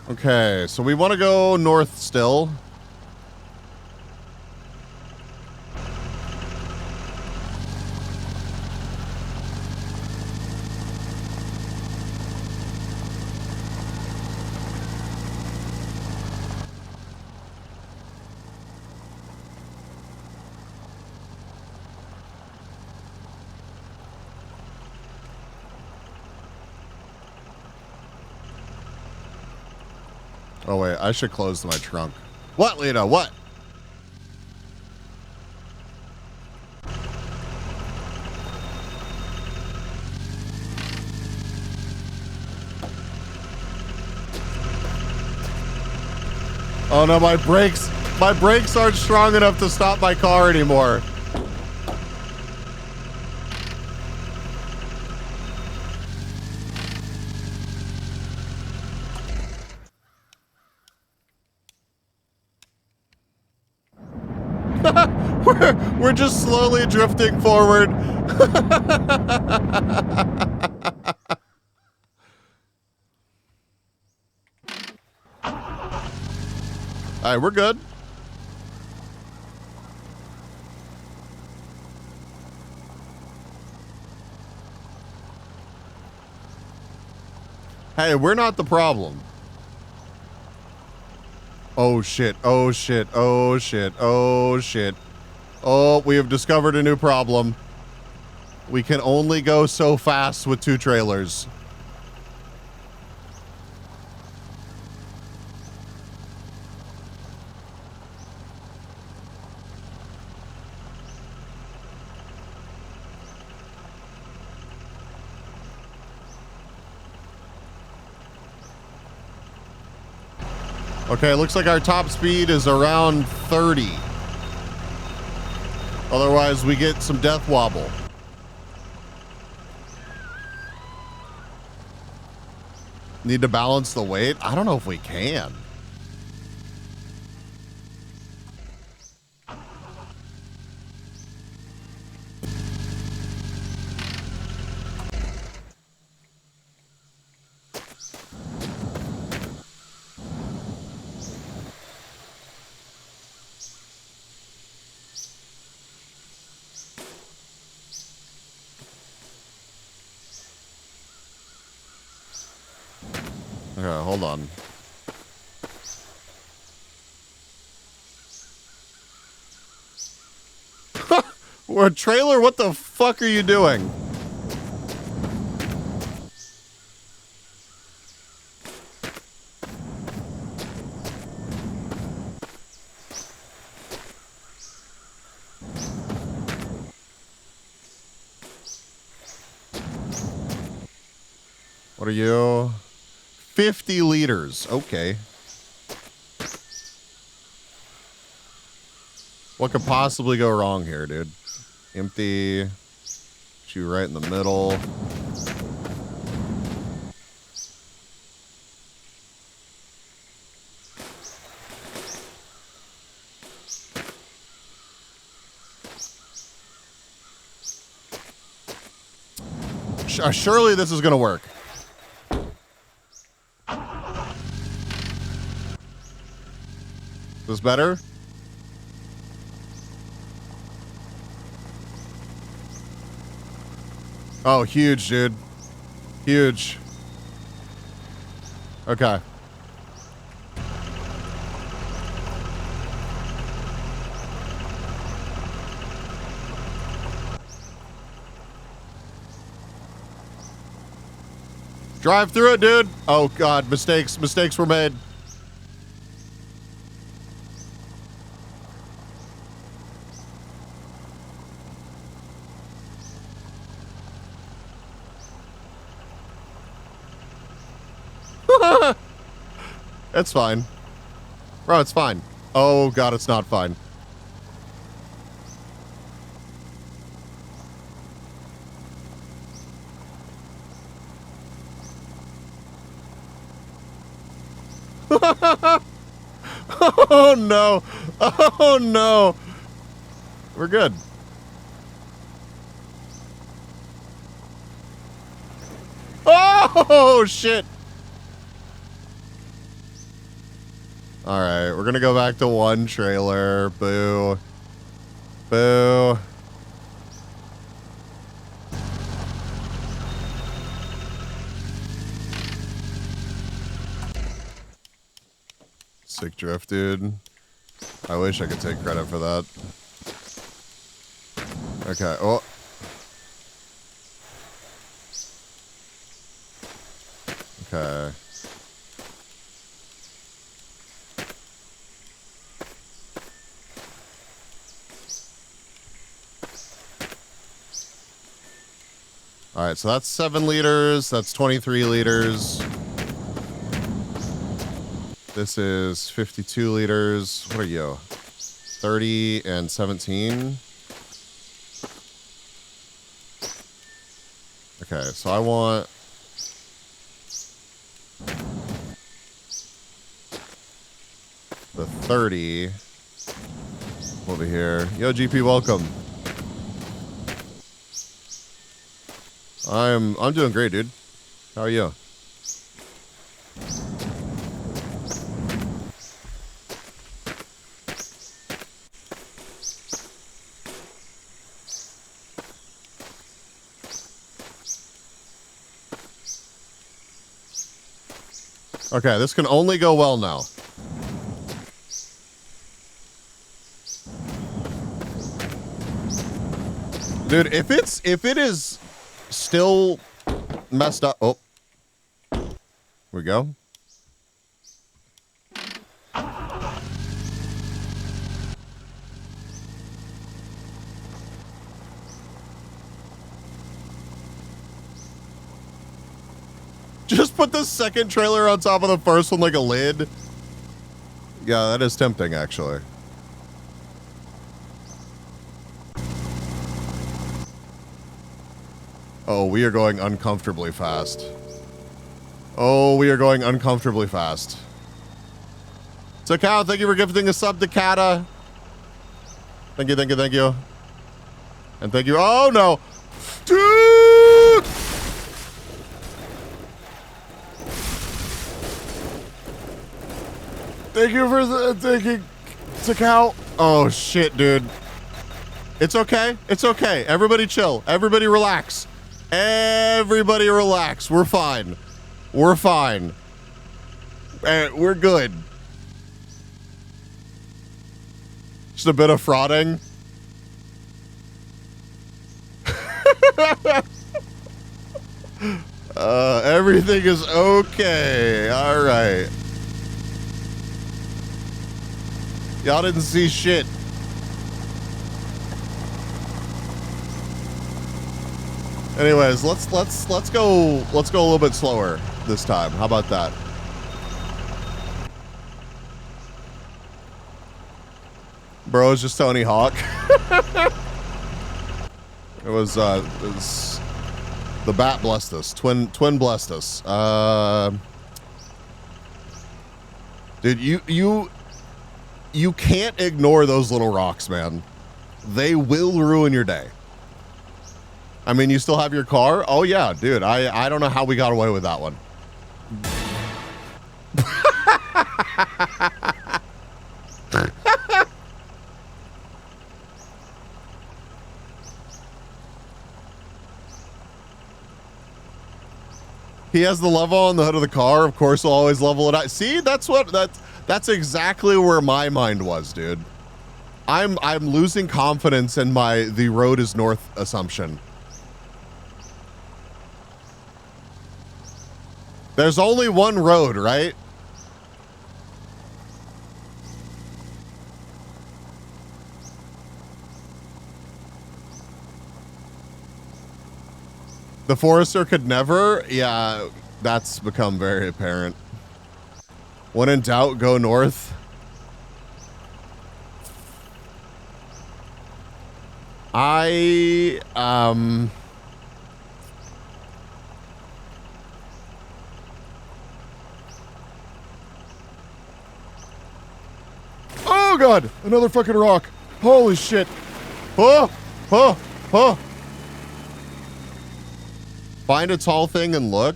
Okay, so we want to go north still. Oh, wait, I should close my trunk. What, Lena? What? Oh no, my brakes aren't strong enough to stop my car anymore. We're just slowly drifting forward. All right, we're good. Hey, we're not the problem. Oh shit, oh shit, oh shit, oh shit. Oh, we have discovered a new problem. We can only go so fast with 2 trailers. Okay, looks like our top speed is around 30. Otherwise, we get some death wobble. Need to balance the weight? I don't know if we can. Okay, hold on. We're a trailer? What the fuck are you doing? What are you? 50 liters. Okay. What could possibly go wrong here, dude? Empty. Shoot right in the middle. Surely this is gonna work. Is this better? Oh, huge, dude. Huge. Okay. Drive through it, dude. Oh, God. Mistakes. Mistakes were made. It's fine. Bro, it's fine. Oh, God, it's not fine. Oh, no. Oh, no. We're good. Oh, shit. All right, we're going to go back to one trailer. Boo. Boo. Sick drift, dude. I wish I could take credit for that. Okay. Oh. Okay. All right, so that's 7 liters. That's 23 liters. This is 52 liters. What are you? 30 and 17. Okay, so I want... the 30 over here. Yo, GP, welcome. I'm doing great, dude. How are you? Okay, this can only go well now. Dude, if it is still messed up. Oh. Here we go. Just put the second trailer on top of the first one like a lid. Yeah, that is tempting, actually. Oh, we are going uncomfortably fast. Oh, we are going uncomfortably fast. Takao, thank you for gifting a sub to Kata. Thank you, thank you, thank you. And thank you. Oh, no. Dude! Thank you for taking Takao. Oh, shit, dude. It's okay. It's okay. Everybody chill. Everybody relax. Everybody relax. We're fine. We're fine. We're good. Just a bit of frauding. Everything is okay. All right. Y'all didn't see shit. Anyways, let's go a little bit slower this time. How about that? Bro, it's just Tony Hawk. it was the bat blessed us. Twin blessed us. Dude, you can't ignore those little rocks, man. They will ruin your day. I mean, you still have your car? Oh, yeah, dude. I don't know how we got away with that one. He has the level on the hood of the car. Of course, he'll always level it out. See, that's exactly where my mind was, dude. I'm losing confidence in the road is north assumption. There's only one road, right? The Forester could never? Yeah, that's become very apparent. When in doubt, go north. Oh god, another fucking rock. Holy shit. Oh, oh, oh. Find a tall thing and look.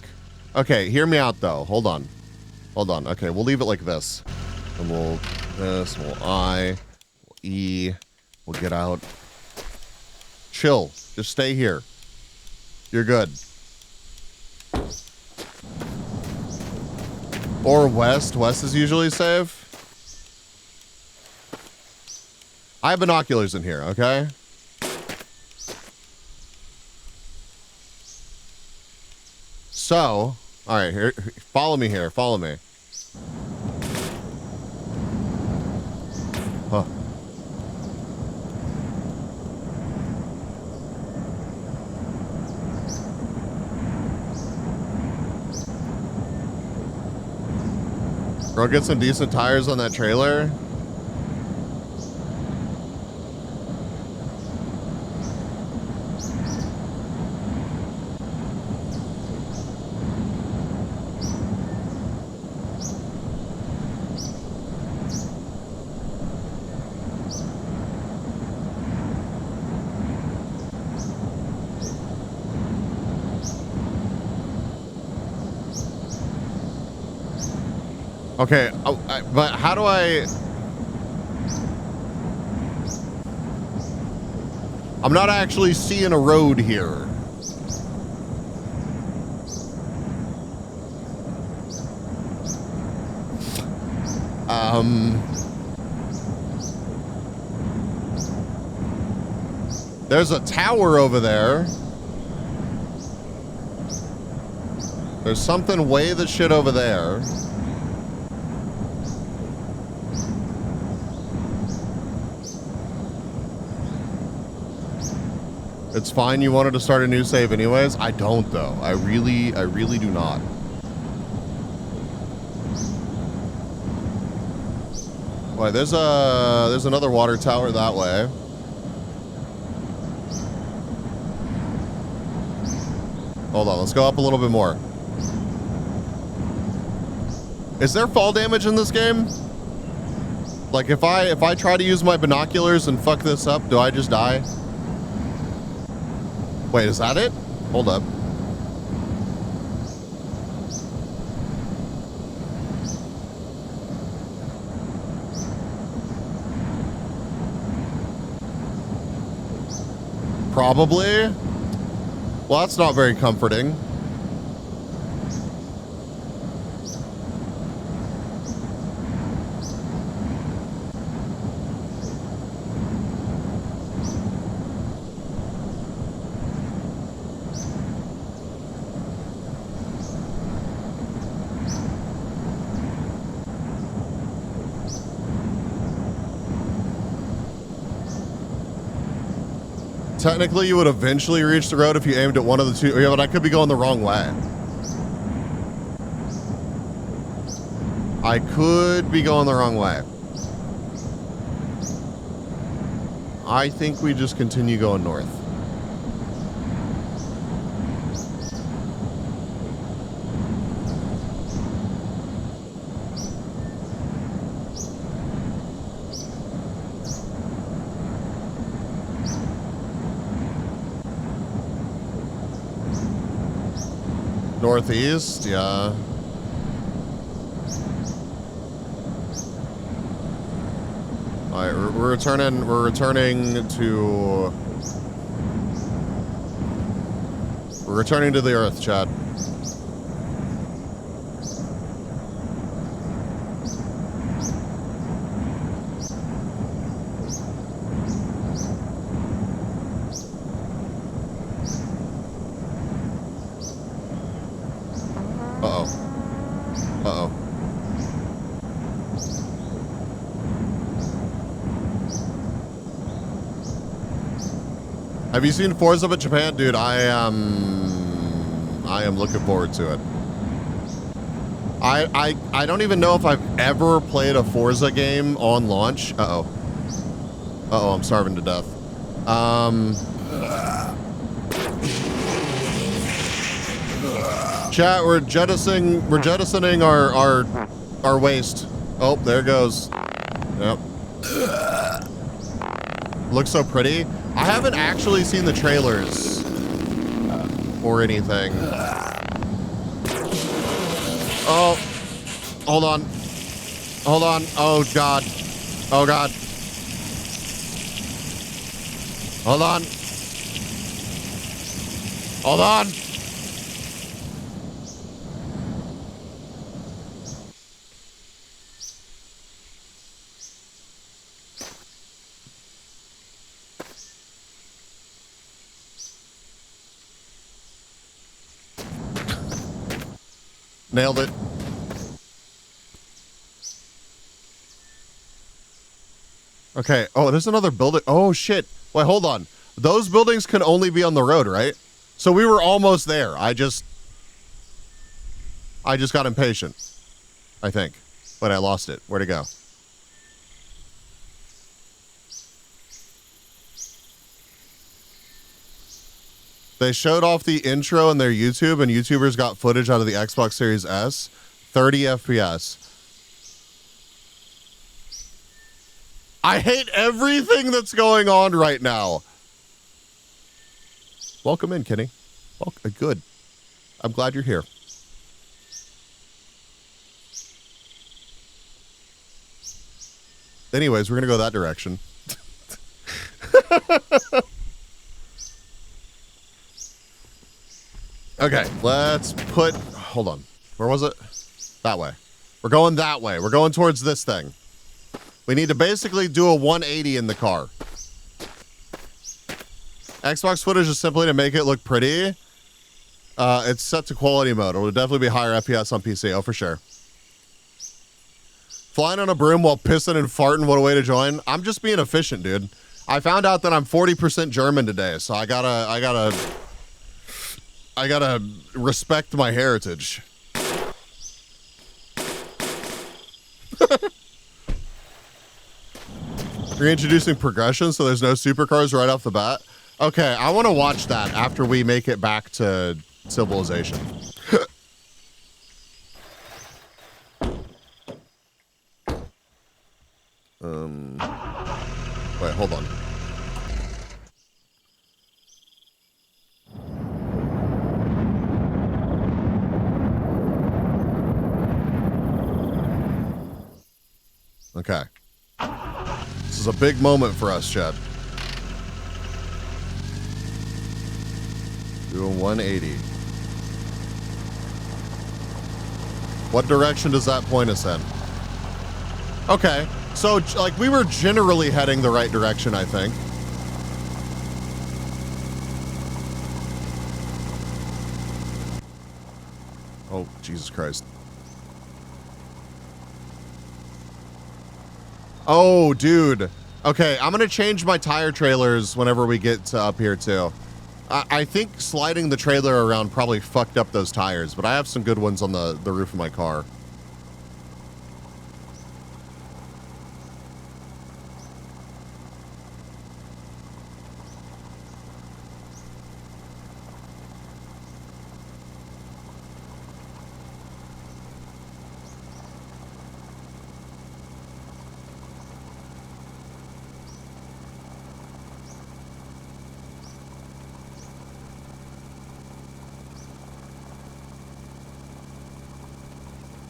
Okay, hear me out though. Hold on. Hold on. Okay, we'll leave it like this. And we'll this, we'll I, we'll E, we'll get out. Chill. Just stay here. You're good. Or west. West is usually safe. I have binoculars in here, okay? So, all right, here, follow me here. Follow me. Huh. Bro, get some decent tires on that trailer. Okay, but how do I... I'm not actually seeing a road here. There's a tower over there. There's something way the shit over there. It's fine, you wanted to start a new save anyways? I don't though. I really do not. Wait, there's another water tower that way. Hold on, let's go up a little bit more. Is there fall damage in this game? Like if I try to use my binoculars and fuck this up, do I just die? Wait, is that it? Hold up. Probably. Well, that's not very comforting. Technically, you would eventually reach the road if you aimed at one of the two. Yeah, but I could be going the wrong way. I could be going the wrong way. I think we just continue going north. Northeast, yeah. All right, we're returning to the Earth, Chad. Have you seen Forza of Japan? Dude, I am looking forward to it. I don't even know if I've ever played a Forza game on launch. Uh-oh. Uh-oh, I'm starving to death. Chat, we're jettisoning our waste. Oh, there it goes. Yep. Looks so pretty. I haven't actually seen the trailers or anything. Oh, hold on. Hold on. Oh, God. Oh, God. Hold on. Hold on. Nailed it. Okay. Oh, there's another building. Oh, shit. Wait, hold on. Those buildings can only be on the road, right? So we were almost there. I just got impatient, I think. But I lost it. Where'd it go? They showed off the intro in their YouTube, and YouTubers got footage out of the Xbox Series S. 30 FPS. I hate everything that's going on right now. Welcome in, Kenny. Good. I'm glad you're here. Anyways, we're going to go that direction. Okay, let's put... Hold on. Where was it? That way. We're going that way. We're going towards this thing. We need to basically do a 180 in the car. Xbox footage is simply to make it look pretty. It's set to quality mode. It'll definitely be higher FPS on PC. Oh, for sure. Flying on a broom while pissing and farting. What a way to join. I'm just being efficient, dude. I found out that I'm 40% German today, so I gotta respect my heritage. Reintroducing progression, so there's no supercars right off the bat. Okay, I want to watch that after we make it back to civilization. Wait, hold on. Okay. This is a big moment for us, Chad. Do a 180. What direction does that point us in? Okay. So, like, we were generally heading the right direction, I think. Oh, Jesus Christ. Oh, dude. Okay, I'm going to change my tire trailers whenever we get to up here, too. I think sliding the trailer around probably fucked up those tires, but I have some good ones on the roof of my car.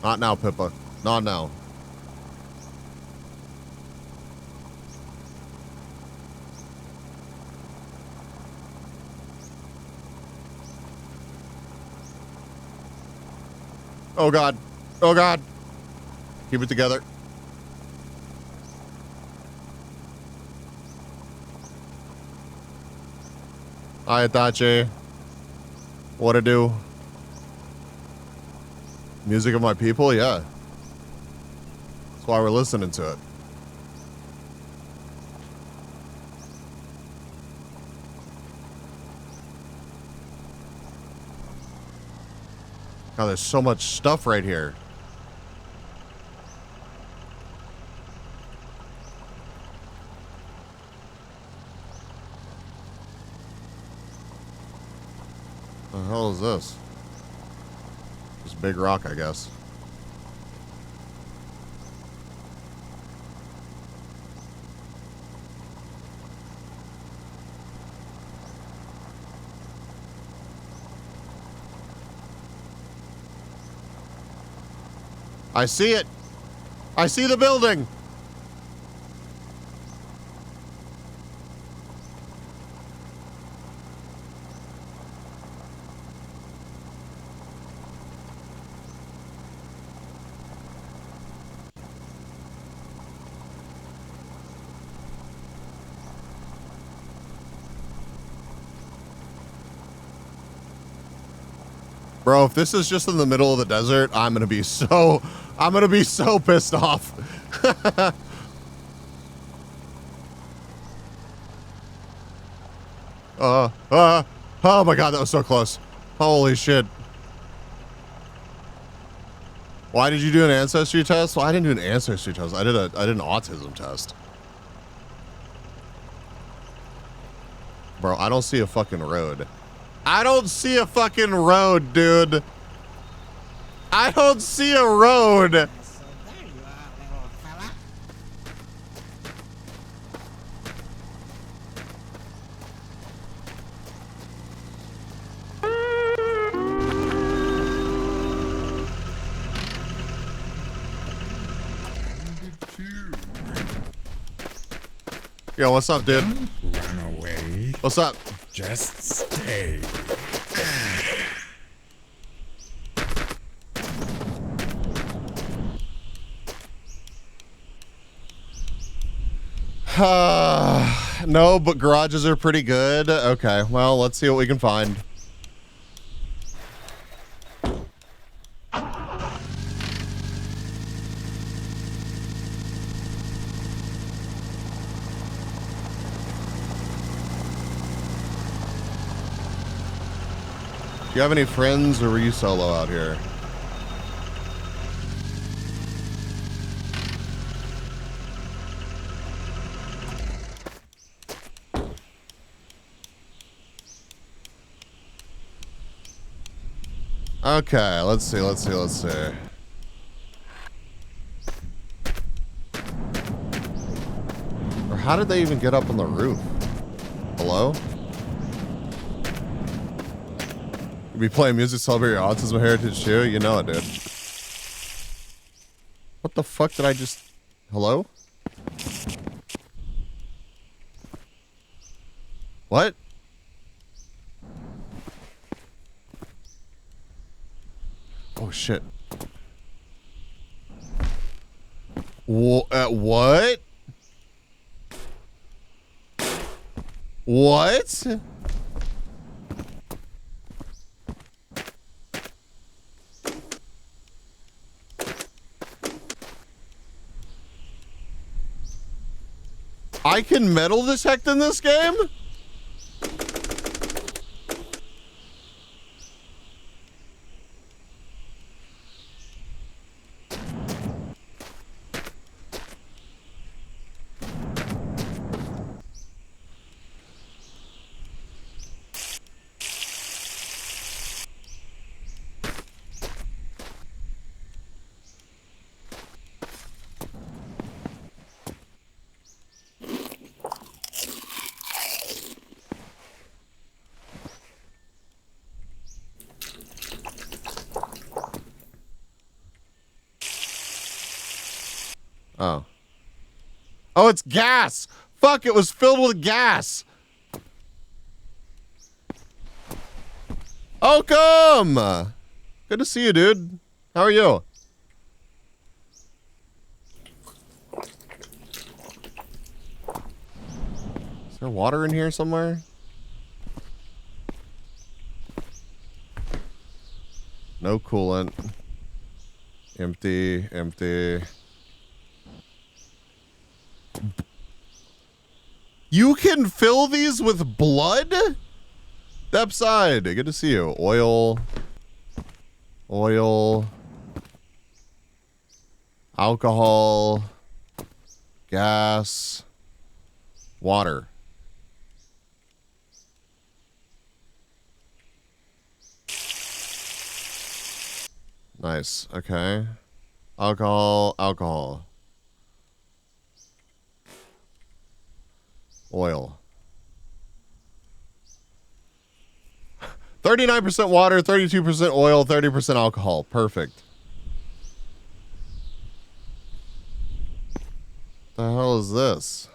Not now, Pippa. Not now. Oh, God. Oh, God. Keep it together. Hi, Itachi. What to do? Music of my people? Yeah. That's why we're listening to it. God, there's so much stuff right here. hell is this? Just a big rock, I guess. I see it. I see the building. Bro, if this is just in the middle of the desert, I'm gonna be so pissed off. Oh my god, that was so close. Holy shit. Why did you do an ancestry test? Well, I didn't do an ancestry test. I did an autism test. Bro, I don't see a fucking road. I don't see a fucking road, dude. I don't see a road. So there you are, little fella. Yo, what's up, dude? Run away. What's up? Just stay. No, but garages are pretty good. Okay, well, let's see what we can find. Do you have any friends, or were you solo out here? Okay, let's see. Or how did they even get up on the roof? Hello? You be playing music, celebrate your autism heritage too? You know it, dude. What the fuck did I just... Hello? What? Oh shit. What? What? I can metal detect in this game? Oh. Oh, it's gas! Fuck, it was filled with gas! Oh, come! Good to see you, dude. How are you? Is there water in here somewhere? No coolant. Empty, empty. You can fill these with blood? Step side. Good to see you. Oil. Oil. Alcohol. Gas. Water. Nice. Okay. Alcohol, alcohol. Oil. 39% water, 32% oil, 30% alcohol. Perfect. The hell is this?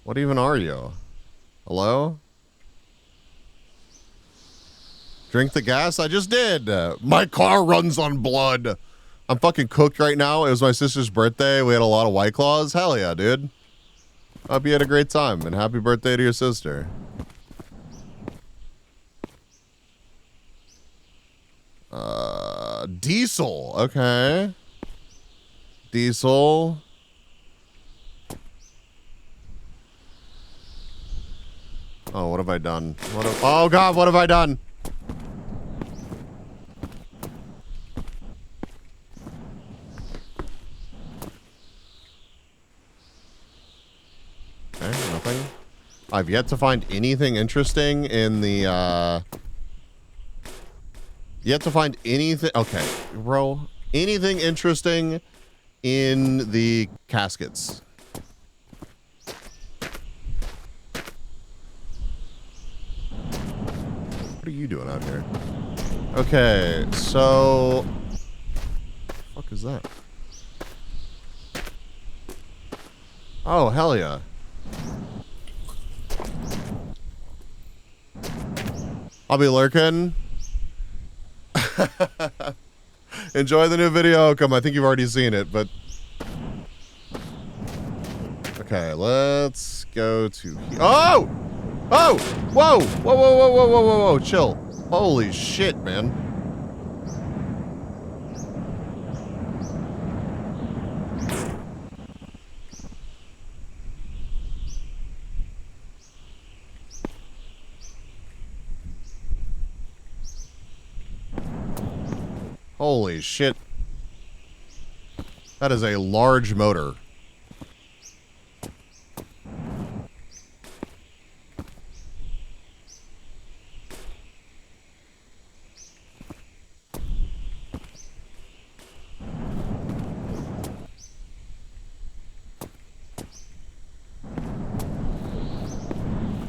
What even are you? Hello? Drink the gas? I just did. My car runs on blood. I'm fucking cooked right now. It was my sister's birthday. We had a lot of White Claws. Hell yeah, dude. Hope you had a great time, and happy birthday to your sister. Diesel. Okay. Diesel. Oh, what have I done? Oh God, what have I done? Okay, nothing. I've yet to find anything interesting in the, yet to find anything. Okay, bro. Anything interesting in the caskets? What are you doing out here? Okay, so... What the fuck is that? Oh, hell yeah. I'll be lurking. Enjoy the new video outcome. I think you've already seen it, but... Okay, let's go to... Oh! Oh! Whoa! Whoa, whoa, whoa, whoa, whoa, whoa, whoa, chill. Holy shit, man. Holy shit. That is a large motor.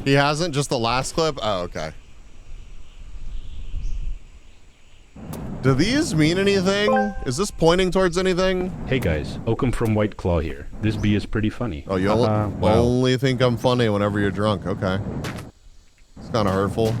He hasn't? Just the last clip? Oh, okay. Do these mean anything? Is this pointing towards anything? Hey guys, Oakham from White Claw here. This bee is pretty funny. Oh, you only think I'm funny whenever you're drunk. Okay. It's kind of hurtful.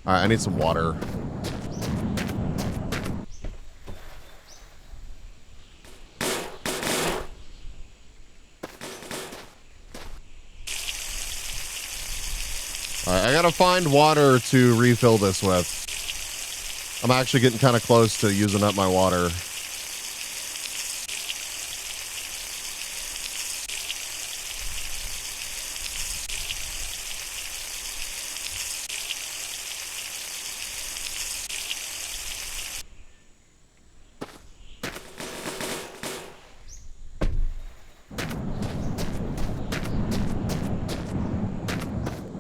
Alright, I need some water. Alright, I gotta find water to refill this with. I'm actually getting kind of close to using up my water.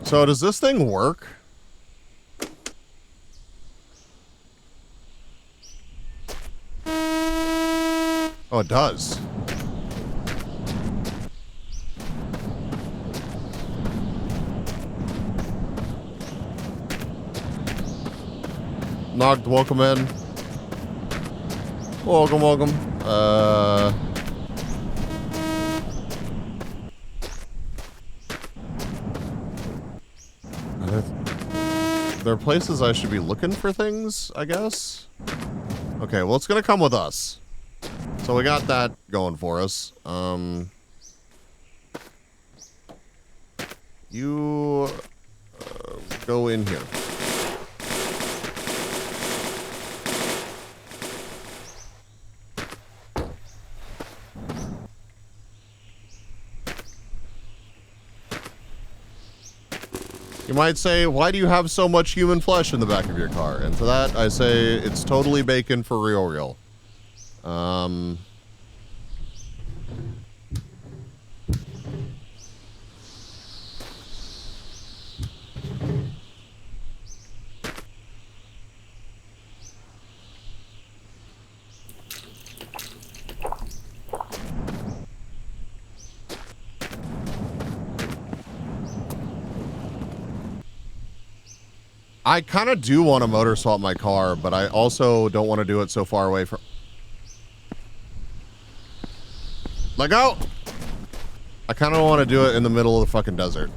So does this thing work? Oh, it does. Knocked, welcome in. Welcome, welcome. There are places I should be looking for things, I guess. Okay, well, it's gonna come with us. So we got that going for us. You go in here. You might say, why do you have so much human flesh in the back of your car? And to that, I say, it's totally bacon for real. I kind of do want to motor swap my car, but I also don't want to do it so far away from... Let go! I kind of want to do it in the middle of the fucking desert.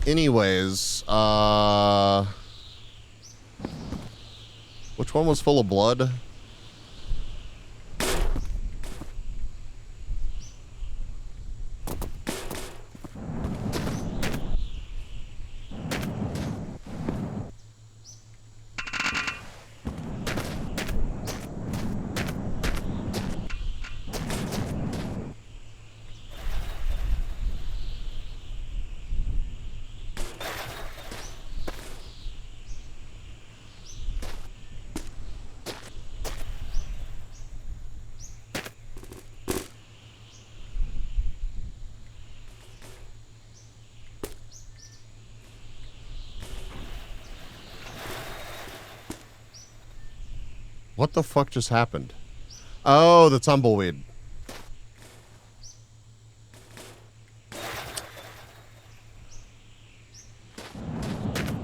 Anyways, which one was full of blood? What the fuck just happened? Oh, the tumbleweed.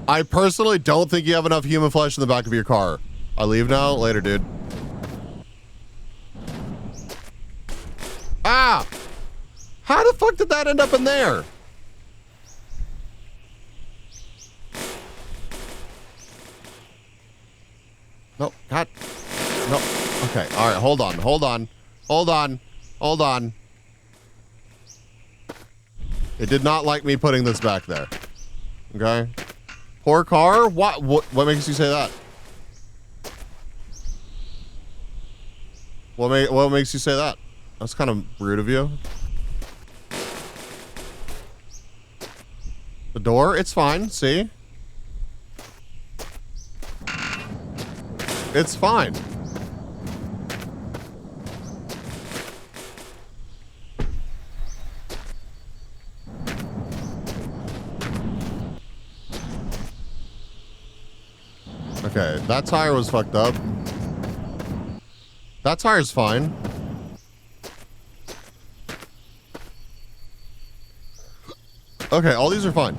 I personally don't think you have enough human flesh in the back of your car. I leave now? Later, dude. Ah! How the fuck did that end up in there? No, God. No. Okay, alright, hold on. It did not like me putting this back there. Okay? Poor car? What makes you say that? What makes you say that? That's kind of rude of you. The door? It's fine, see? It's fine. Okay, that tire was fucked up. That tire's fine. Okay, all these are fine.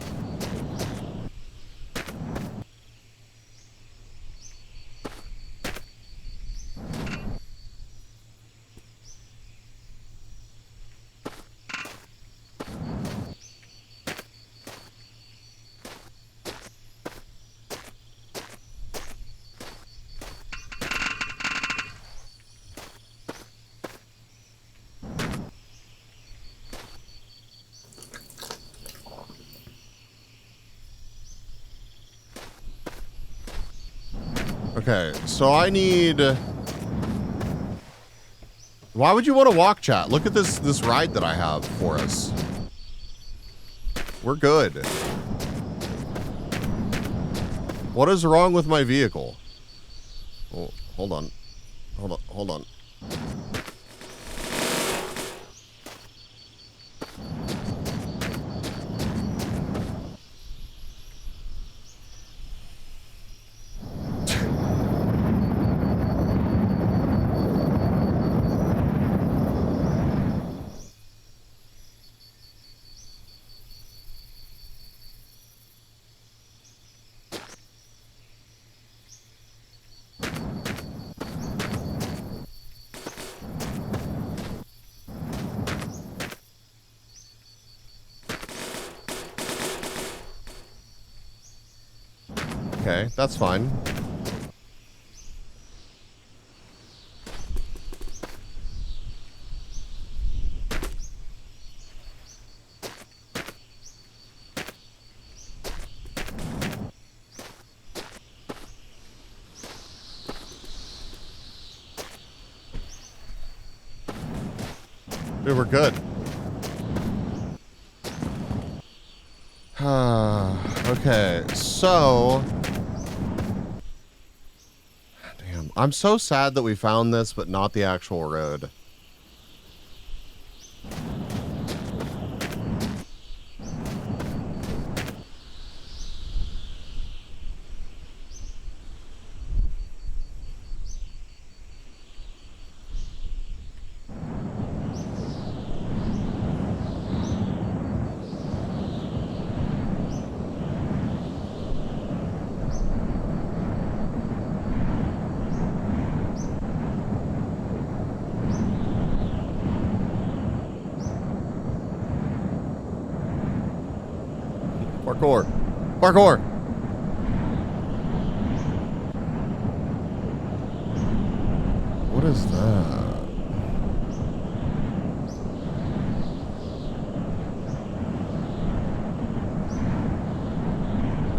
Okay, so I need... Why would you want to walk, chat? Look at this ride that I have for us. We're good. What is wrong with my vehicle? Oh, hold on. Hold on. Okay, that's fine. Dude, we're good. Okay, so... Damn, I'm so sad that we found this, but not the actual road. Parkour. Parkour. What is that?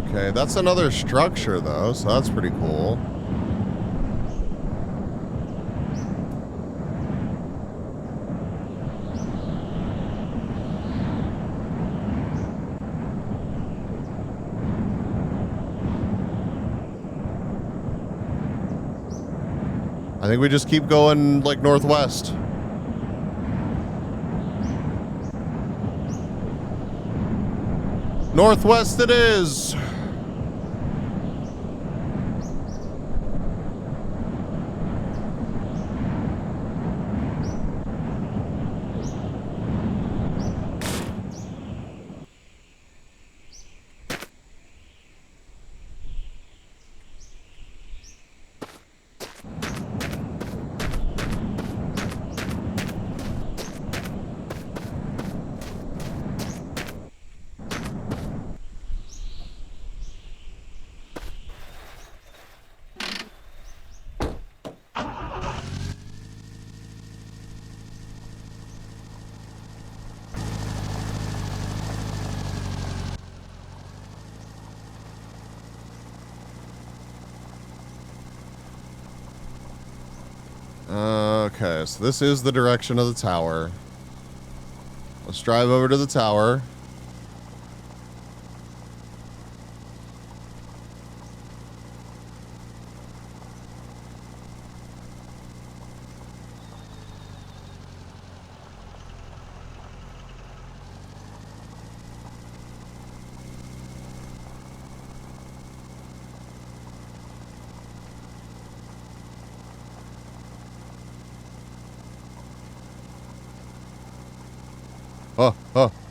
Okay, that's another structure though, so that's pretty cool. I think we just keep going like northwest. Northwest it is. Okay, so this is the direction of the tower. Let's drive over to the tower.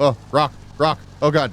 Oh, rock, rock. Oh, God.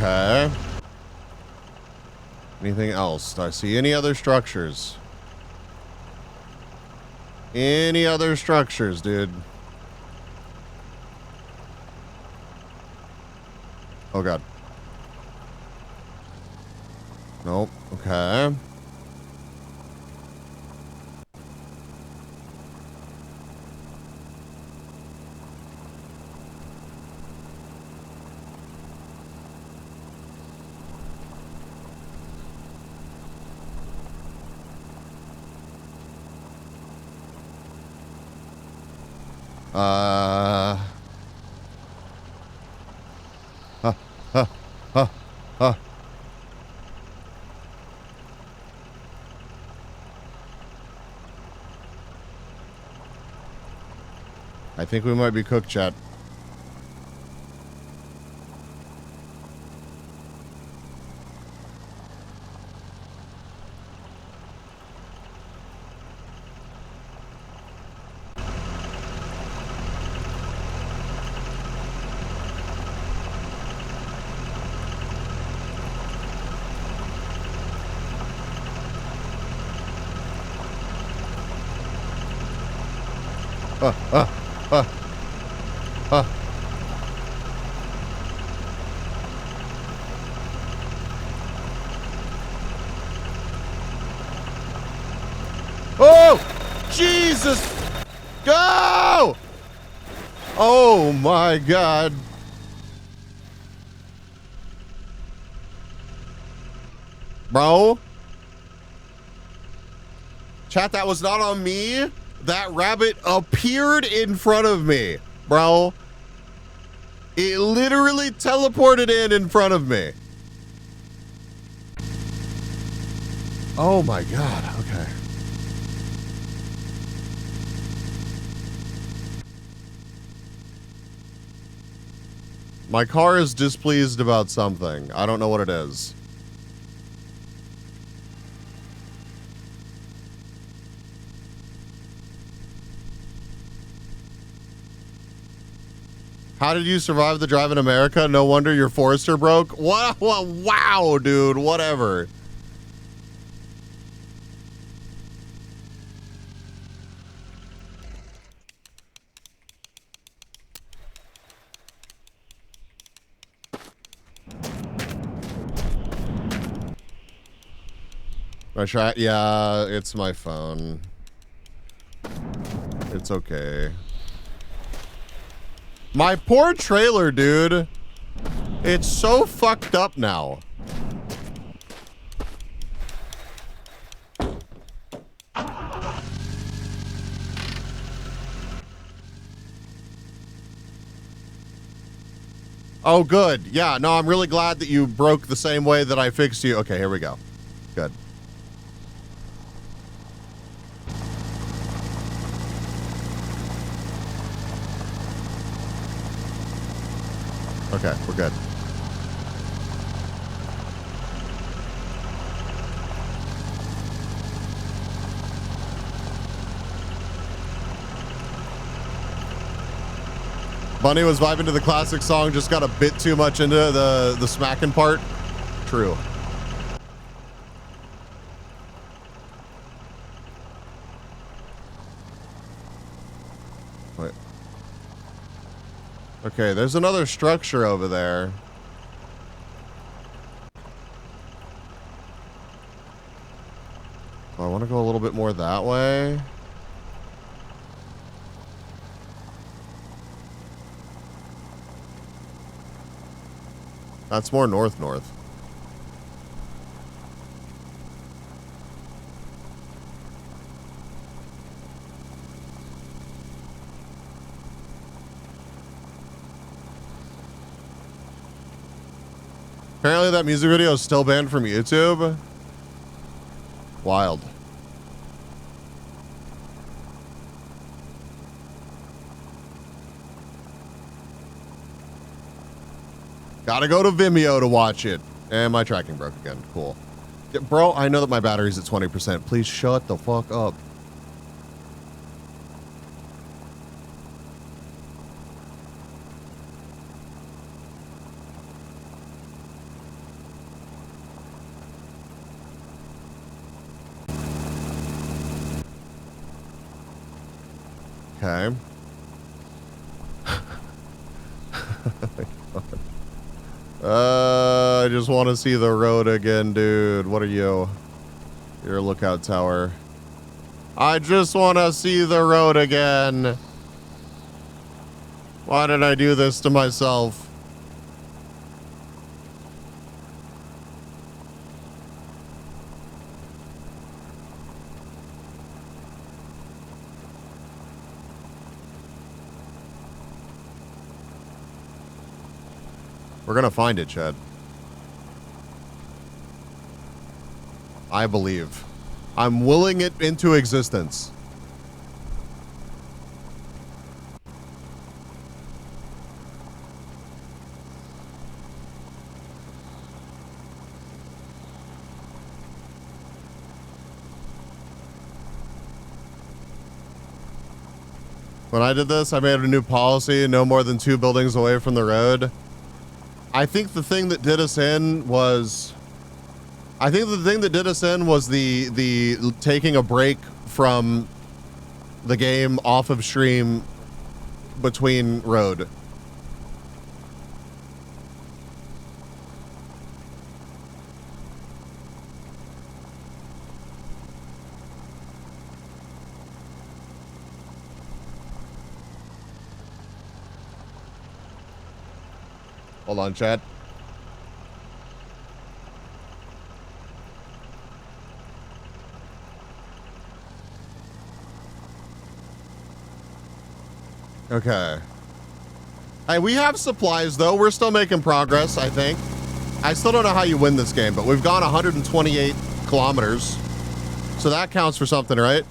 Okay. Anything else? Do I see any other structures? Any other structures, dude? Oh, God. Nope. Okay. Huh, huh, huh, huh. I think we might be cooked, chat. Oh! Jesus! Go! Oh my God. Bro? Chat, that was not on me. That rabbit appeared in front of me, bro. It literally teleported in front of me. Oh my God, okay. My car is displeased about something. I don't know what it is. How did you survive the drive in America? No wonder your Forester broke. What? Wow, dude. Whatever. I try. Yeah, it's my phone. It's okay. My poor trailer, dude. It's so fucked up now. Oh, good. Yeah, no, I'm really glad that you broke the same way that I fixed you. Okay, here we go. Good. Okay, we're good. Bunny was vibing to the classic song, just got a bit too much into the smacking part. True. Wait. Okay, there's another structure over there. I want to go a little bit more that way. That's more north-north. Apparently that music video is still banned from YouTube. Wild. Gotta go to Vimeo to watch it. And my tracking broke again. Cool. Yeah, bro, I know that my battery's at 20%. Please shut the fuck up. Okay. I just want to see the road again, dude. What are you? You're a lookout tower. I just want to see the road again. Why did I do this to myself? We're gonna find it, Chad. I believe. I'm willing it into existence. When I did this, I made a new policy, no more than 2 buildings away from the road. I think the thing that did us in was... the taking a break from the game off of stream between road. Hold on, chat. Okay. Hey, we have supplies, though. We're still making progress, I think. I still don't know how you win this game, but we've gone 128 kilometers. So that counts for something, right?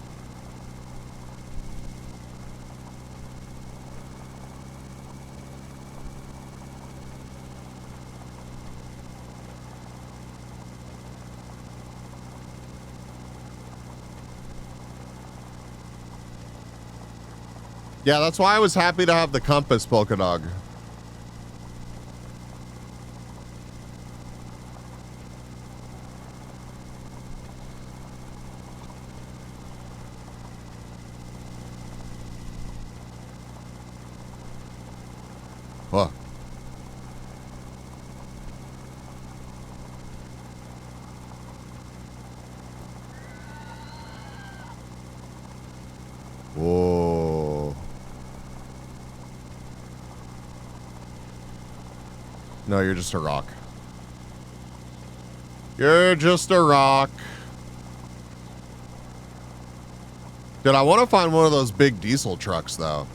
Yeah, that's why I was happy to have the compass, Polka Dog. Huh. Whoa. No, you're just a rock. You're just a rock. Dude, I want to find one of those big diesel trucks, though.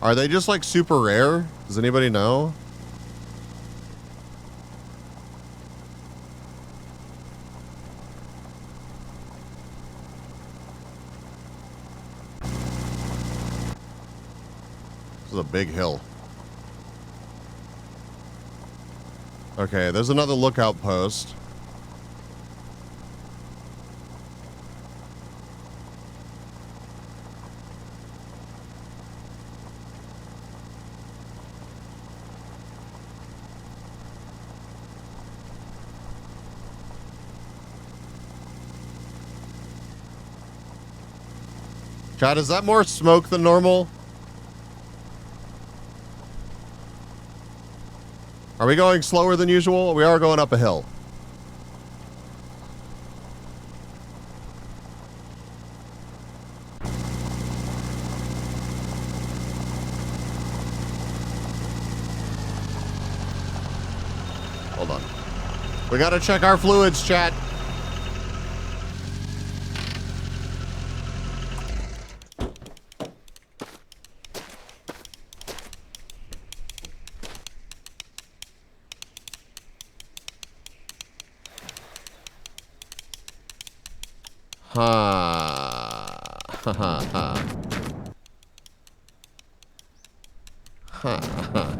Are they just, like, super rare? Does anybody know? This is a big hill. Okay, there's another lookout post. Chad, is that more smoke than normal? Are we going slower than usual? We are going up a hill. Hold on. We gotta check our fluids, chat. Ha ha ha. Ha ha.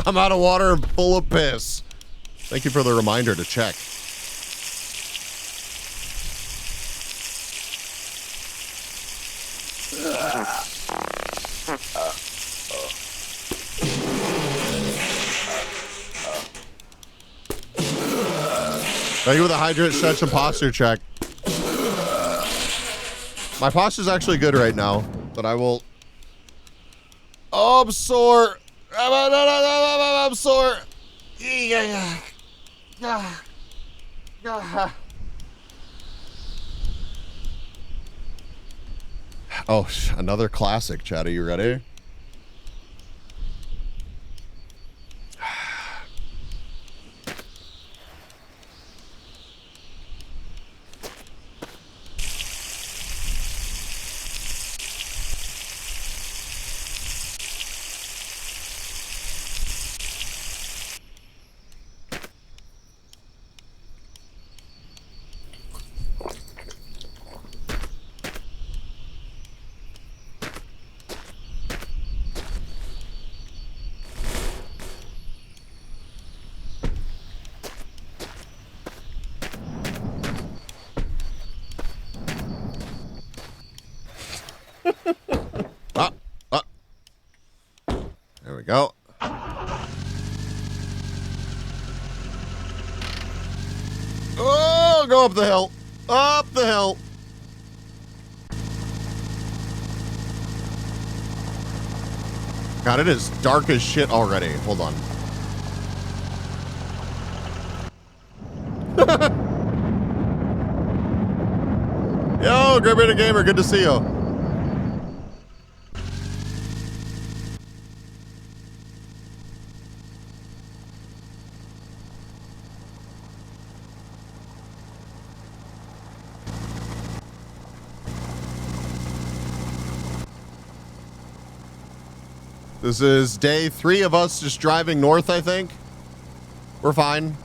I'm out of water and full of piss. Thank you for the reminder to check. Thank you for the hydrate, stretch, and posture check. My posture's actually good right now, but I will... Oh, I'm sore. I'm sore. Oh, another classic, Chad. Are you ready? There we go. go up the hill. Up the hill. God, it is dark as shit already. Hold on. Yo, Great British Gamer, good to see you. This is day 3 of us just driving north, I think. We're fine.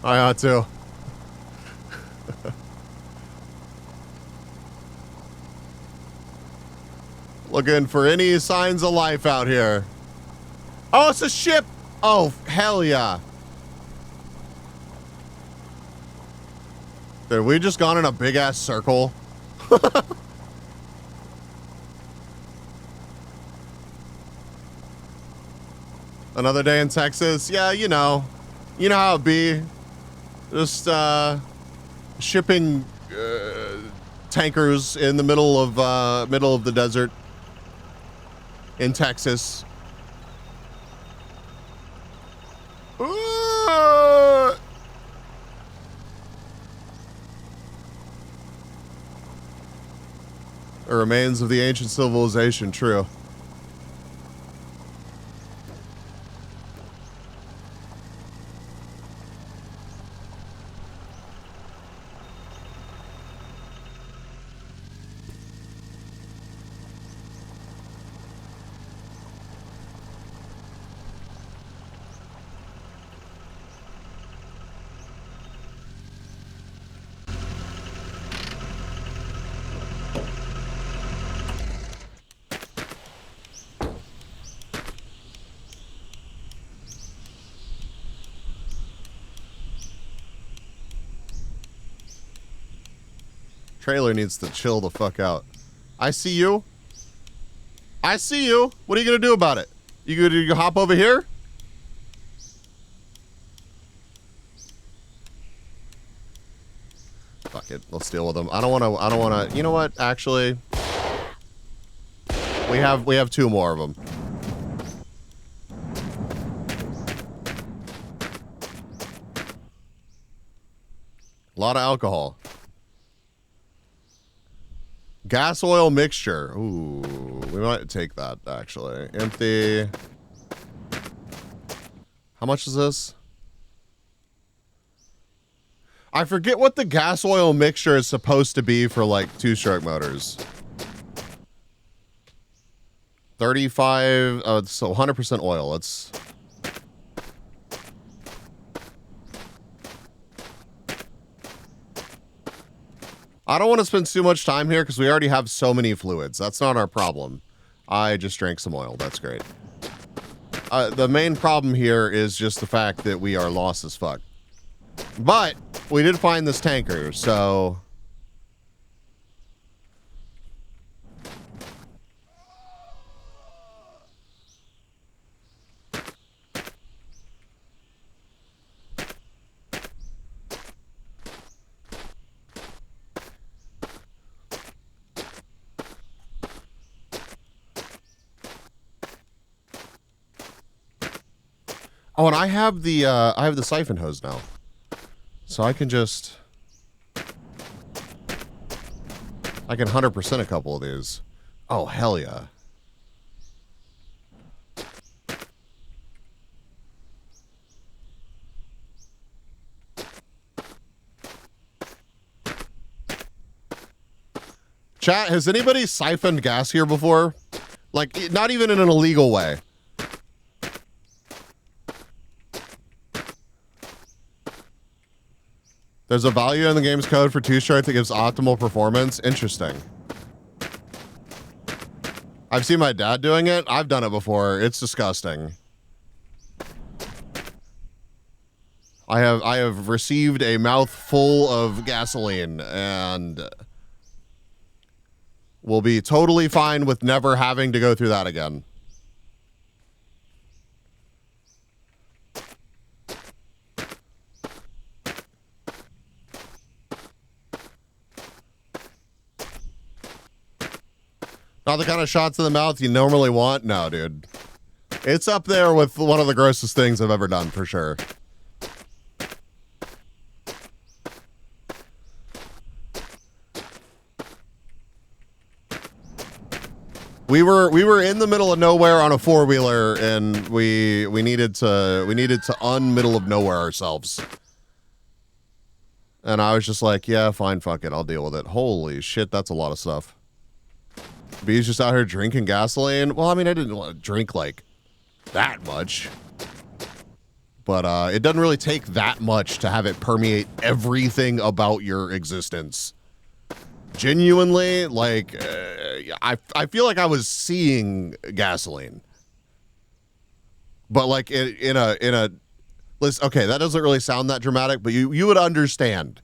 I ought to. Looking for any signs of life out here. Oh, it's a ship! Oh, hell yeah. Dude, we just gone in a big-ass circle. Another day in Texas. Yeah, you know. You know how it be. Just, shipping, tankers in the middle of the desert in Texas. The remains of the ancient civilization, true. Trailer needs to chill the fuck out. I see you. I see you. What are you gonna do about it? You gonna hop over here? Fuck it. Let's deal with them. I don't wanna. You know what? Actually, we have 2 more of them. A lot of alcohol. Gas oil mixture. Ooh, we might take that, actually. Empty. How much is this? I forget what the gas oil mixture is supposed to be for, like, 2-stroke motors. 35, so 100% oil. Let's... I don't want to spend too much time here because we already have so many fluids. That's not our problem. I just drank some oil. That's great. The main problem here is just the fact that we are lost as fuck. But we did find this tanker, so... Oh, and I have the siphon hose now. So I can just... I can 100% a couple of these. Oh, hell yeah. Chat, has anybody siphoned gas here before? Like, not even in an illegal way. There's a value in the game's code for 2-stroke that gives optimal performance. Interesting. I've seen my dad doing it. I've done it before. It's disgusting. I have received a mouthful of gasoline and will be totally fine with never having to go through that again. Not the kind of shots in the mouth you normally want? No, dude. It's up there with one of the grossest things I've ever done, for sure. We were in the middle of nowhere on a four-wheeler, and we needed to un-middle of nowhere ourselves. And I was just like, yeah, fine, fuck it, I'll deal with it. Holy shit, that's a lot of stuff. B's just out here drinking gasoline. Well, I mean, I didn't want to drink like that much, but it doesn't really take that much to have it permeate everything about your existence. Genuinely, like, I feel like I was seeing gasoline, but like in a listen. Okay, that doesn't really sound that dramatic, but you would understand.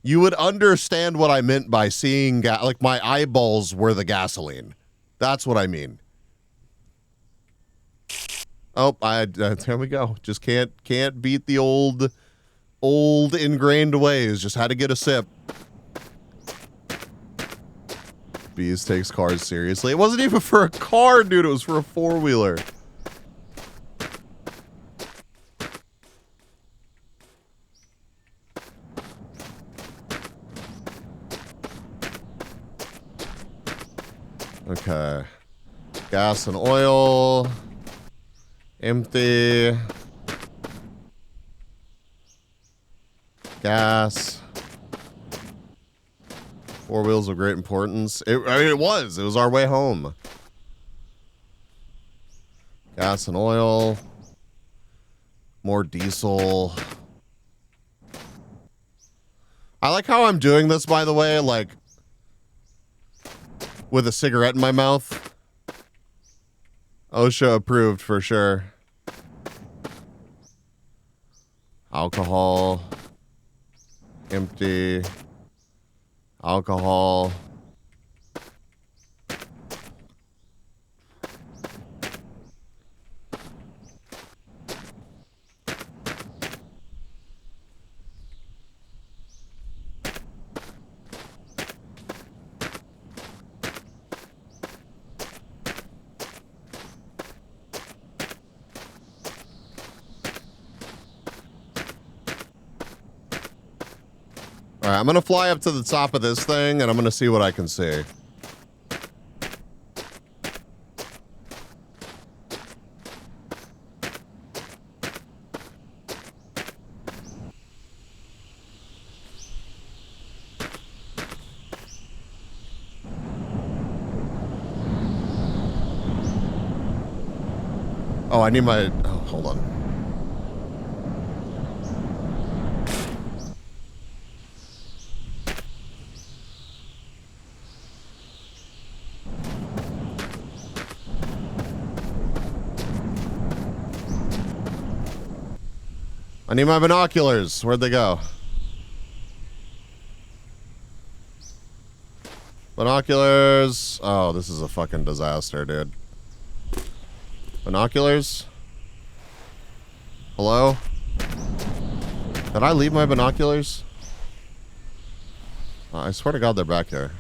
You would understand what I meant by seeing like my eyeballs were the gasoline. That's what I mean. Oh, there we go. Just can't beat the old ingrained ways. Just had to get a sip. Bees takes cars seriously. It wasn't even for a car, dude. It was for a four-wheeler. Okay. Gas and oil. Empty. Gas. Four wheels of great importance. I mean, it was our way home. Gas and oil. More diesel. I like how I'm doing this, by the way, like, with a cigarette in my mouth. OSHA approved for sure. Alcohol. Empty. Alcohol. All right, I'm going to fly up to the top of this thing, and I'm going to see what I can see. Oh, I need my... Oh, hold on. I need my binoculars. Where'd they go? Binoculars. Oh, this is a fucking disaster, dude. Binoculars? Hello? Did I leave my binoculars? I swear to God they're back here.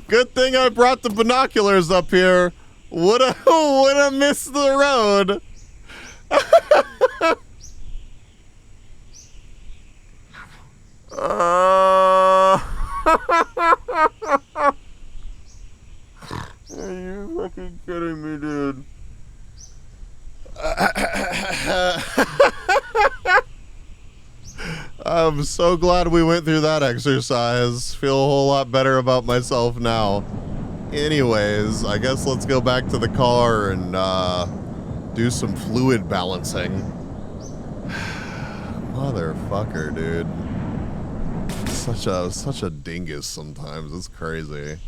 Good thing I brought the binoculars up here. Woulda missed the road. Are you fucking kidding me, dude? I'm so glad we went through that exercise. Feel a whole lot better about myself now. Anyways, I guess let's go back to the car and do some fluid balancing. Motherfucker, dude. Such a dingus sometimes. It's crazy. Okay.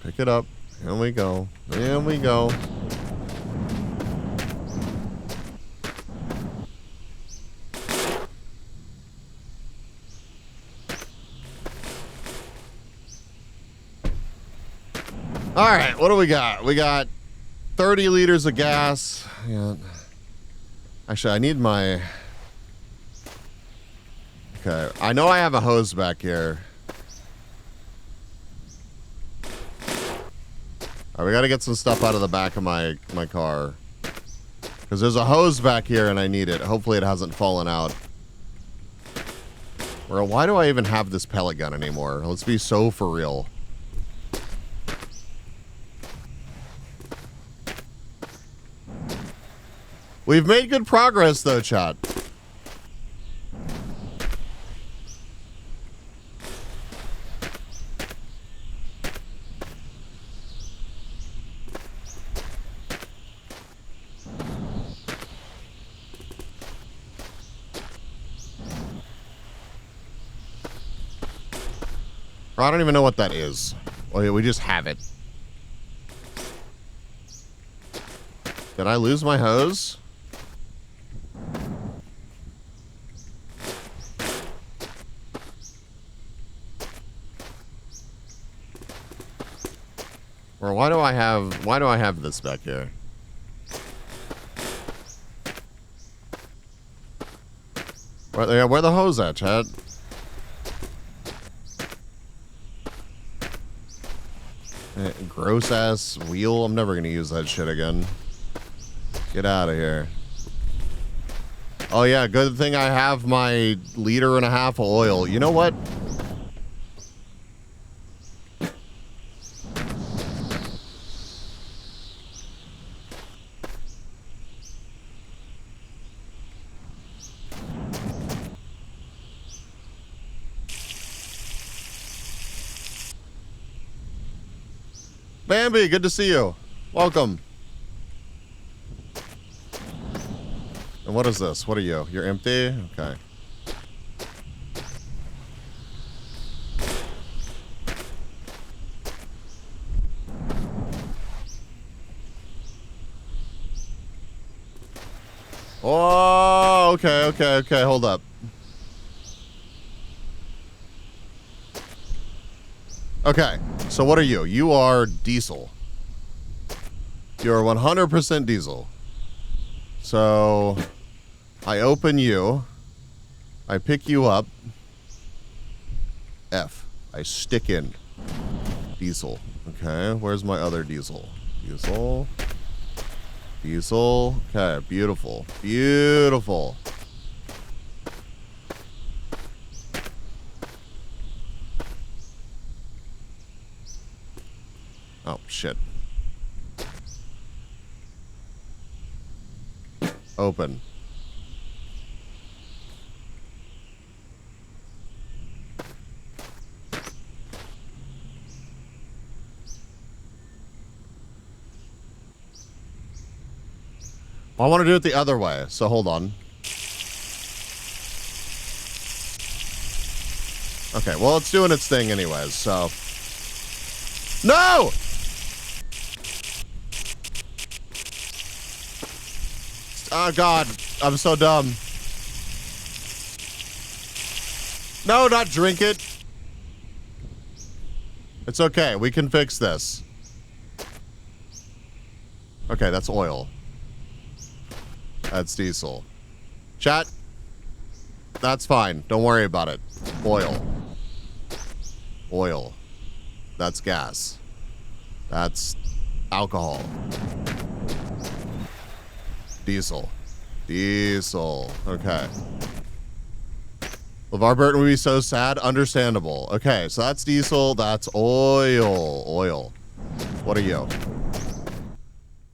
Pick it up. Here we go. Here we go. All right, what do we got? We got 30 liters of gas. Yeah. Actually, I need my... Okay, I know I have a hose back here. All right, we got to get some stuff out of the back of my car. Because there's a hose back here and I need it. Hopefully it hasn't fallen out. Or why do I even have this pellet gun anymore? Let's be so for real. We've made good progress, though, chat. I don't even know what that is. Oh, yeah, we just have it. Did I lose my hose? Or why do I have this back here? Where the hose at, Chad? Gross ass wheel. I'm never gonna use that shit again. Get out of here. Oh yeah, good thing I have my 1.5 liters of oil. You know what? Bambi, good to see you. Welcome. And what is this? What are you? You're empty? Okay. Oh, okay. Hold up. Okay, so what are you? You are diesel. You're 100% diesel. So, I open you. I pick you up. F. I stick in. Diesel. Okay, where's my other diesel? Diesel. Diesel. Okay, beautiful. Beautiful. Oh, shit. Open. I want to do it the other way, so hold on. Okay, well, it's doing its thing anyways, so... No! Oh, God. I'm so dumb. No, not drink it. It's okay. We can fix this. Okay, that's oil. That's diesel. Chat. That's fine. Don't worry about it. Oil. Oil. That's gas. That's alcohol. Diesel. Diesel. Okay. LeVar Burton would be so sad. Understandable. Okay, so that's diesel. That's oil. Oil. What are you?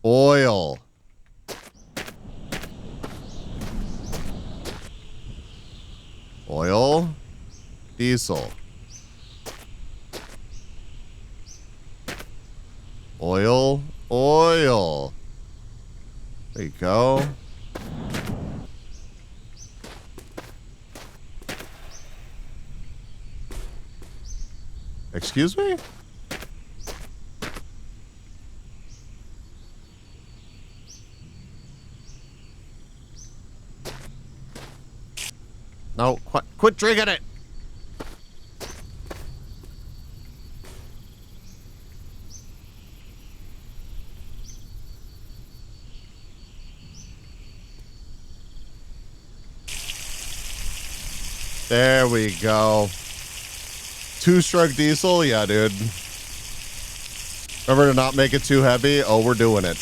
Oil. Oil. Diesel. Oil. Oil. There you go. Excuse me? No, quit drinking it. There we go. 2-stroke diesel? Yeah, dude. Remember to not make it too heavy? Oh, we're doing it.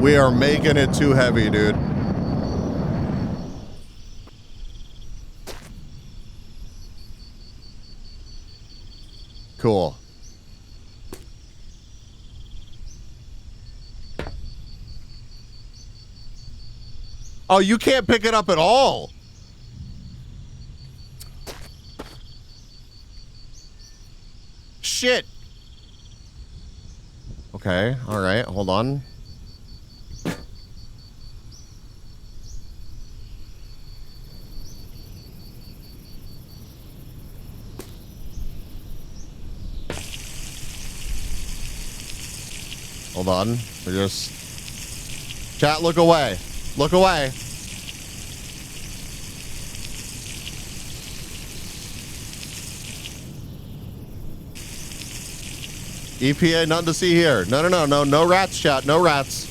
We are making it too heavy, dude. Cool. Oh, you can't pick it up at all. Shit. Okay, all right, hold on. Hold on. We're just... Chat, look away. Look away. EPA, nothing to see here. No rats, chat. No rats.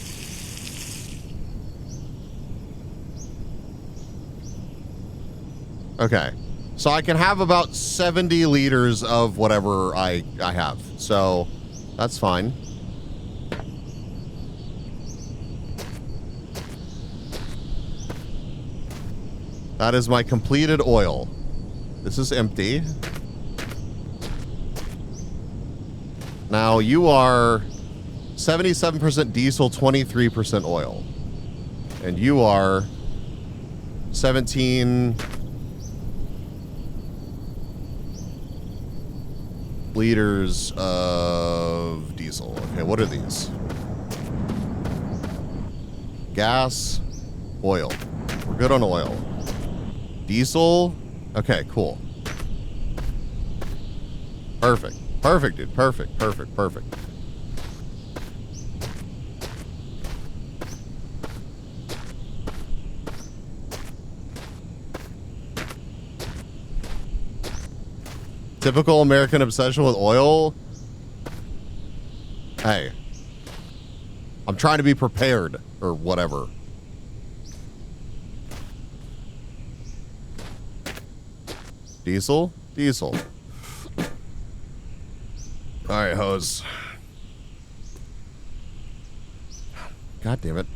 Okay. So I can have about 70 liters of whatever I have. So that's fine. That is my completed oil. This is empty. Now you are 77% diesel, 23% oil. And you are 17 liters of diesel. Okay, what are these? Gas, oil. We're good on oil. Diesel. Okay, cool. Perfect. Perfect, dude. Perfect. Typical American obsession with oil. Hey. I'm trying to be prepared or whatever. Diesel? Diesel. All right, hose. God damn it.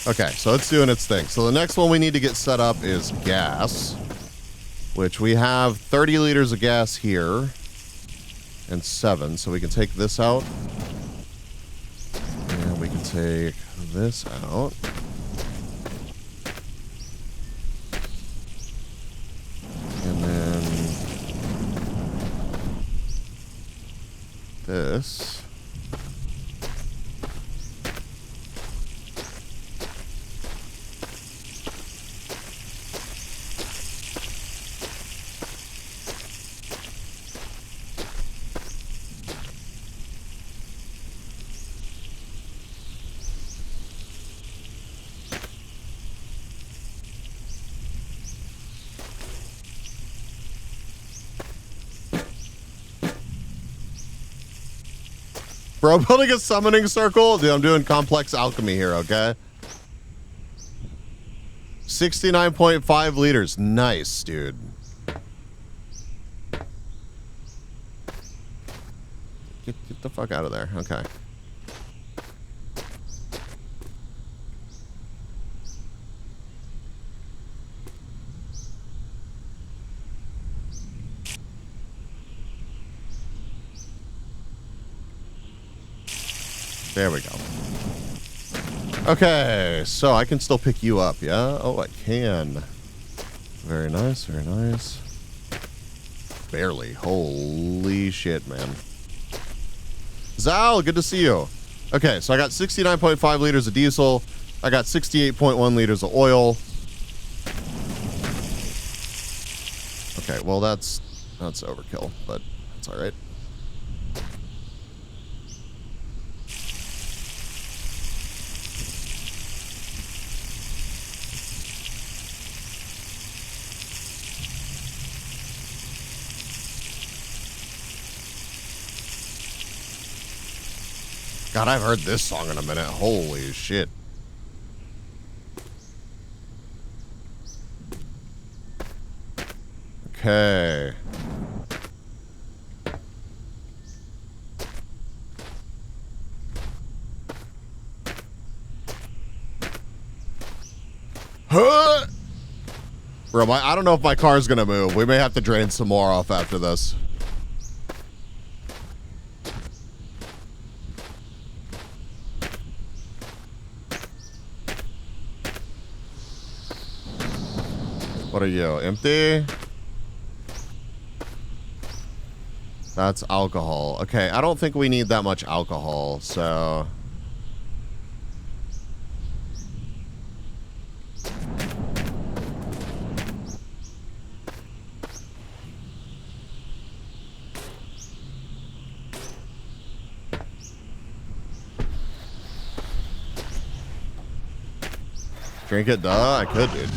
Okay, so it's doing its thing. So the next one we need to get set up is gas, which we have 30 liters of gas here and 7. So we can take this out. And we can take this out. And then this. Bro, building a summoning circle? Dude, I'm doing complex alchemy here, okay? 69.5 liters. Nice, dude. Get the fuck out of there. Okay. There we go. Okay, so I can still pick you up, yeah? Oh, I can. Very nice, very nice. Barely. Holy shit, man. Zal, good to see you. Okay, so I got 69.5 liters of diesel. I got 68.1 liters of oil. Okay, well, that's overkill, but that's all right. God, I've heard this song in a minute. Holy shit. Okay. Huh! Bro, I don't know if my car's gonna move. We may have to drain some more off after this. What are you? Empty? That's alcohol. Okay, I don't think we need that much alcohol, so... Drink it, duh? I could, dude.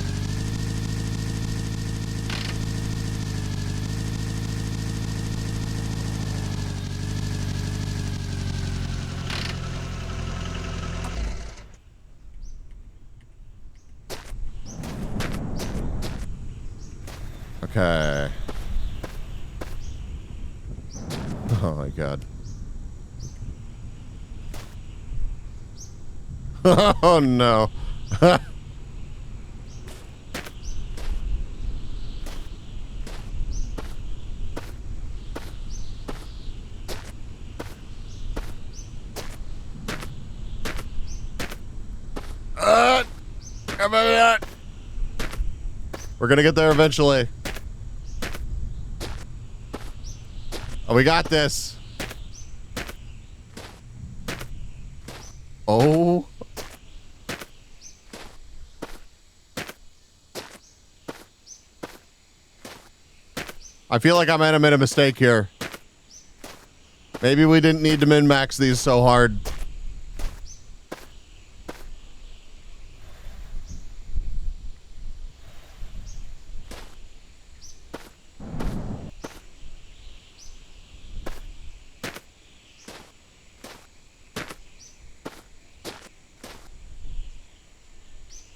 Okay. Oh my god. Oh no. We're gonna get there eventually. Oh, we got this. Oh. I feel like I might have made a mistake here. Maybe we didn't need to min-max these so hard.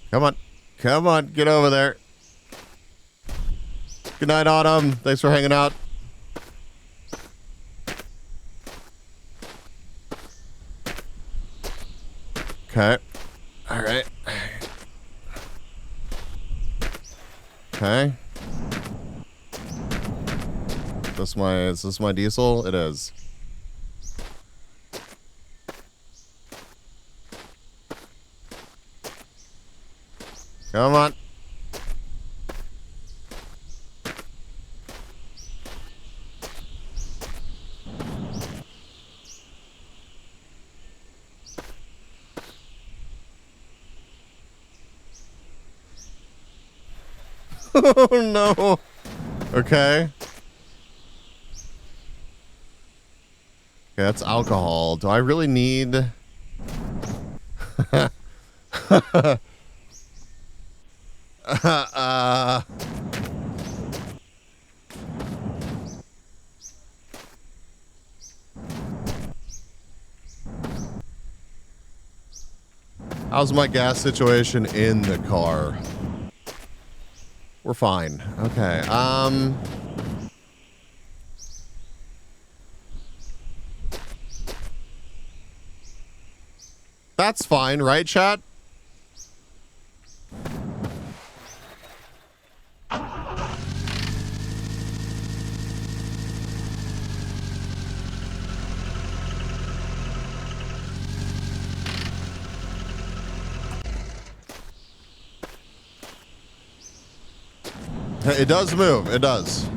Come on. Come on. Get over there. Good night, Autumn. Thanks for hanging out. Okay. All right. Okay. Is this my diesel? It is. Come on. Oh no. Okay. Okay, that's alcohol. Do I really need... How's my gas situation in the car? We're fine. Okay. That's fine, right, chat? It does move. It does.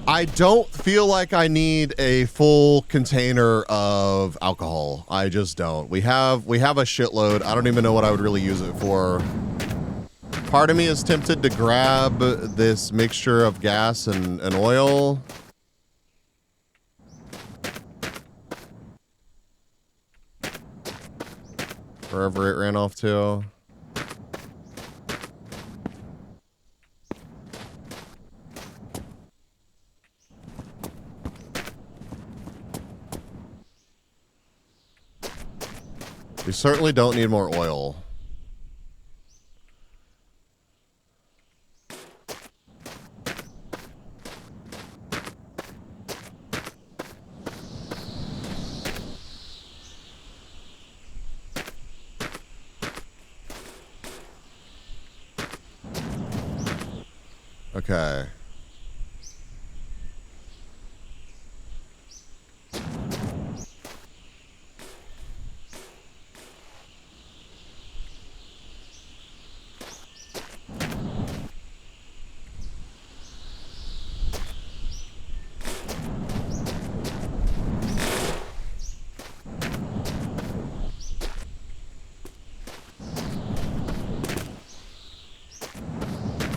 I don't feel like I need a full container of alcohol. I just don't. We have a shitload. I don't even know what I would really use it for. Part of me is tempted to grab this mixture of gas and oil. Wherever it ran off to. We certainly don't need more oil. Okay.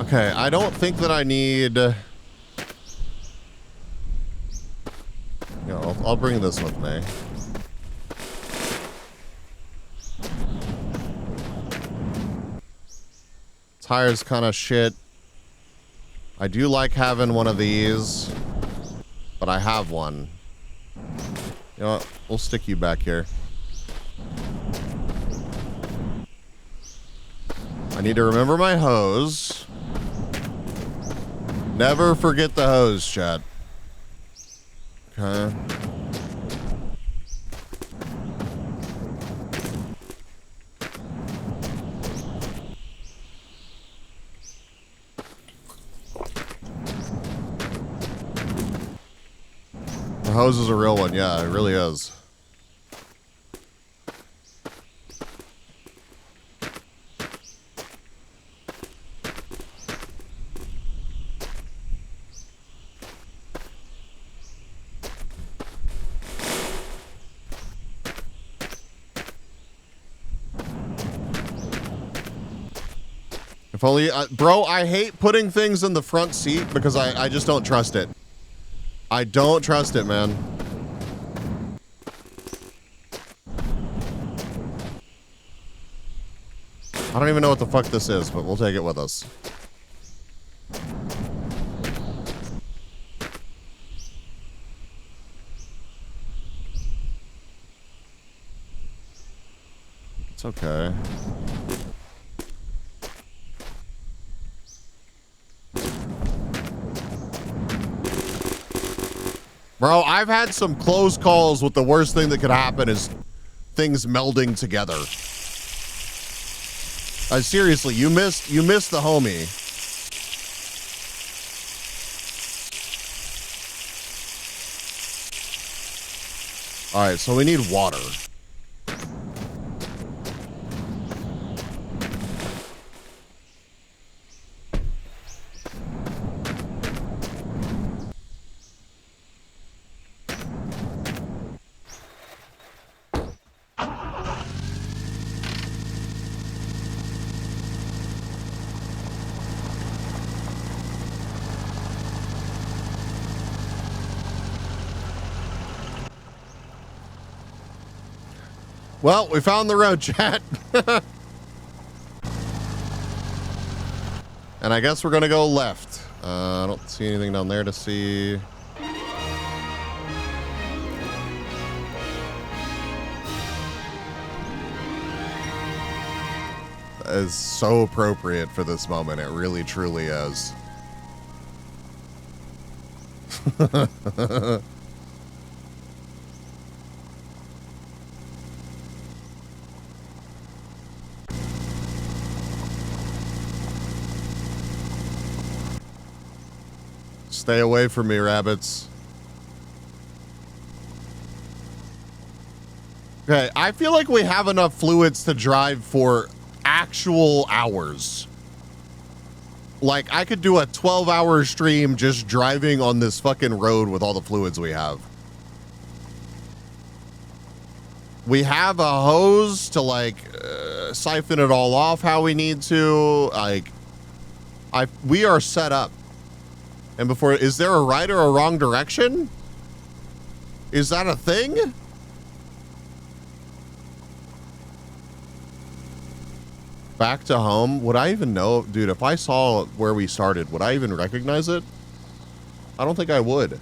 Okay, I don't think that I need... Yeah, I'll bring this with me. Tire's kind of shit. I do like having one of these, but I have one. You know what? We'll stick you back here. I need to remember my hose. Never forget the hose, chat. Okay. The hose is a real one. Yeah, it really is. If only, bro, I hate putting things in the front seat because I just don't trust it. I don't trust it, man. I don't even know what the fuck this is, but we'll take it with us. It's okay. Bro, I've had some close calls with the worst thing that could happen is things melding together. Seriously, you missed the homie. All right, so we need water. Well, we found the road, chat. And I guess we're gonna go left. I don't see anything down there to see. is so appropriate for this moment. It really, truly is. Stay away from me, rabbits. Okay, I feel like we have enough fluids to drive for actual hours. Like, I could do a 12-hour stream just driving on this fucking road with all the fluids we have. We have a hose to, like, siphon it all off how we need to. Like, we are set up. And before, is there a right or a wrong direction? Is that a thing? Back to home? Would I even know? Dude, if I saw where we started, would I even recognize it? I don't think I would.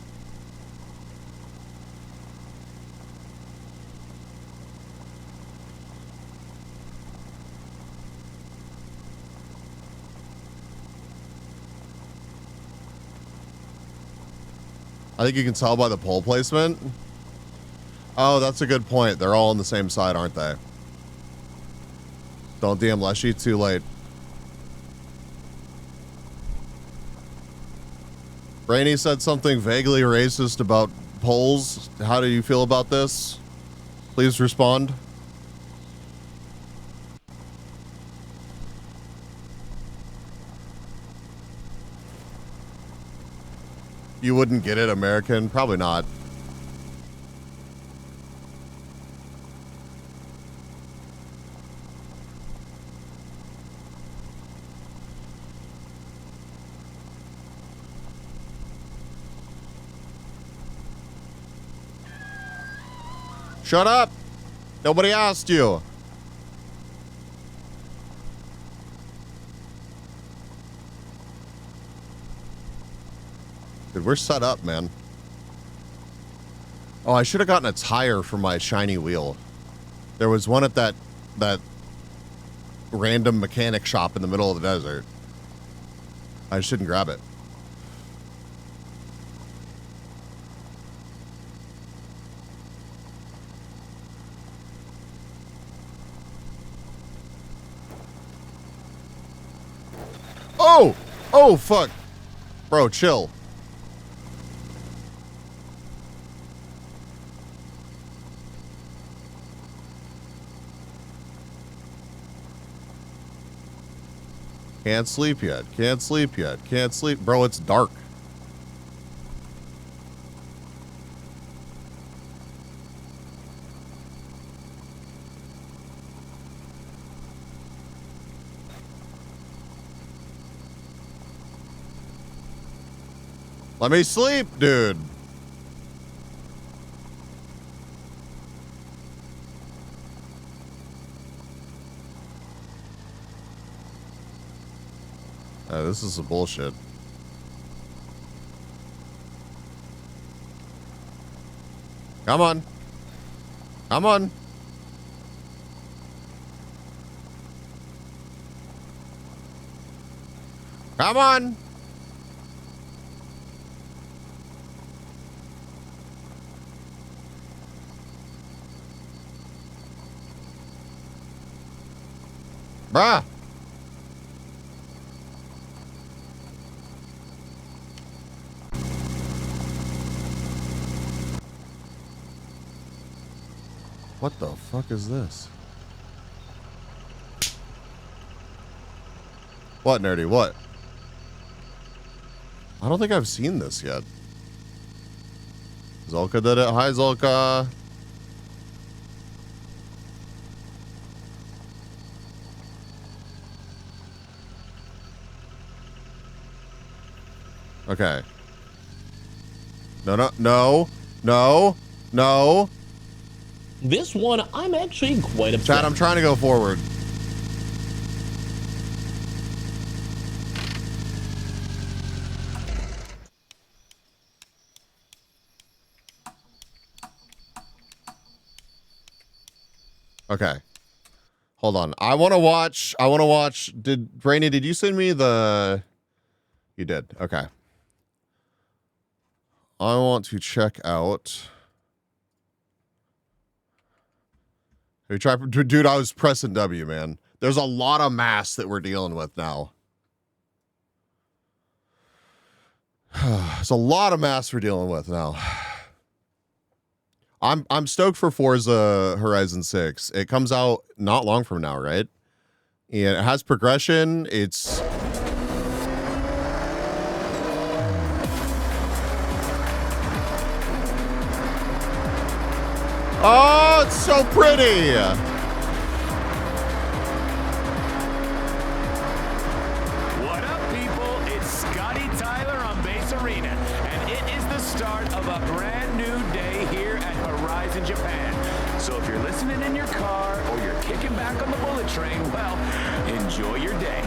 I think you can tell by the pole placement. Oh, that's a good point. They're all on the same side, aren't they? Don't DM Leshy, too late. Rainey said something vaguely racist about poles. How do you feel about this? Please respond. You wouldn't get it, American? Probably not. Shut up! Nobody asked you. Dude, we're set up, man. Oh, I should have gotten a tire for my shiny wheel. There was one at that random mechanic shop in the middle of the desert. I just didn't grab it. Oh! Oh, fuck. Bro, chill. Can't sleep yet. Can't sleep yet. Can't sleep. Bro, it's dark. Let me sleep, dude. This is some bullshit. Come on. Come on. Come on. Bruh. What the fuck is this? What, nerdy? What? I don't think I've seen this yet. Zolka did it. Hi, Zolka. Okay. No, no, no, no, no. This one, I'm actually quite upset. Chad, I'm trying to go forward. Okay. Hold on. I want to watch. Did Brainy, did you send me the... You did. Okay. I want to check out... Dude, I was pressing W, man. There's a lot of mass that we're dealing with now. There's a lot of mass we're dealing with now. I'm stoked for Forza Horizon 6. It comes out not long from now, right? And it has progression. It's... Oh, it's so pretty. What up, people? It's Scotty Tyler on Base Arena, and it is the start of a brand new day here at Horizon Japan. So if you're listening in your car or you're kicking back on the bullet train, well, enjoy your day.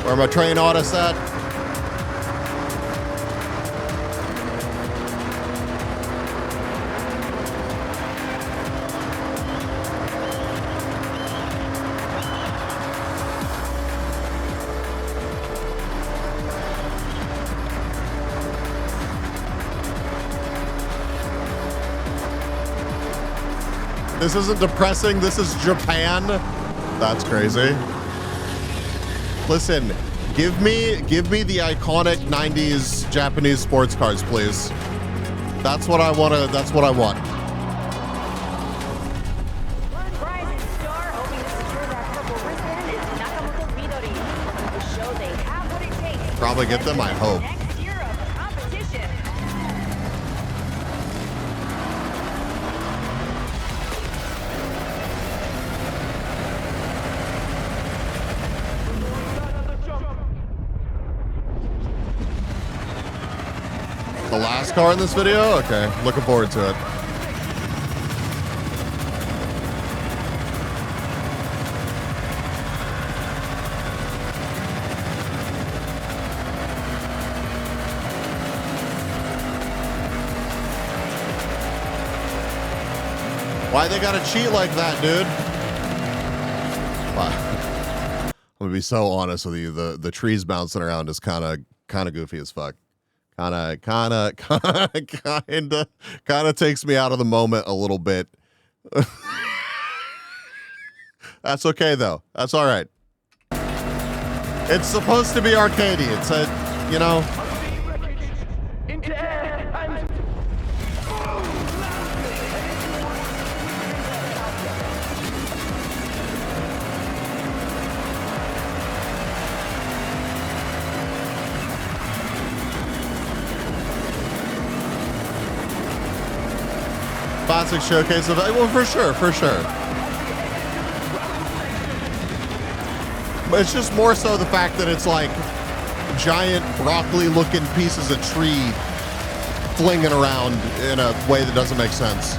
Where my train artists at? This isn't depressing. This is Japan. That's crazy. Listen, give me the iconic 90s Japanese sports cars, please. That's what I want to, that's what I want. One rising star hoping to secure that purple wristband is Nakamoto Midori. To show they have what it takes. Probably get them, I hope. Next year of competition. The last car in this video? Okay, looking forward to it. Why they gotta cheat like that, dude? Wow. I'm gonna be so honest with you. The trees bouncing around is kind of goofy as fuck. Kind of takes me out of the moment a little bit. That's okay though. That's all right. It's supposed to be arcadey. It's a, you know. Classic showcase of, well, for sure. But it's just more so the fact that it's like giant broccoli-looking pieces of tree flinging around in a way that doesn't make sense.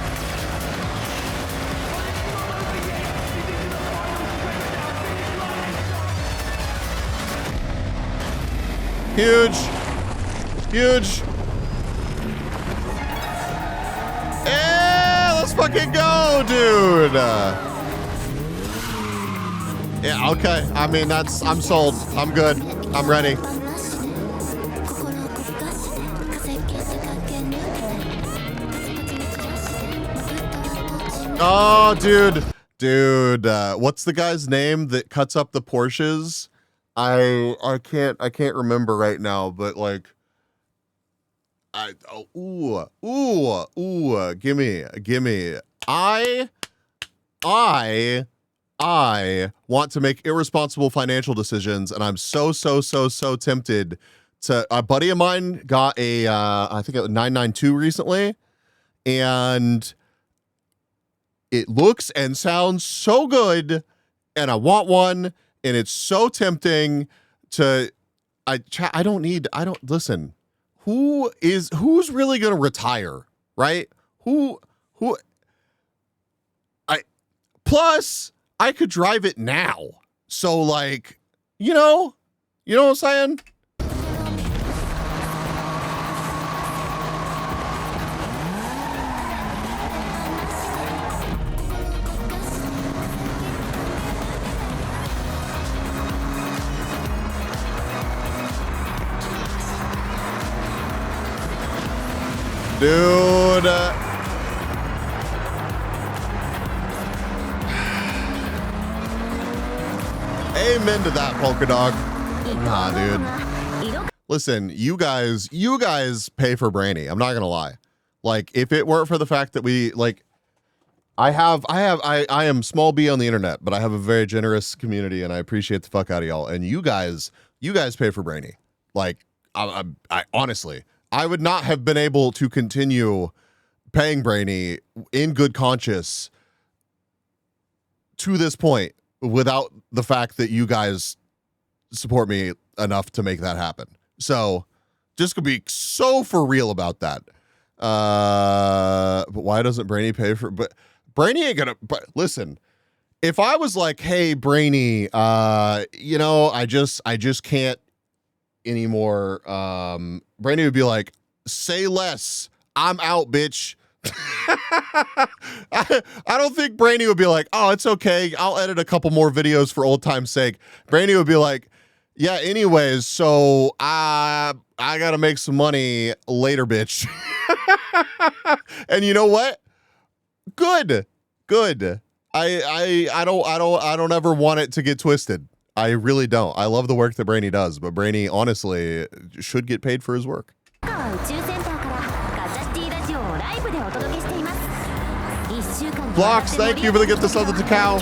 Huge. Let's fucking go, dude. Yeah, okay. I mean, I'm sold. I'm good. I'm ready. Oh, dude. What's the guy's name that cuts up the Porsches? I can't remember right now, but like, gimme. I want to make irresponsible financial decisions, and I'm so tempted to. A buddy of mine got a, I think it was 992 recently, and it looks and sounds so good, and I want one, and it's so tempting to. Listen. Who's really gonna retire, right? Plus I could drive it now. So like, you know what I'm saying? dude. Amen to that, Polka Dog. Nah, dude. Listen, you guys pay for Brainy. I'm not gonna lie. Like, if it weren't for the fact that we like, I am small B on the internet, but I have a very generous community, and I appreciate the fuck out of y'all. And you guys pay for Brainy. Like, I honestly, I would not have been able to continue paying Brainy in good conscience to this point without the fact that you guys support me enough to make that happen. So just gonna be so for real about that. But why doesn't Brainy pay for? But Brainy ain't gonna. But listen, if I was like, hey, Brainy, I just can't anymore. Brainy would be like, say less. I'm out, bitch. I don't think Brainy would be like, oh, it's okay, I'll edit a couple more videos for old time's sake. Brainy would be like, yeah, anyways, so I gotta make some money later, bitch. And you know what? Good. I don't ever want it to get twisted. I really don't. I love the work that Brainy does, but Brainy honestly should get paid for his work. Blocks, thank you for the gift of something to cow.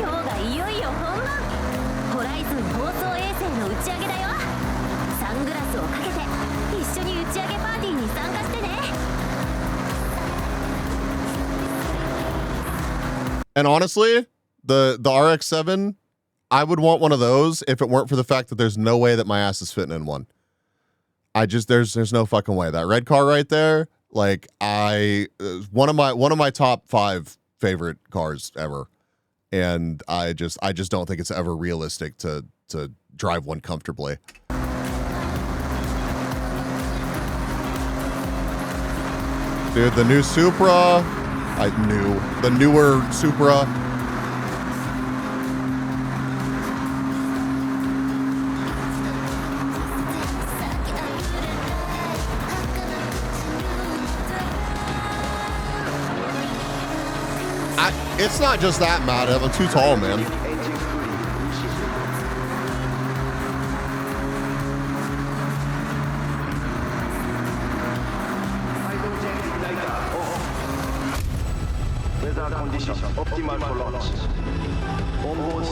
And honestly, the RX-7, I would want one of those if it weren't for the fact that there's no way that my ass is fitting in one. There's no fucking way. That red car right there, like one of my top 5 favorite cars ever. And I just don't think it's ever realistic to drive one comfortably. Dude, the new Supra, the newer Supra. It's not just that, Matt. I'm too tall, man.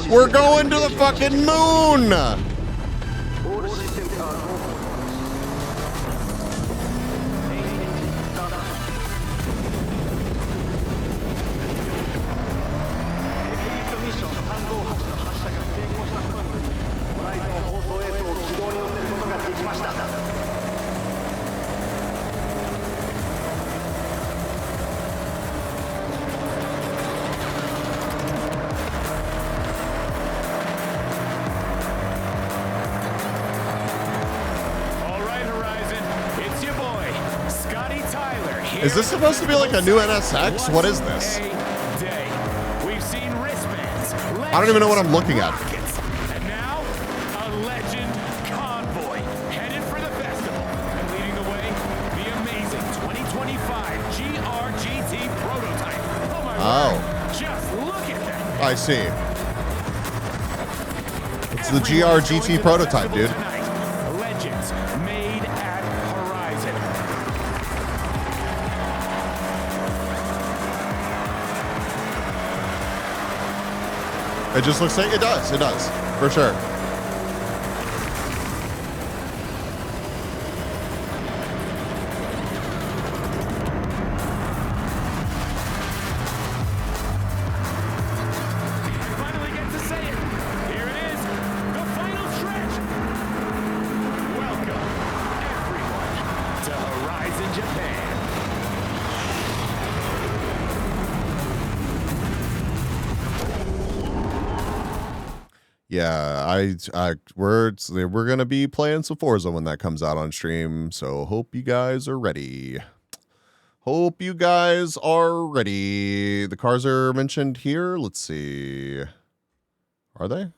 We're going to the fucking moon! Is this supposed to be like a new NSX? What is this? We've seen wristbands. I don't even know what I'm looking at. And now, a legend convoy headed for the festival. And leading the way, the amazing 2025 GRGT prototype. Oh my word. Just look at that. I see. It's the GRGT prototype, dude. Legends made at Horizon. It just looks like it does. It does. For sure. Finally get to say it. Here it is. The final stretch. Welcome, everyone, to Horizon Japan. Yeah, we're gonna be playing some Forza when that comes out on stream, so hope you guys are ready. Hope you guys are ready. The cars are mentioned here. Let's see. Are they?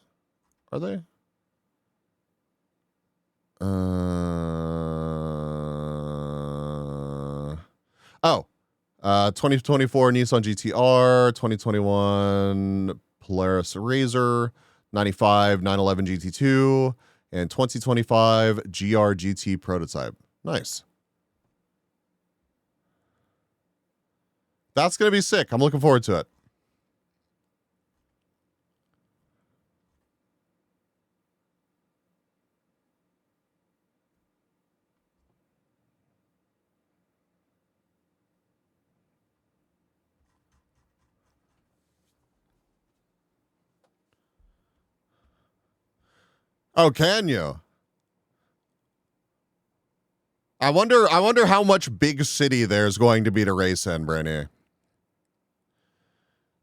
Are they? 2024 Nissan GT-R, 2021 Polaris Razor, 95 911 GT2, and 2025 GR GT prototype. Nice. That's going to be sick. I'm looking forward to it. Oh, can you? I wonder how much big city there's going to be to race in, Brainy.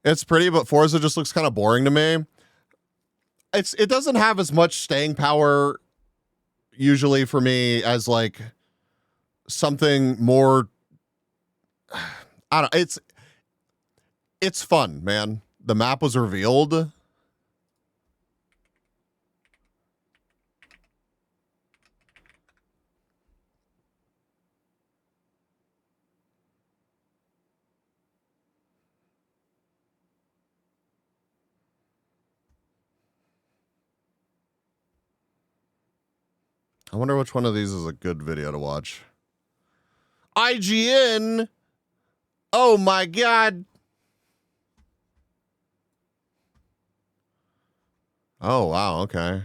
It's pretty, but Forza just looks kind of boring to me. It doesn't have as much staying power usually for me as like something more. I don't. It's fun, man. The map was revealed. I wonder which one of these is a good video to watch. IGN. Oh my God. Oh, wow. Okay.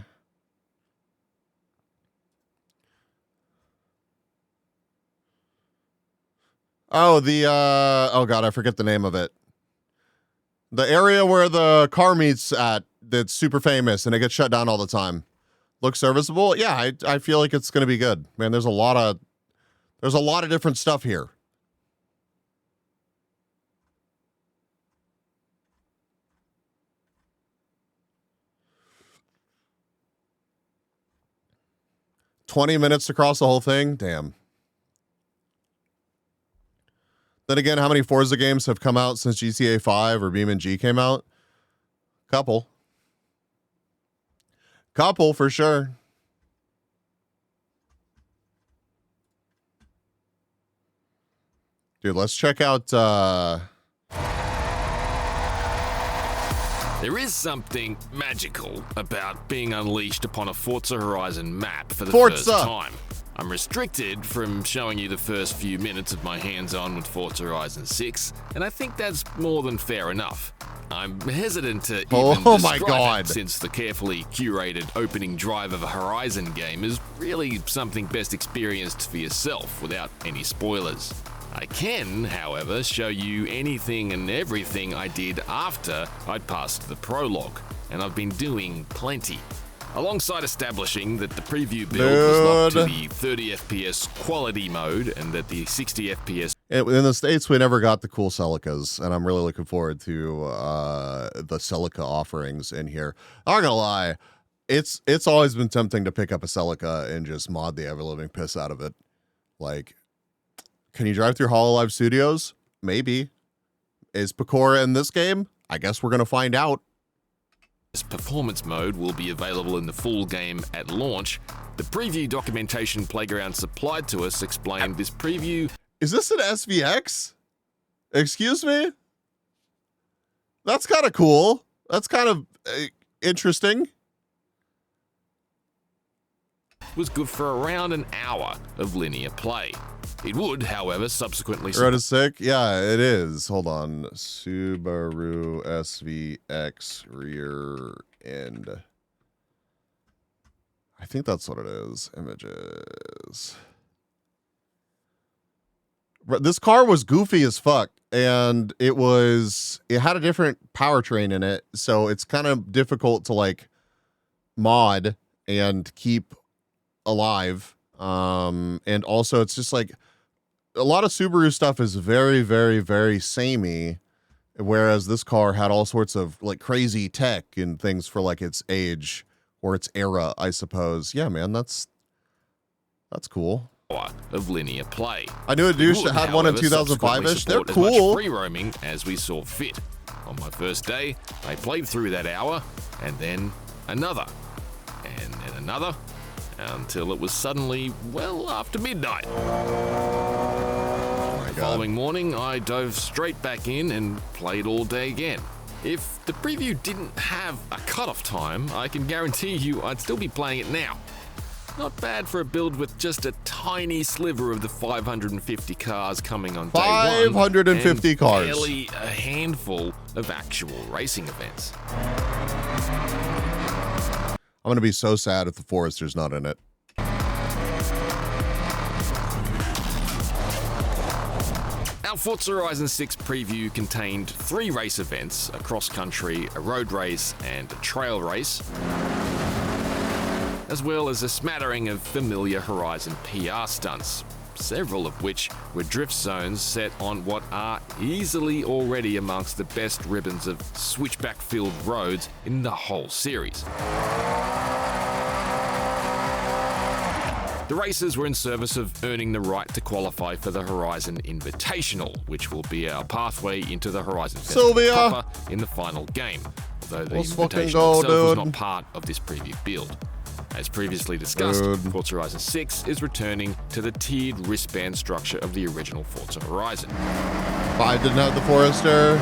Oh, oh God, I forget the name of it. The area where the car meets at that's super famous and it gets shut down all the time. Looks serviceable. Yeah, I feel like it's going to be good. Man, there's a lot of different stuff here. $20 minutes to cross the whole thing? Damn. Then again, how many Forza games have come out since GTA 5 or BeamNG came out? Couple for sure. Dude, let's check out There is something magical about being unleashed upon a Forza Horizon map for the Forza. first time. I'm restricted from showing you the first few minutes of my hands-on with Forza Horizon 6, and I think that's more than fair enough. I'm hesitant to even describe it, since the carefully curated opening drive of a Horizon game is really something best experienced for yourself without any spoilers. I can, however, show you anything and everything I did after I'd passed the prologue, and I've been doing plenty. Alongside establishing that the preview build was locked to the 30 FPS quality mode and that the 60 FPS... In the States, we never got the cool Celicas, and I'm really looking forward to the Celica offerings in here. I'm not gonna lie, it's always been tempting to pick up a Celica and just mod the ever-living piss out of it. Like, can you drive through HoloLive Studios? Maybe. Is Pecora in this game? I guess we're gonna find out. This performance mode will be available in the full game at launch. The preview documentation Playground supplied to us explained this preview... Is this an SVX? Excuse me? That's kind of cool. That's kind of interesting. Was good for around an hour of linear play. It would, however, subsequently... Road is sick? Yeah, it is. Hold on. Subaru SVX rear end. I think that's what it is. Images. This car was goofy as fuck, and it had a different powertrain in it, so it's kind of difficult to like mod and keep alive. And also it's just like a lot of Subaru stuff is very, very, very samey, whereas this car had all sorts of like crazy tech and things for like its age or its era, I suppose. Yeah, man, that's cool. Of linear play. I knew a douche that had one in 2005-ish. They're cool. As much free roaming as we saw fit. On my first day, I played through that hour, and then another, and then another, until it was suddenly well after midnight. Oh my my The god. following morning, I dove straight back in and played all day again. If the preview didn't have a cutoff time, I can guarantee you I'd still be playing it now. Not bad for a build with just a tiny sliver of the 550 cars coming on day one. 550 and cars. Barely a handful of actual racing events. I'm gonna be so sad if the Forester's not in it. Our Forza Horizon 6 preview contained 3 race events, a cross-country, a road race, and a trail race, as well as a smattering of familiar Horizon PR stunts, several of which were drift zones set on what are easily already amongst the best ribbons of switchback-filled roads in the whole series. The races were in service of earning the right to qualify for the Horizon Invitational, which will be our pathway into the Horizon Festival Sylvia! proper in the final game, although the Let's fucking Invitational go, itself was dude. not part of this preview build. As previously discussed, Forza Horizon 6 is returning to the tiered wristband structure of the original Forza Horizon. 5 didn't have the Forester.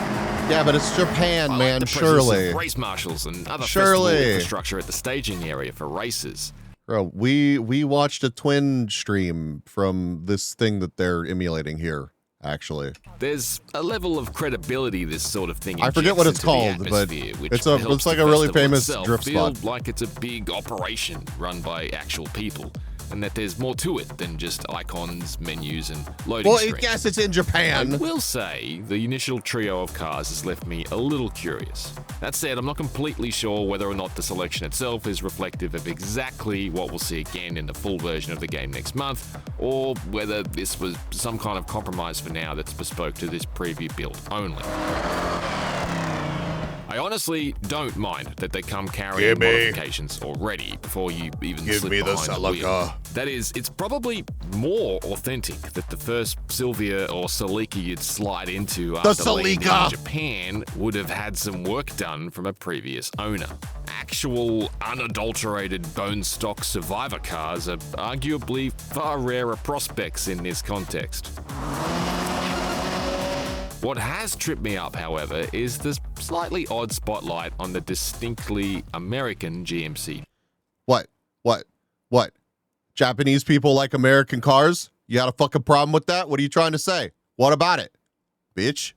Yeah, but it's Japan, I like man. the presence Surely. of race marshals and other Surely. festival infrastructure at the staging area for races. Bro, we watched a twin stream from this thing that they're emulating here, actually. There's a level of credibility this sort of thing I forget what it's injects into the called, but atmosphere, which it's helps like the a really festival famous itself drift feel spot. like it's a big operation run by actual people, and that there's more to it than just icons, menus, and loading Well, screens. yes, it's in Japan. I will say the initial trio of cars has left me a little curious. That said, I'm not completely sure whether or not the selection itself is reflective of exactly what we'll see again in the full version of the game next month, or whether this was some kind of compromise for now that's bespoke to this preview build only. I honestly don't mind that they come carrying modifications already before you even slip me the behind the wheel. Celica. That is, it's probably more authentic that the first Sylvia or Celica you'd slide into after landing Celica. in Japan would have had some work done from a previous owner. Actual, unadulterated bone stock survivor cars are arguably far rarer prospects in this context. What has tripped me up, however, is the slightly odd spotlight on the distinctly American GMC. What? Japanese people like American cars? You got a fucking problem with that? What are you trying to say? What about it, bitch?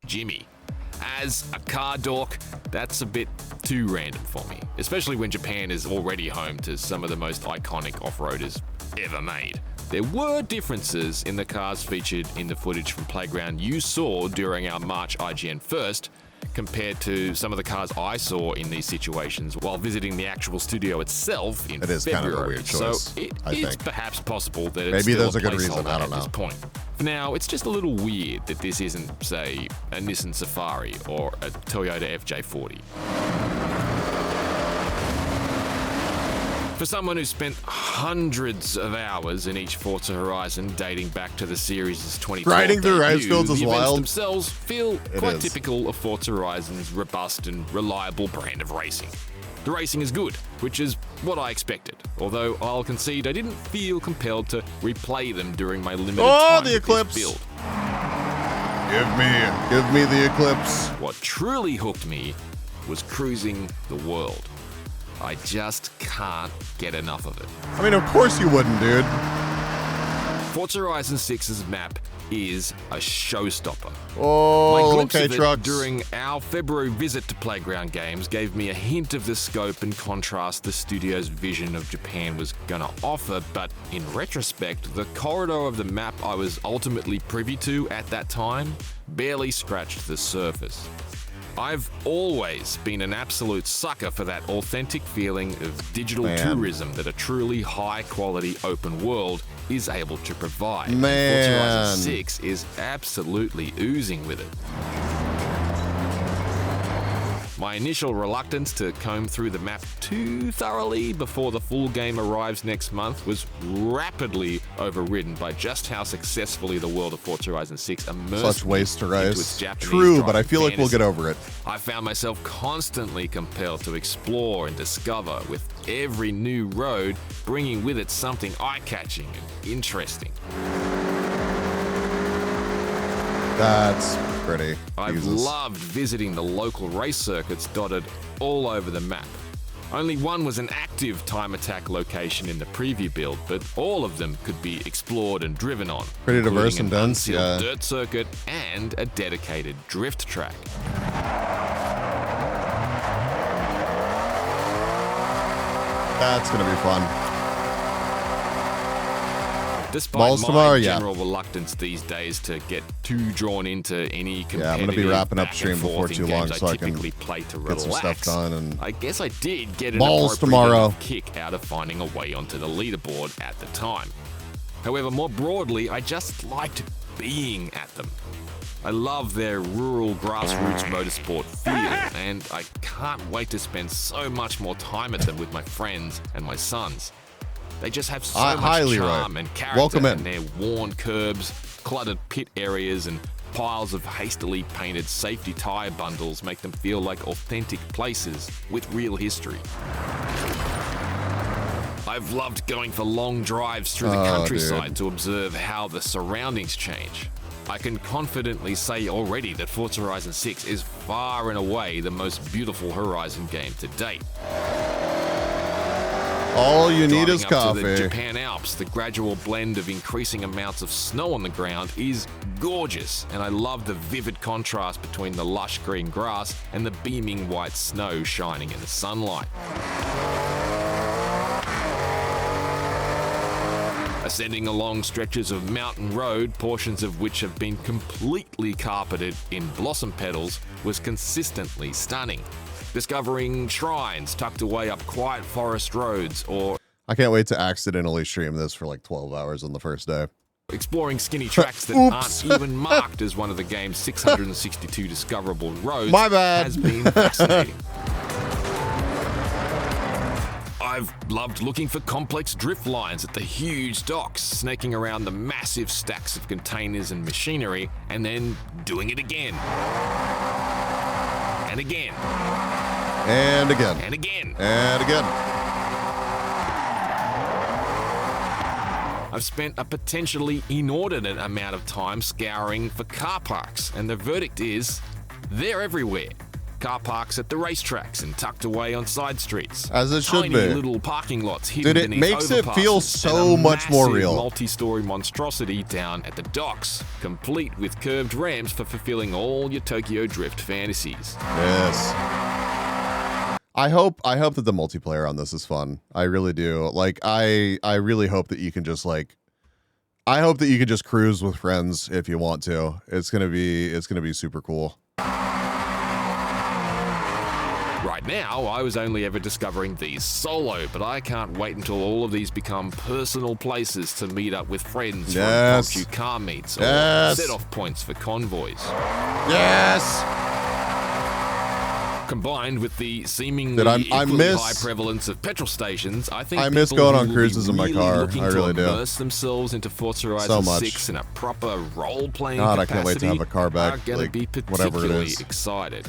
Jimmy. As a car dork, that's a bit too random for me, especially when Japan is already home to some of the most iconic off-roaders ever made. There were differences in the cars featured in the footage from Playground you saw during our March IGN First, compared to some of the cars I saw in these situations while visiting the actual studio itself in It is February. kind of a weird choice, so it I is think. perhaps possible that it's Maybe still there's a good reason, placeholder I don't at this know. point. For now, it's just a little weird that this isn't, say, a Nissan Safari or a Toyota FJ40. For someone who spent hundreds of hours in each Forza Horizon dating back to the series' 2012 Riding through rice debut, fields is the events wild. themselves feel It quite is. typical of Forza Horizon's robust and reliable brand of racing. The racing is good, which is what I expected, although I'll concede I didn't feel compelled to replay them during my limited time the with this Eclipse. build. Give me the Eclipse. What truly hooked me was cruising the world. I just can't get enough of it. I mean, of course you wouldn't, dude. Forza Horizon 6's map is a showstopper. My Oh, glimpse okay, of it trucks. during our February visit to Playground Games gave me a hint of the scope and contrast the studio's vision of Japan was gonna offer, but in retrospect, the corridor of the map I was ultimately privy to at that time barely scratched the surface. I've always been an absolute sucker for that authentic feeling of digital Man. tourism that a truly high-quality open world is able to provide. Forza Man. Horizon 6 is absolutely oozing with it. My initial reluctance to comb through the map too thoroughly before the full game arrives next month was rapidly overridden by just how successfully the world of Forza Horizon 6 immersed Such waste to me into its rice. Japanese True, but I driving feel like we'll fantasy. get over it. I found myself constantly compelled to explore and discover, with every new road bringing with it something eye-catching and interesting. That's pretty. I've Jesus. loved visiting the local race circuits dotted all over the map. Only one was an active time attack location in the preview build, but all of them could be explored and driven on. Pretty diverse and including an dense, unsealed yeah. dirt circuit and a dedicated drift track. That's gonna be fun. Despite Balls my tomorrow, yeah. general reluctance these days to get too drawn into any competitive Yeah, I'm gonna be wrapping up back stream and before forth in too long, games so I can typically play to get some relax, stuff done. And I guess I did get an balls appropriate tomorrow. enough kick out of finding a way onto the leaderboard at the time. However, more broadly, I just liked being at them. I love their rural grassroots motorsport feel, and I can't wait to spend so much more time at them with my friends and my sons. They just have so much highly charm right. and character, Welcome in. and their worn curbs, cluttered pit areas, and piles of hastily painted safety tire bundles make them feel like authentic places with real history. I've loved going for long drives through the countryside to observe how the surroundings change. I can confidently say already that Forza Horizon 6 is far and away the most beautiful Horizon game to date. all you need is Driving up to the coffee. Japan Alps, the gradual blend of increasing amounts of snow on the ground is gorgeous, and I love the vivid contrast between the lush green grass and the beaming white snow shining in the sunlight. Ascending along stretches of mountain road, portions of which have been completely carpeted in blossom petals, was consistently stunning. Discovering shrines tucked away up quiet forest roads, or I can't wait to accidentally stream this for like 12 hours on the first day. exploring skinny tracks that Oops. aren't even marked as one of the game's 662 discoverable roads My bad. has been fascinating. I've loved looking for complex drift lines at the huge docks, snaking around the massive stacks of containers and machinery, and then doing it again. And again. And again. And again. And again. I've spent a potentially inordinate amount of time scouring for car parks, and the verdict is they're everywhere. Car parks at the racetracks and tucked away on side streets. As it should Tiny be. little parking lots hidden Dude, it beneath makes it feel overpasses, so and a much more massive real. multi-story monstrosity down at the docks, complete with curved ramps for fulfilling all your Tokyo Drift fantasies. Yes. I hope that the multiplayer on this is fun. I really do. Like I really hope that you can just I hope that you can just cruise with friends if you want to. It's gonna be super cool. Right now, I was only ever discovering these solo, but I can't wait until all of these become personal places to meet up with friends Yes. for impromptu car meets or Yes. set-off points for convoys. Yes. Combined with the seemingly Dude, I equally miss- high prevalence of petrol stations, I think I miss people going who on will cruises be in my really car. looking I to really do. immerse themselves into Forza Horizon So much. 6 in a proper role-playing God, I capacity can't wait to have a car back, are going like, to be whatever it particularly is. excited.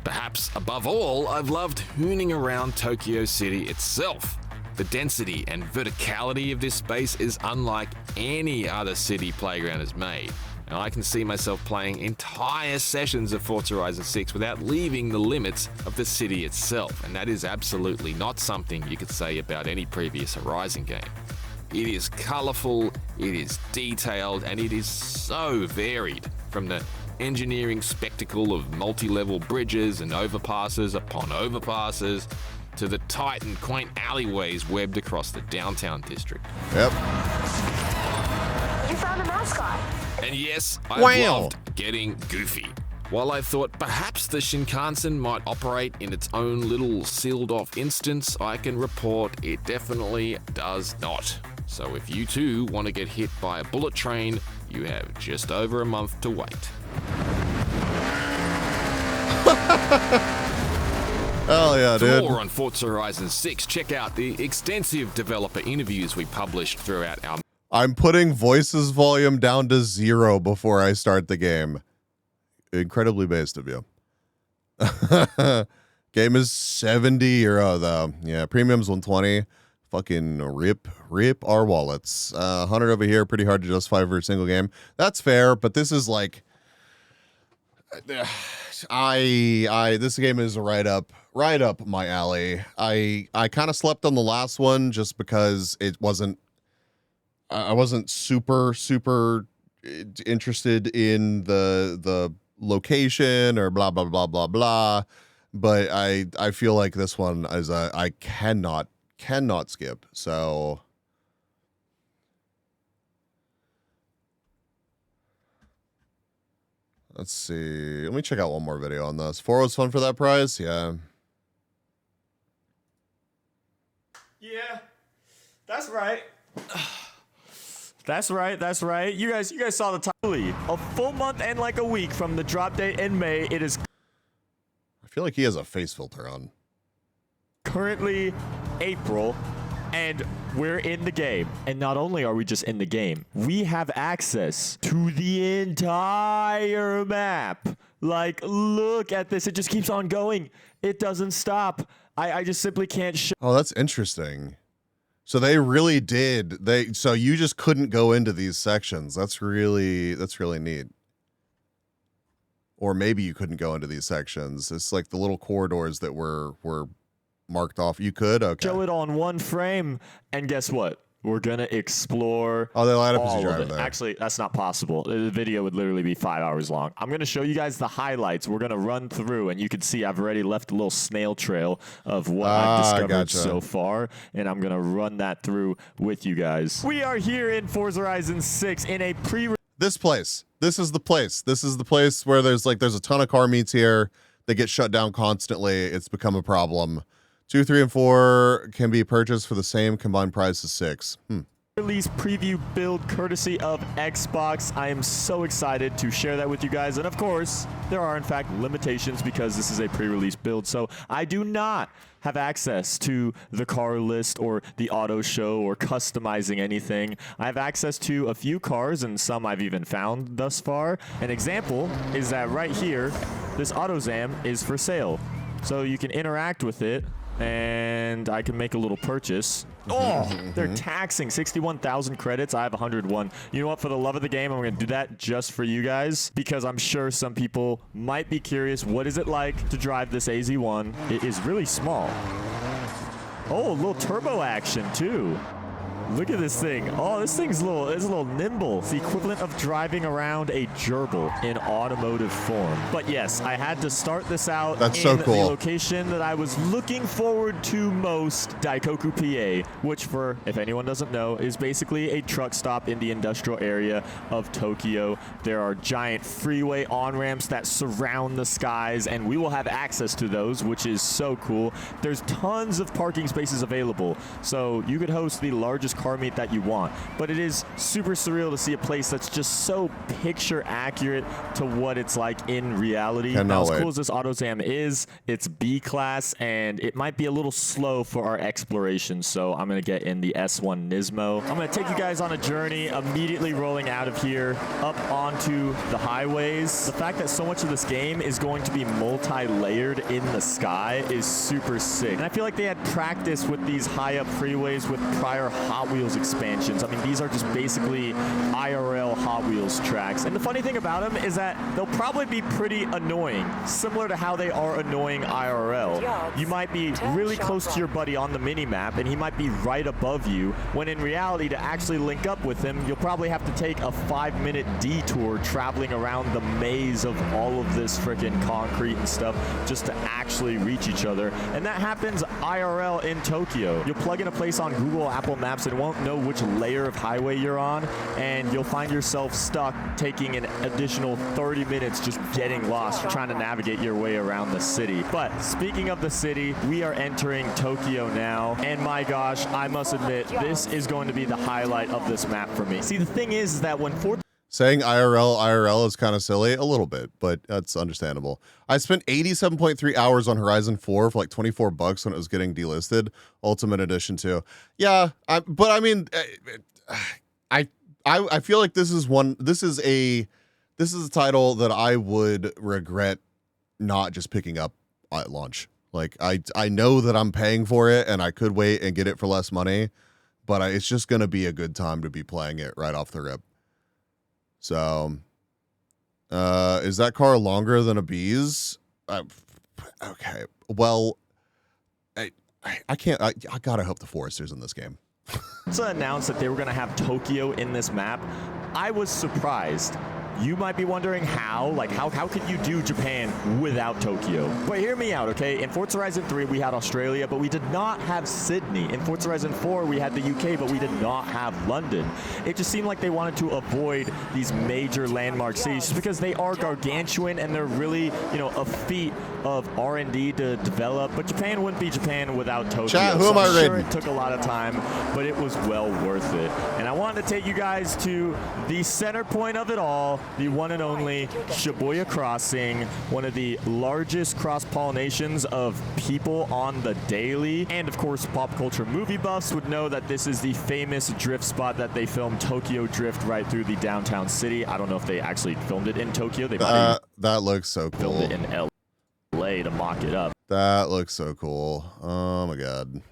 Perhaps above all, I've loved hooning around Tokyo City itself. The density and verticality of this space is unlike any other city Playground has made, and I can see myself playing entire sessions of Forza Horizon 6 without leaving the limits of the city itself, and that is absolutely not something you could say about any previous Horizon game. It is colourful, it is detailed, and it is so varied, from the engineering spectacle of multi-level bridges and overpasses upon overpasses to the tight and quaint alleyways webbed across the downtown district. Yep. You found a mascot. And yes, I Wow. loved getting goofy. While I thought perhaps the Shinkansen might operate in its own little sealed-off instance, I can report it definitely does not. So if you too want to get hit by a bullet train, you have just over a month to wait. Hell yeah, For dude. more on Forza Horizon 6, check out the extensive developer interviews we published throughout our I'm putting voices volume down to 0 before I start the game. Incredibly based of you. Game is €70 though. Yeah, premium's 120. Fucking rip our wallets. 100 over here, pretty hard to justify for a single game. That's fair, but this is like This game is right up my alley. I kind of slept on the last one just because I wasn't super interested in the location or blah blah blah blah blah. But I feel like this one is I cannot skip. So let's see. Let me check out one more video on this. 4 was fun for that prize. Yeah. Yeah, that's right. That's right. You guys saw the title. A full month and like a week from the drop date in May. It is. I feel like he has a face filter on. Currently April, and we're in the game. And not only are we just in the game, we have access to the entire map. Like, look at this. It just keeps on going. It doesn't stop. I just simply can't show. Oh, that's interesting. So they really did. So you just couldn't go into these sections. That's really neat. Or maybe you couldn't go into these sections. It's like the little corridors that were marked off. You could? Okay. Show it on one frame, and guess what? We're gonna explore. Oh, they light up as all you drive of it. there. Actually, that's not possible. The video would literally be 5 hours long. I'm gonna show you guys the highlights. We're gonna run through, and you can see I've already left a little snail trail of what I've discovered so far, and I'm gonna run that through with you guys. We are here in Forza Horizon 6 in a This place. This is the place. This is the place where there's a ton of car meets here. They get shut down constantly. It's become a problem. 2, 3, and 4 can be purchased for the same combined price as 6. Release preview build courtesy of Xbox. I am so excited to share that with you guys. And of course, there are in fact limitations because this is a pre-release build. So I do not have access to the car list or the auto show or customizing anything. I have access to a few cars and some I've even found thus far. An example is that right here, this AutoZam is for sale. So you can interact with it and I can make a little purchase. Oh, they're taxing 61,000 credits. I have 101. You know what? For the love of the game, I'm going to do that just for you guys because I'm sure some people might be curious. What is it like to drive this AZ1? It is really small. Oh, a little turbo action too. Look at this thing. Oh, this thing's a little nimble. It's the equivalent of driving around a gerbil in automotive form. But yes, I had to start this out in the location that I was looking forward to most, Daikoku, PA, which if anyone doesn't know, is basically a truck stop in the industrial area of Tokyo. There are giant freeway on-ramps that surround the skies, and we will have access to those, which is so cool. There's tons of parking spaces available, so you could host the largest car meet that you want, but it is super surreal to see a place that's just so picture accurate to what it's like in reality. Now, as cool as this AutoZam is, it's B class and it might be a little slow for our exploration, so I'm gonna get in the S1 Nismo. I'm gonna take you guys on a journey, immediately rolling out of here up onto the highways. The fact that so much of this game is going to be multi-layered in the sky is super sick, and I feel like they had practice with these high-up freeways with prior Hot Wheels expansions. I mean, these are just basically IRL Hot Wheels tracks. And the funny thing about them is that they'll probably be pretty annoying, similar to how they are annoying IRL. You might be really close to your buddy on the mini-map, and he might be right above you, when in reality, to actually link up with him, you'll probably have to take a 5-minute detour traveling around the maze of all of this freaking concrete and stuff just to actually reach each other. And that happens IRL in Tokyo. You'll plug in a place on Google, Apple Maps, and won't know which layer of highway you're on, and you'll find yourself stuck taking an additional 30 minutes just getting lost trying to navigate your way around the city. But speaking of the city, we are entering Tokyo now, and my gosh, I must admit, this is going to be the highlight of this map for me. See, the thing is that when saying IRL is kind of silly, a little bit, but that's understandable. I spent 87.3 hours on Horizon 4 for like $24 when it was getting delisted, Ultimate Edition 2. Yeah, but I mean, I feel like this is a title that I would regret not just picking up at launch. Like I know that I'm paying for it and I could wait and get it for less money, but it's just going to be a good time to be playing it right off the rip. So Is that car longer than a B's? Okay. Well, I can't. I gotta hope the Foresters in this game. To announce that they were going to have Tokyo in this map, I was surprised. You might be wondering how, like how could you do Japan without Tokyo? But hear me out, okay? In Forza Horizon 3, we had Australia, but we did not have Sydney. In Forza Horizon 4, we had the UK, but we did not have London. It just seemed like they wanted to avoid these major landmark cities just because they are gargantuan and they're really, you know, a feat of R&D to develop. But Japan wouldn't be Japan without Tokyo. Chat, who am I sure raiding? it took a lot of time, but it was well worth it. And I wanted to take you guys to the center point of it all, the one and only Shibuya Crossing, one of the largest cross-pollinations of people on the daily. And of course, pop culture movie buffs would know that this is the famous drift spot that they filmed Tokyo Drift right through the downtown city. I don't know if they actually filmed it in Tokyo. They might have that looks so cool. filmed it in LA to mock it up. That looks so cool. Oh my god.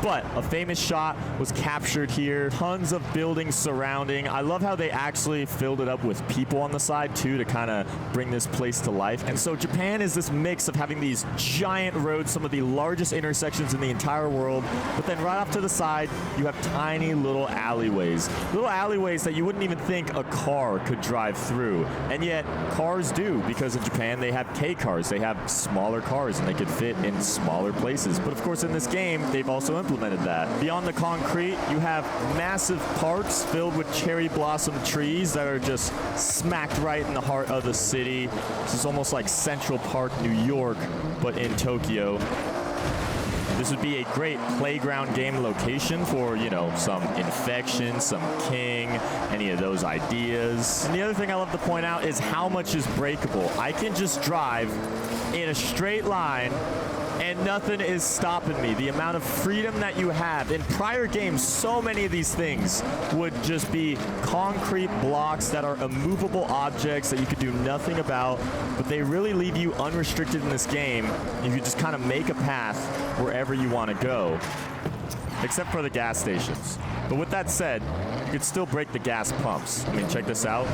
But a famous shot was captured here. Tons of buildings surrounding. I love how they actually filled it up with people on the side too to kind of bring this place to life. And so Japan is this mix of having these giant roads, some of the largest intersections in the entire world, but then right off to the side, you have tiny little alleyways. Little alleyways that you wouldn't even think a car could drive through. And yet cars do, because in Japan they have K cars. They have smaller cars and they could fit in smaller places. But of course in this game, they've also implemented that. Beyond the concrete, you have massive parks filled with cherry blossom trees that are just smacked right in the heart of the city. This is almost like Central Park, New York, but in Tokyo. This would be a great playground game location for, you know, some Infection, some King, any of those ideas. And the other thing I love to point out is how much is breakable. I can just drive in a straight line and nothing is stopping me. The amount of freedom that you have. In prior games, so many of these things would just be concrete blocks that are immovable objects that you could do nothing about, but they really leave you unrestricted in this game. You can just kind of make a path wherever you want to go, except for the gas stations. But with that said, you could still break the gas pumps. I mean, check this out.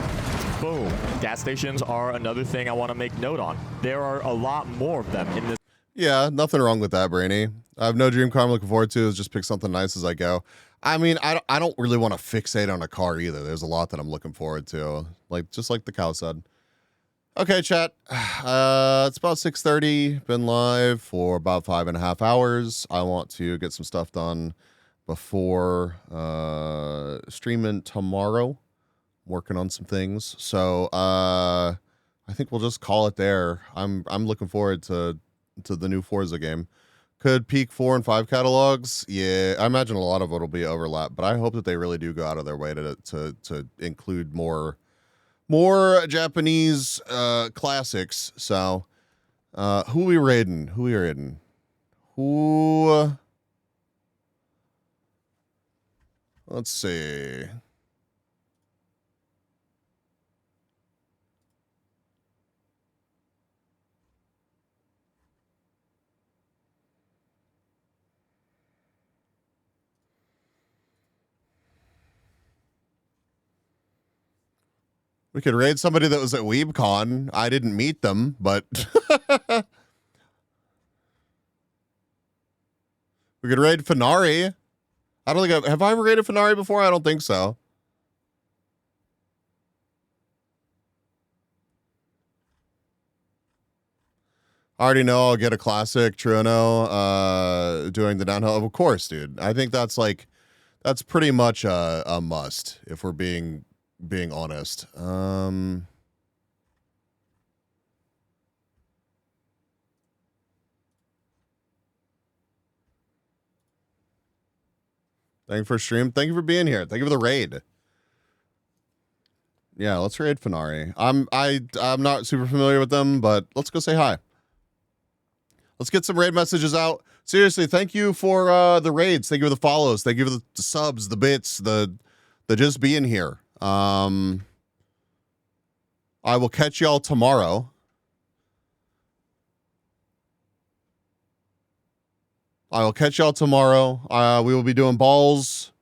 Boom. Gas stations are another thing I want to make note on. There are a lot more of them in this. Yeah, nothing wrong with that, Brainy. I have no dream car I'm looking forward to. Is just pick something nice as I go. I mean, I don't really want to fixate on a car either. There's a lot that I'm looking forward to, just like the cow said. Okay, chat. It's about 6:30. Been live for about 5.5 hours. I want to get some stuff done before streaming tomorrow. Working on some things, so I think we'll just call it there. I'm looking forward to the new Forza game. Could peak 4 and 5 catalogs. Yeah, I imagine a lot of it will be overlap, but I hope that they really do go out of their way to include more Japanese classics. So who are we raiding? Let's see. We could raid somebody that was at WeebCon. I didn't meet them, but we could raid Fenari. I don't think have I ever raided Fenari before? I don't think so. I already know I'll get a classic Trueno doing the downhill. Of course, dude. I think that's pretty much a must if we're being honest. Thank you for stream. Thank you for being here. Thank you for the raid. Yeah, let's raid Fenari. I'm not super familiar with them, but let's go say hi. Let's get some raid messages out. Seriously, thank you for the raids. Thank you for the follows. Thank you for the subs, the bits, the just being here. I will catch y'all tomorrow. We will be doing balls.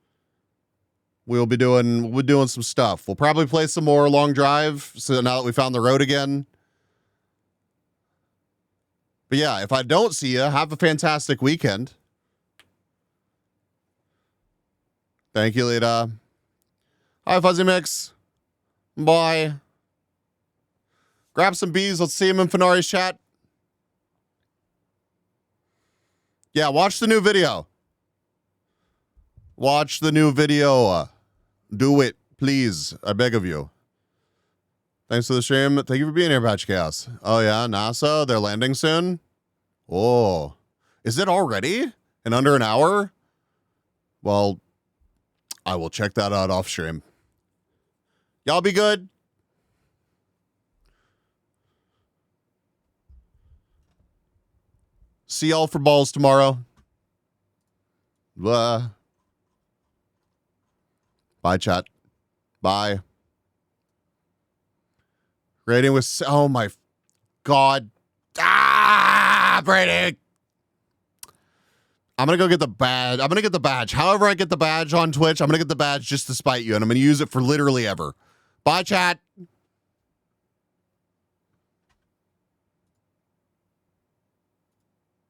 we'll be doing some stuff. We'll probably play some more Long Drive. So now that we found the road again. But yeah, if I don't see you, have a fantastic weekend. Thank you, Lita. Hi, Fuzzy Mix. Bye. Grab some bees. Let's see him in Fenari's chat. Yeah, watch the new video. Watch the new video. Do it, please. I beg of you. Thanks for the stream. Thank you for being here, Patch Chaos. Oh, yeah, NASA, they're landing soon. Oh, is it already? In under an hour? Well, I will check that out off stream. Y'all be good. See y'all for balls tomorrow. Bye, chat. Bye. Rating was, oh my God. Brady. I'm going to go get the badge. I'm going to get the badge. However I get the badge on Twitch, I'm going to get the badge just to spite you, and I'm going to use it for literally ever. Bye, chat.